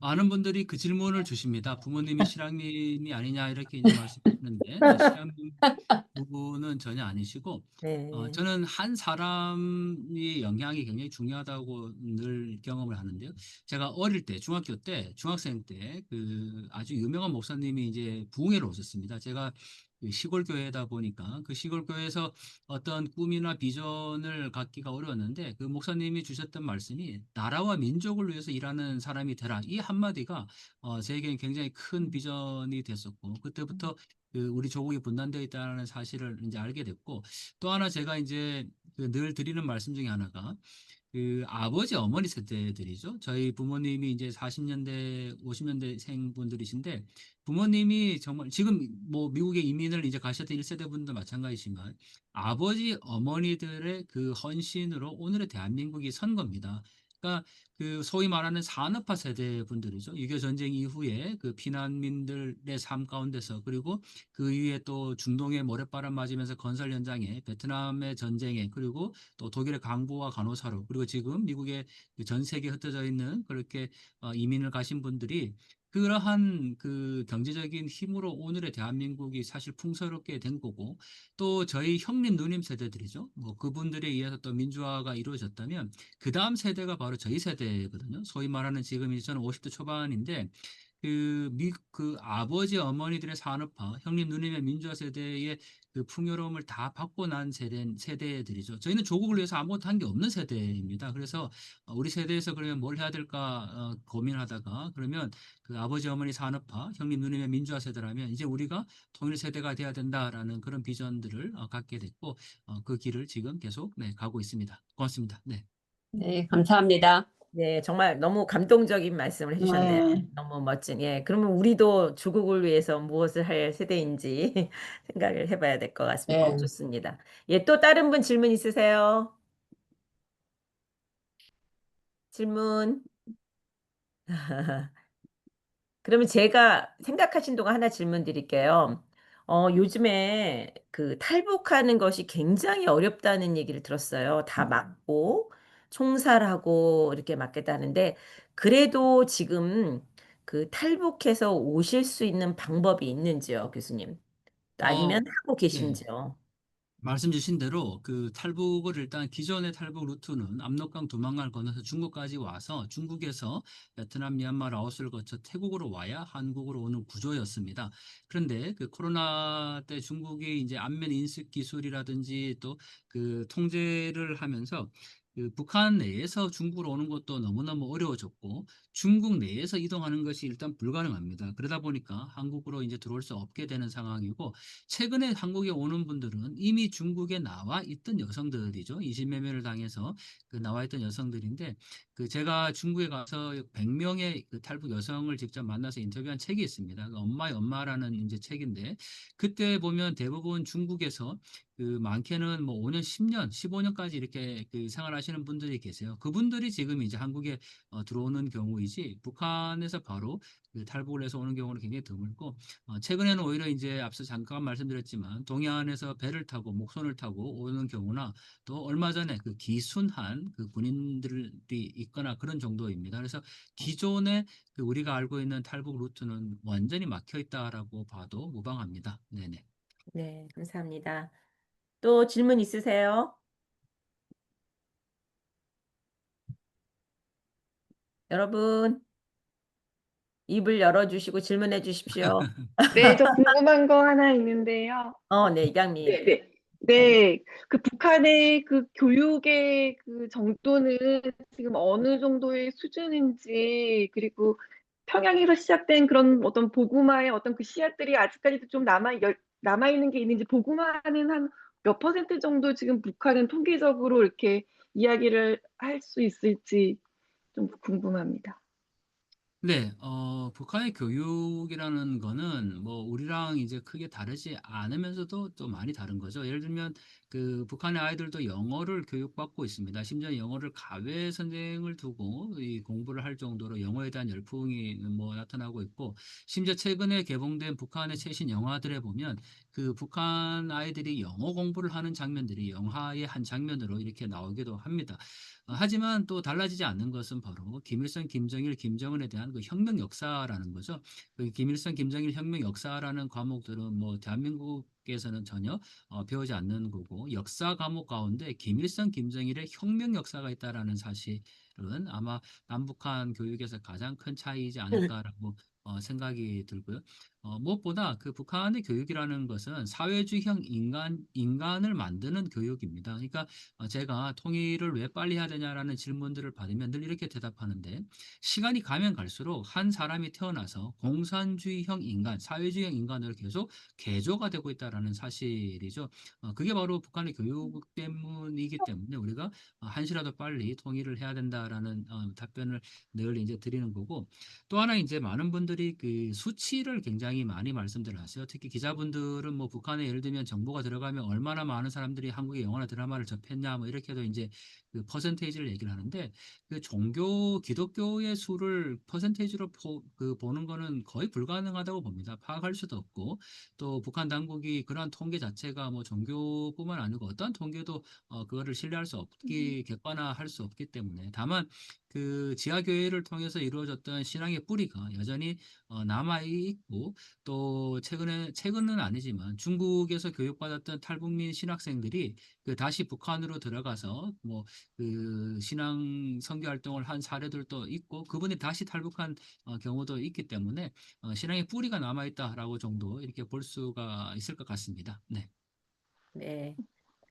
많은 분들이 그 질문을 주십니다. 부모님이 실향민이 아니냐 이렇게 이제 말씀하시는데, 네, 실향민 부분은 전혀 아니시고, 네. 저는 한 사람의 영향이 굉장히 중요하다고 늘 경험을 하는데요. 제가 어릴 때, 중학교 때, 중학생 때, 그 아주 유명한 목사님이 이제 부흥회로 오셨습니다. 제가 그 시골 교회다 보니까 그 시골 교회에서 어떤 꿈이나 비전을 갖기가 어려웠는데, 그 목사님이 주셨던 말씀이 나라와 민족을 위해서 일하는 사람이 되라. 이 한마디가 제게는 굉장히 큰 비전이 됐었고, 그때부터 그 우리 조국이 분단되어 있다는 사실을 이제 알게 됐고, 또 하나 제가 이제 그늘 드리는 말씀 중에 하나가 그 아버지 어머니 세대들이죠. 저희 부모님이 이제 40년대 50년대생 분들이신데, 부모님이 정말 지금 뭐 미국에 이민을 이제 가셨던 1세대 분도 마찬가지지만 아버지 어머니들의 그 헌신으로 오늘의 대한민국이 선 겁니다. 그러니까 그 소위 말하는 산업화 세대 분들이죠. 6.25 전쟁 이후에 그 피난민들의 삶 가운데서, 그리고 그 이후에 또 중동의 모래바람 맞으면서 건설 현장에, 베트남의 전쟁에, 그리고 또 독일의 강부와 간호사로, 그리고 지금 미국의 그전 세계에 흩어져 있는 그렇게 이민을 가신 분들이 그러한 그 경제적인 힘으로 오늘의 대한민국이 사실 풍요롭게 된 거고, 또 저희 형님 누님 세대들이죠. 뭐 그분들에 의해서 또 민주화가 이루어졌다면 그 다음 세대가 바로 저희 세대거든요. 소위 말하는 지금 저는 50대 초반인데, 그 아버지 어머니들의 산업화, 형님 누님의 민주화 세대의 그 풍요로움을 다 받고 난 세대들이죠. 저희는 조국을 위해서 아무것도 한 게 없는 세대입니다. 그래서 우리 세대에서 그러면 뭘 해야 될까 고민하다가, 그러면 그 아버지 어머니 산업화, 형님 누님의 민주화 세대라면 이제 우리가 통일 세대가 돼야 된다라는 그런 비전들을 갖게 됐고, 그 길을 지금 계속 가고 있습니다. 고맙습니다. 네. 네, 감사합니다. 네, 정말 너무 감동적인 말씀을 해주셨네요. 네. 너무 멋진. 예, 그러면 우리도 조국을 위해서 무엇을 할 세대인지 생각을 해봐야 될 것 같습니다. 네. 좋습니다. 예, 또 다른 분 질문 있으세요? 질문. 그러면 제가 생각하신 동안 하나 질문 드릴게요. 요즘에 그 탈북하는 것이 굉장히 어렵다는 얘기를 들었어요. 다 맞고 총살하고 이렇게 맞겠다는데, 그래도 지금 그 탈북해서 오실 수 있는 방법이 있는지요, 교수님? 아니면 하고 네. 계신지요? 말씀 주신 대로 그 탈북을 일단 기존의 탈북 루트는 압록강 두만강을 건너서 중국까지 와서 중국에서 베트남, 미얀마, 라오스를 거쳐 태국으로 와야 한국으로 오는 구조였습니다. 그런데 그 코로나 때 중국이 이제 안면 인식 기술이라든지 또 그 통제를 하면서 그 북한 내에서 중국으로 오는 것도 너무너무 어려워졌고, 중국 내에서 이동하는 것이 일단 불가능합니다. 그러다 보니까 한국으로 이제 들어올 수 없게 되는 상황이고, 최근에 한국에 오는 분들은 이미 중국에 나와 있던 여성들이죠. 이신매매를 당해서 그 나와 있던 여성들인데, 그 제가 중국에 가서 100명의 그 탈북 여성을 직접 만나서 인터뷰한 책이 있습니다. 그 엄마의 엄마라는 이제 책인데, 그때 보면 대부분 중국에서 많게는 뭐 5년, 10년, 15년까지 이렇게 생활하시는 분들이 계세요. 그분들이 지금 이제 한국에 들어오는 경우이지, 북한에서 바로 탈북을 해서 오는 경우는 굉장히 드물고, 최근에는 오히려 이제 앞서 잠깐 말씀드렸지만 동해안에서 배를 타고 목선을 타고 오는 경우나, 또 얼마 전에 기순한 군인들이 있거나 그런 정도입니다. 그래서 기존에 우리가 알고 있는 탈북 루트는 완전히 막혀 있다라고 봐도 무방합니다. 네네. 네, 감사합니다. 또 질문 있으세요? 여러분, 입을 열어주시고 질문해 주십시오. 네, 저 궁금한 거 하나 있는데요. 네, 이강민. 네. 네, 그 북한의 그 교육의 그 정도는 지금 어느 정도의 수준인지, 그리고 평양에서 시작된 그런 어떤 복음화의 어떤 그 씨앗들이 아직까지도 좀 남아있는 게 있는지, 복음화는 한 몇 퍼센트 정도 지금 북한은 통계적으로 이렇게 이야기를 할 수 있을지 좀 궁금합니다. 네, 북한의 교육이라는 거는 뭐 우리랑 이제 크게 다르지 않으면서도 또 많이 다른 거죠. 예를 들면 북한의 아이들도 영어를 교육받고 있습니다. 심지어 영어를 가외 선생을 두고 이 공부를 할 정도로 영어에 대한 열풍이 뭐 나타나고 있고, 심지어 최근에 개봉된 북한의 최신 영화들에 보면 북한 아이들이 영어 공부를 하는 장면들이 영화의 한 장면으로 이렇게 나오기도 합니다. 하지만 또 달라지지 않는 것은 바로 김일성, 김정일, 김정은에 대한 혁명 역사라는 거죠. 김일성, 김정일 혁명 역사라는 과목들은 뭐 대한민국에서는 전혀 배우지 않는 거고, 역사 과목 가운데 김일성, 김정일의 혁명 역사가 있다라는 사실은 아마 남북한 교육에서 가장 큰 차이이지 않을까라고 생각이 들고요. 무엇보다 북한의 교육이라는 것은 사회주의형 인간을 만드는 교육입니다. 그러니까 제가 통일을 왜 빨리 해야 되냐라는 질문들을 받으면 늘 이렇게 대답하는데, 시간이 가면 갈수록 한 사람이 태어나서 공산주의형 인간, 사회주의형 인간으로 계속 개조가 되고 있다라는 사실이죠. 그게 바로 북한의 교육 때문이기 때문에 우리가 한시라도 빨리 통일을 해야 된다라는 답변을 늘 이제 드리는 거고, 또 하나 이제 많은 분들이 수치를 굉장히 많이 말씀들 하세요. 특히 기자분들은 뭐 북한에 예를 들면 정보가 들어가면 얼마나 많은 사람들이 한국의 영화나 드라마를 접했냐 뭐 이렇게도 이제 퍼센테이지를 얘기를 하는데, 기독교의 수를 퍼센테이지로 보는 거는 거의 불가능하다고 봅니다. 파악할 수도 없고, 또 북한 당국이 그러한 통계 자체가 뭐 종교뿐만 아니고 어떠한 통계도 그거를 신뢰할 수 없기, 객관화할 수 없기 때문에, 다만 지하교회를 통해서 이루어졌던 신앙의 뿌리가 여전히 남아 있고, 또 최근은 아니지만 중국에서 교육받았던 탈북민 신학생들이 다시 북한으로 들어가서 뭐 신앙 선교 활동을 한 사례들도 있고, 그분이 다시 탈북한 경우도 있기 때문에 신앙의 뿌리가 남아 있다라고 정도 이렇게 볼 수가 있을 것 같습니다. 네. 네,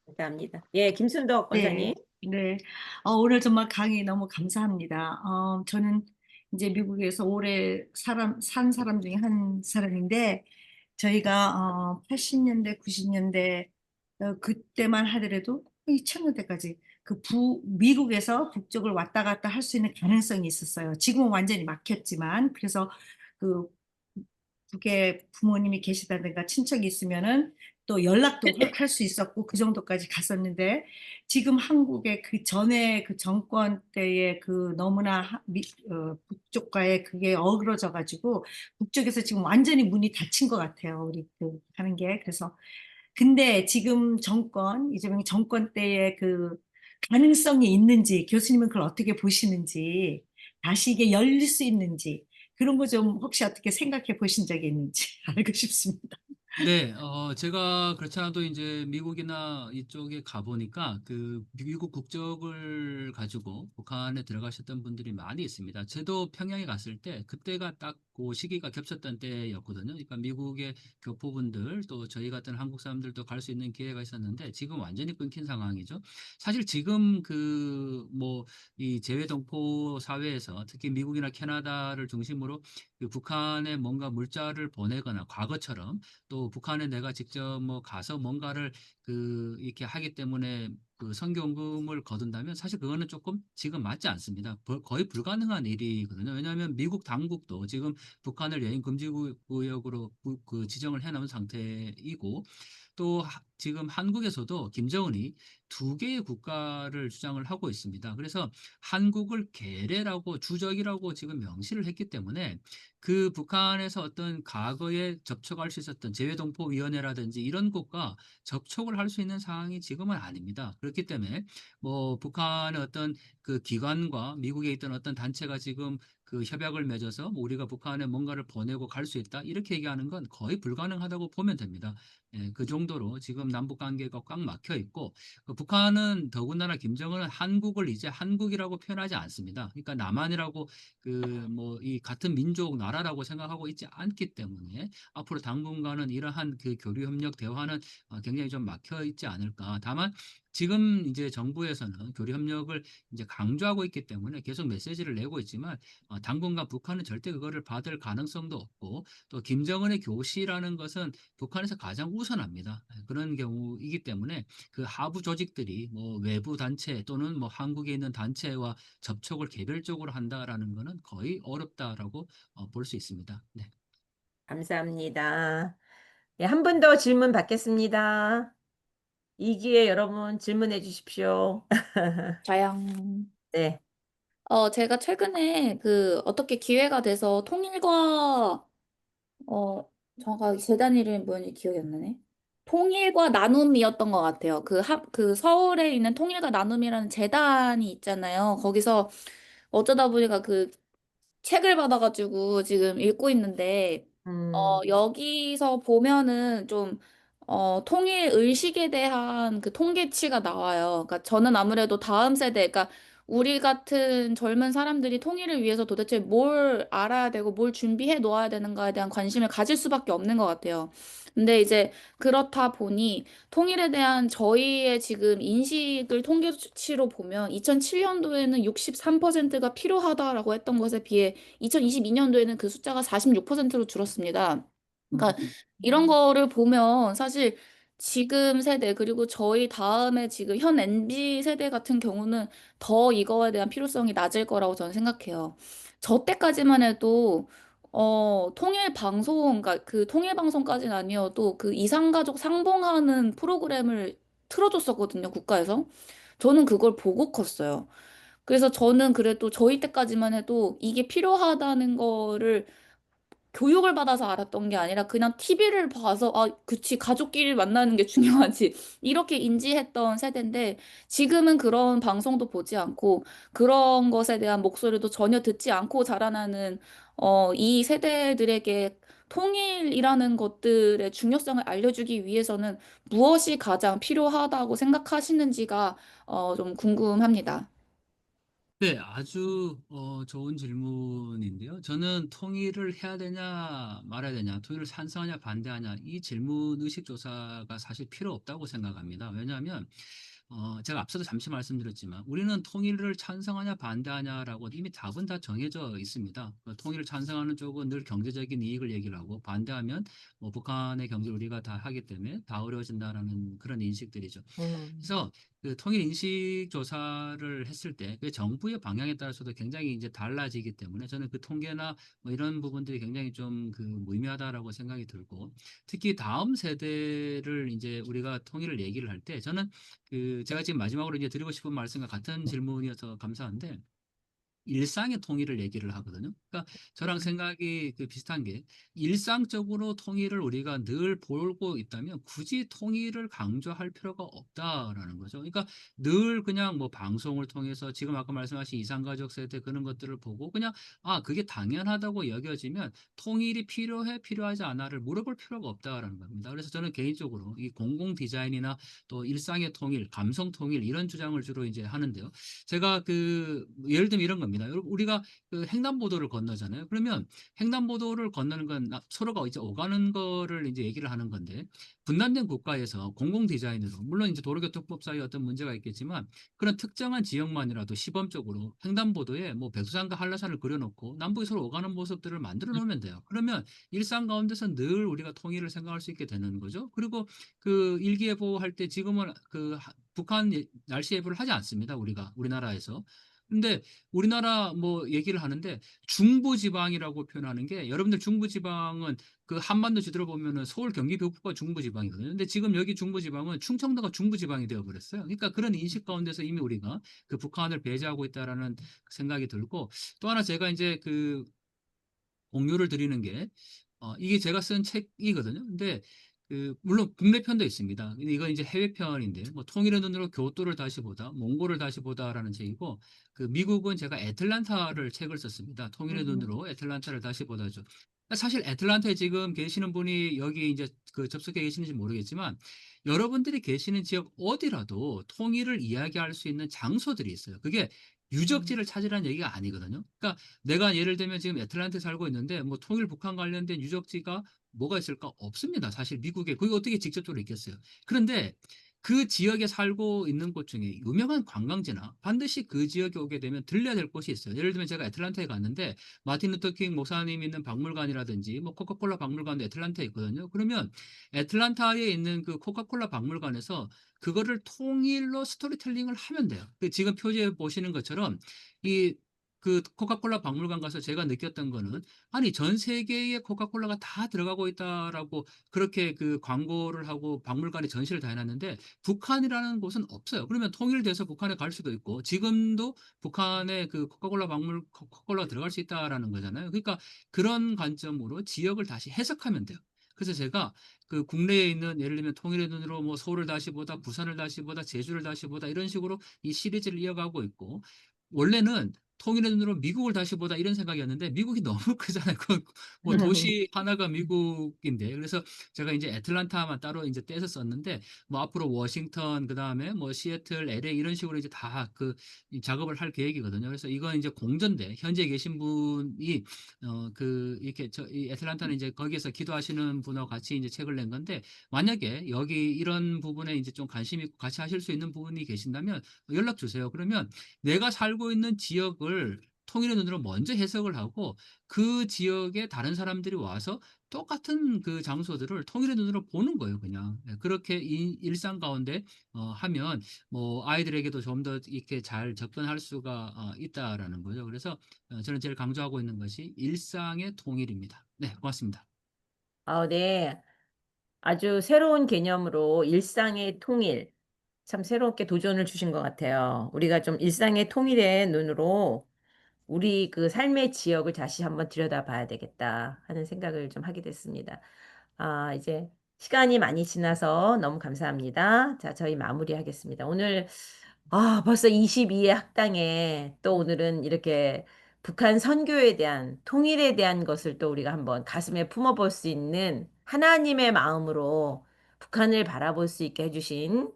감사합니다. 예, 김순덕 권사님. 네. 오늘 정말 강의 너무 감사합니다. 저는 이제 미국에서 오래 산 사람 중에 한 사람인데, 저희가 80년대, 90년대 그때만 하더라도 2000년대까지 미국에서 북쪽을 왔다 갔다 할 수 있는 가능성이 있었어요. 지금은 완전히 막혔지만, 그래서 북에 부모님이 계시다든가 친척이 있으면은 또 연락도 할 수 있었고 그 정도까지 갔었는데, 지금 한국의 그 전에 그 정권 때의 너무나 북쪽과의 그게 어그러져 가지고 북쪽에서 지금 완전히 문이 닫힌 것 같아요. 우리 하는 게. 그래서 근데 지금 이재명 정권 때의 가능성이 있는지, 교수님은 그걸 어떻게 보시는지, 다시 이게 열릴 수 있는지, 그런 거 좀 혹시 어떻게 생각해 보신 적이 있는지 알고 싶습니다. 네, 제가 그렇지 않아도 이제 미국이나 이쪽에 가보니까 미국 국적을 가지고 북한에 들어가셨던 분들이 많이 있습니다. 저도 평양에 갔을 때 그때가 딱 그 시기가 겹쳤던 때였거든요. 그러니까 미국의 교포분들, 또 저희 같은 한국 사람들도 갈 수 있는 기회가 있었는데 지금 완전히 끊긴 상황이죠. 사실 지금 이 재외동포 사회에서 특히 미국이나 캐나다를 중심으로 북한에 뭔가 물자를 보내거나 과거처럼, 또 북한에 내가 직접 뭐 가서 뭔가를 이렇게 하기 때문에 선경금을 거둔다면 사실 그거는 조금 지금 맞지 않습니다. 거의 불가능한 일이거든요. 왜냐하면 미국 당국도 지금 북한을 여행 금지 구역으로 지정을 해놓은 상태이고, 또 지금 한국에서도 김정은이 두 개의 국가를 주장을 하고 있습니다. 그래서 한국을 계례라고 주적이라고 지금 명시를 했기 때문에 그 북한에서 어떤 과거에 접촉할 수 있었던 재외동포위원회라든지 이런 곳과 접촉을 할 수 있는 상황이 지금은 아닙니다. 그렇기 때문에 뭐 북한의 어떤 그 기관과 미국에 있던 어떤 단체가 지금 그 협약을 맺어서 뭐 우리가 북한에 뭔가를 보내고 갈 수 있다 이렇게 얘기하는 건 거의 불가능하다고 보면 됩니다. 예, 그 정도로 지금 남북 관계가 꽉 막혀 있고 북한은 더군다나 김정은은 한국을 이제 한국이라고 표현하지 않습니다. 그러니까 남한이라고 그 뭐 이 같은 민족 나라라고 생각하고 있지 않기 때문에 앞으로 당분간은 이러한 그 교류 협력 대화는 굉장히 좀 막혀 있지 않을까. 다만 지금 이제 정부에서는 교류 협력을 이제 강조하고 있기 때문에 계속 메시지를 내고 있지만 당분간 북한은 절대 그거를 받을 가능성도 없고 또 김정은의 교시라는 것은 북한에서 가장 우선합니다. 그런 경우이기 때문에 그 하부 조직들이 뭐 외부 단체 또는 뭐 한국에 있는 단체와 접촉을 개별적으로 한다라는 것은 거의 어렵다라고 볼 수 있습니다. 네. 감사합니다. 예, 한 분 더 질문 받겠습니다. 이 기회에 여러분 질문해 주십시오. 자양. 네. 제가 최근에 그 어떻게 기회가 돼서 통일과 정확하게 재단 이름이 뭐였는지 기억이 안 나네. 통일과 나눔이었던 것 같아요. 그 서울에 있는 통일과 나눔이라는 재단이 있잖아요. 거기서 어쩌다 보니까 그 책을 받아가지고 지금 읽고 있는데, 여기서 보면은 좀, 통일 의식에 대한 그 통계치가 나와요. 그러니까 저는 아무래도 다음 세대, 그러니까 우리 같은 젊은 사람들이 통일을 위해서 도대체 뭘 알아야 되고 뭘 준비해 놓아야 되는가에 대한 관심을 가질 수밖에 없는 것 같아요. 근데 이제 그렇다 보니 통일에 대한 저희의 지금 인식을 통계치로 보면 2007년도에는 63%가 필요하다라고 했던 것에 비해 2022년도에는 그 숫자가 46%로 줄었습니다. 그러니까 이런 거를 보면 사실 지금 세대 그리고 저희 다음에 지금 현 MZ 세대 같은 경우는 더 이거에 대한 필요성이 낮을 거라고 저는 생각해요. 저 때까지만 해도 통일 방송, 그러니까 그 통일 방송까지는 아니어도 그 이상가족 상봉하는 프로그램을 틀어줬었거든요, 국가에서. 저는 그걸 보고 컸어요. 그래서 저는 그래도 저희 때까지만 해도 이게 필요하다는 거를 교육을 받아서 알았던 게 아니라 그냥 TV를 봐서 아, 그치, 가족끼리 만나는 게 중요하지. 이렇게 인지했던 세대인데 지금은 그런 방송도 보지 않고 그런 것에 대한 목소리도 전혀 듣지 않고 자라나는 이 세대들에게 통일이라는 것들의 중요성을 알려주기 위해서는 무엇이 가장 필요하다고 생각하시는지가 좀 궁금합니다. 네, 아주 좋은 질문인데요. 저는 통일을 해야 되냐 말아야 되냐, 통일을 찬성하냐 반대하냐 이 질문 의식 조사가 사실 필요 없다고 생각합니다. 왜냐하면 제가 앞서도 잠시 말씀드렸지만 우리는 통일을 찬성하냐 반대하냐라고 이미 답은 다 정해져 있습니다. 통일을 찬성하는 쪽은 늘 경제적인 이익을 얘기를 하고 반대하면 뭐 북한의 경제를 우리가 다 하기 때문에 다 어려워진다라는 그런 인식들이죠. 그래서 그 통일 인식 조사를 했을 때 그 정부의 방향에 따라서도 굉장히 이제 달라지기 때문에 저는 그 통계나 뭐 이런 부분들이 굉장히 좀 그 무의미하다라고 생각이 들고 특히 다음 세대를 이제 우리가 통일을 얘기를 할 때 저는 그 제가 지금 마지막으로 이제 드리고 싶은 말씀과 같은 질문이어서 감사한데 일상의 통일을 얘기를 하거든요. 그러니까 저랑 생각이 그 비슷한 게 일상적으로 통일을 우리가 늘 보고 있다면 굳이 통일을 강조할 필요가 없다라는 거죠. 그러니까 늘 그냥 뭐 방송을 통해서 지금 아까 말씀하신 이상가족 세대 그런 것들을 보고 그냥 그게 당연하다고 여겨지면 통일이 필요해 필요하지 않아를 물어볼 필요가 없다라는 겁니다. 그래서 저는 개인적으로 이 공공 디자인이나 또 일상의 통일, 감성 통일 이런 주장을 주로 이제 하는데요. 제가 그 예를 들면 이런 겁니다. 여러분 우리가 그 횡단보도를 건너잖아요. 그러면 횡단보도를 건너는 건 서로가 이제 오가는 거를 이제 얘기를 하는 건데 분단된 국가에서 공공 디자인으로 물론 이제 도로교통법상의 어떤 문제가 있겠지만 그런 특정한 지역만이라도 시범적으로 횡단보도에 뭐 백두산과 한라산을 그려놓고 남북이 서로 오가는 모습들을 만들어 놓으면 돼요. 그러면 일상 가운데서 늘 우리가 통일을 생각할 수 있게 되는 거죠. 그리고 그 일기예보 할 때 지금은 그 북한 날씨 예보를 하지 않습니다. 우리나라에서. 근데 우리나라 뭐 얘기를 하는데 중부지방이라고 표현하는 게, 여러분들 중부지방은 그 한반도 지도를 보면은 서울, 경기, 북부가 중부지방이거든요. 근데 지금 여기 중부지방은 충청도가 중부지방이 되어 버렸어요. 그러니까 그런 인식 가운데서 이미 우리가 그 북한을 배제하고 있다라는 생각이 들고, 또 하나 제가 이제 그 공유를 드리는 게, 이게 제가 쓴 책이거든요. 근데 그 물론 국내 편도 있습니다. 근데 이건 이제 해외 편인데, 뭐 통일의 눈으로 교토를 다시 보다, 몽골을 다시 보다라는 책이고, 그 미국은 제가 애틀란타를 책을 썼습니다. 통일의 눈으로 애틀란타를 다시 보다죠. 사실 애틀란타에 지금 계시는 분이 여기 이제 그 접속해 계시는지 모르겠지만, 여러분들이 계시는 지역 어디라도 통일을 이야기할 수 있는 장소들이 있어요. 그게 유적지를 찾으라는 얘기가 아니거든요. 그러니까 내가 예를 들면 지금 애틀랜타에 살고 있는데 뭐 통일 북한 관련된 유적지가 뭐가 있을까? 없습니다. 사실 미국에 그게 어떻게 직접적으로 있겠어요. 그런데 그 지역에 살고 있는 곳 중에 유명한 관광지나 반드시 그 지역에 오게 되면 들려야 될 곳이 있어요. 예를 들면 제가 애틀랜타에 갔는데 마틴 루터 킹 목사님 있는 박물관이라든지 뭐 코카콜라 박물관도 애틀랜타에 있거든요. 그러면 애틀랜타에 있는 그 코카콜라 박물관에서 그거를 통일로 스토리텔링을 하면 돼요. 그 지금 표지에 보시는 것처럼 이 그 코카콜라 박물관 가서 제가 느꼈던 거는, 아니 전 세계에 코카콜라가 다 들어가고 있다라고 그렇게 그 광고를 하고 박물관에 전시를 다 해놨는데 북한이라는 곳은 없어요. 그러면 통일돼서 북한에 갈 수도 있고 지금도 북한에 그 코카콜라가 들어갈 수 있다라는 거잖아요. 그러니까 그런 관점으로 지역을 다시 해석하면 돼요. 그래서 제가 그 국내에 있는 예를 들면 통일의 눈으로 뭐 서울을 다시 보다, 부산을 다시 보다, 제주를 다시 보다 이런 식으로 이 시리즈를 이어가고 있고, 원래는 통일의 눈으로 미국을 다시 보다 이런 생각이었는데 미국이 너무 크잖아요. 뭐 도시 하나가 미국인데, 그래서 제가 이제 애틀란타만 따로 이제 떼서 썼는데 뭐 앞으로 워싱턴, 그다음에 뭐 시애틀, LA 이런 식으로 이제 다 그 작업을 할 계획이거든요. 그래서 이건 이제 공전대 현재 계신 분이 그 이렇게 이 애틀란타는 이제 거기에서 기도하시는 분하고 같이 이제 책을 낸 건데, 만약에 여기 이런 부분에 이제 좀 관심 있고 같이 하실 수 있는 분이 계신다면 연락 주세요. 그러면 내가 살고 있는 지역을 통일의 눈으로 먼저 해석을 하고 그 지역에 다른 사람들이 와서 똑같은 그 장소들을 통일의 눈으로 보는 거예요, 그냥. 네, 그렇게 일상 가운데 하면 뭐 아이들에게도 좀 더 이렇게 잘 접근할 수가 있다라는 거죠. 그래서 저는 제일 강조하고 있는 것이 일상의 통일입니다. 네, 고맙습니다. 네. 아주 새로운 개념으로 일상의 통일. 참 새롭게 도전을 주신 것 같아요. 우리가 좀 일상의 통일의 눈으로 우리 그 삶의 지역을 다시 한번 들여다봐야 되겠다 하는 생각을 좀 하게 됐습니다. 이제 시간이 많이 지나서 너무 감사합니다. 자, 저희 마무리하겠습니다. 오늘 벌써 22회 학당에 또 오늘은 이렇게 북한 선교에 대한 통일에 대한 것을 또 우리가 한번 가슴에 품어볼 수 있는 하나님의 마음으로 북한을 바라볼 수 있게 해주신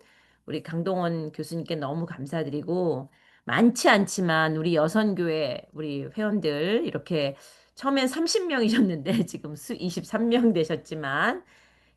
우리 강동원 교수님께 너무 감사드리고, 많지 않지만 우리 여선교회 우리 회원들 이렇게 처음엔 30명이셨는데 지금 23명 되셨지만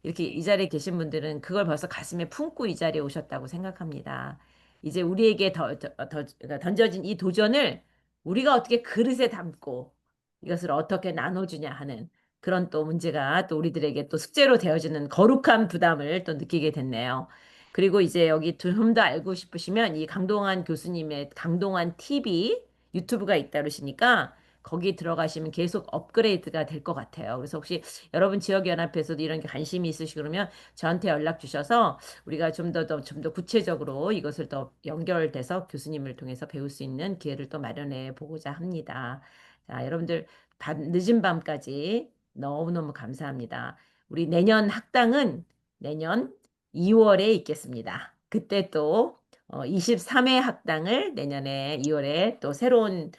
이렇게 이 자리에 계신 분들은 그걸 벌써 가슴에 품고 이 자리에 오셨다고 생각합니다. 이제 우리에게 그러니까 던져진 이 도전을 우리가 어떻게 그릇에 담고 이것을 어떻게 나눠주냐 하는 그런 또 문제가 또 우리들에게 또 숙제로 되어지는 거룩한 부담을 또 느끼게 됐네요. 그리고 이제 여기 좀 더 알고 싶으시면 이 강동환 교수님의 강동환 TV 유튜브가 있다 그러시니까 거기 들어가시면 계속 업그레이드가 될 것 같아요. 그래서 혹시 여러분 지역연합에서도 이런 게 관심이 있으시고 그러면 저한테 연락 주셔서 우리가 좀 더 구체적으로 이것을 더 연결돼서 교수님을 통해서 배울 수 있는 기회를 또 마련해 보고자 합니다. 자, 여러분들 늦은 밤까지 너무너무 감사합니다. 우리 내년 학당은 내년 2월에 있겠습니다. 그때 또 23회 학당을 내년에 2월에 또 새로운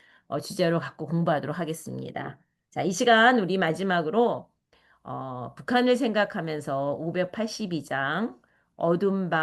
주제로 갖고 공부하도록 하겠습니다. 자, 이 시간 우리 마지막으로 북한을 생각하면서 582장 어둠 밤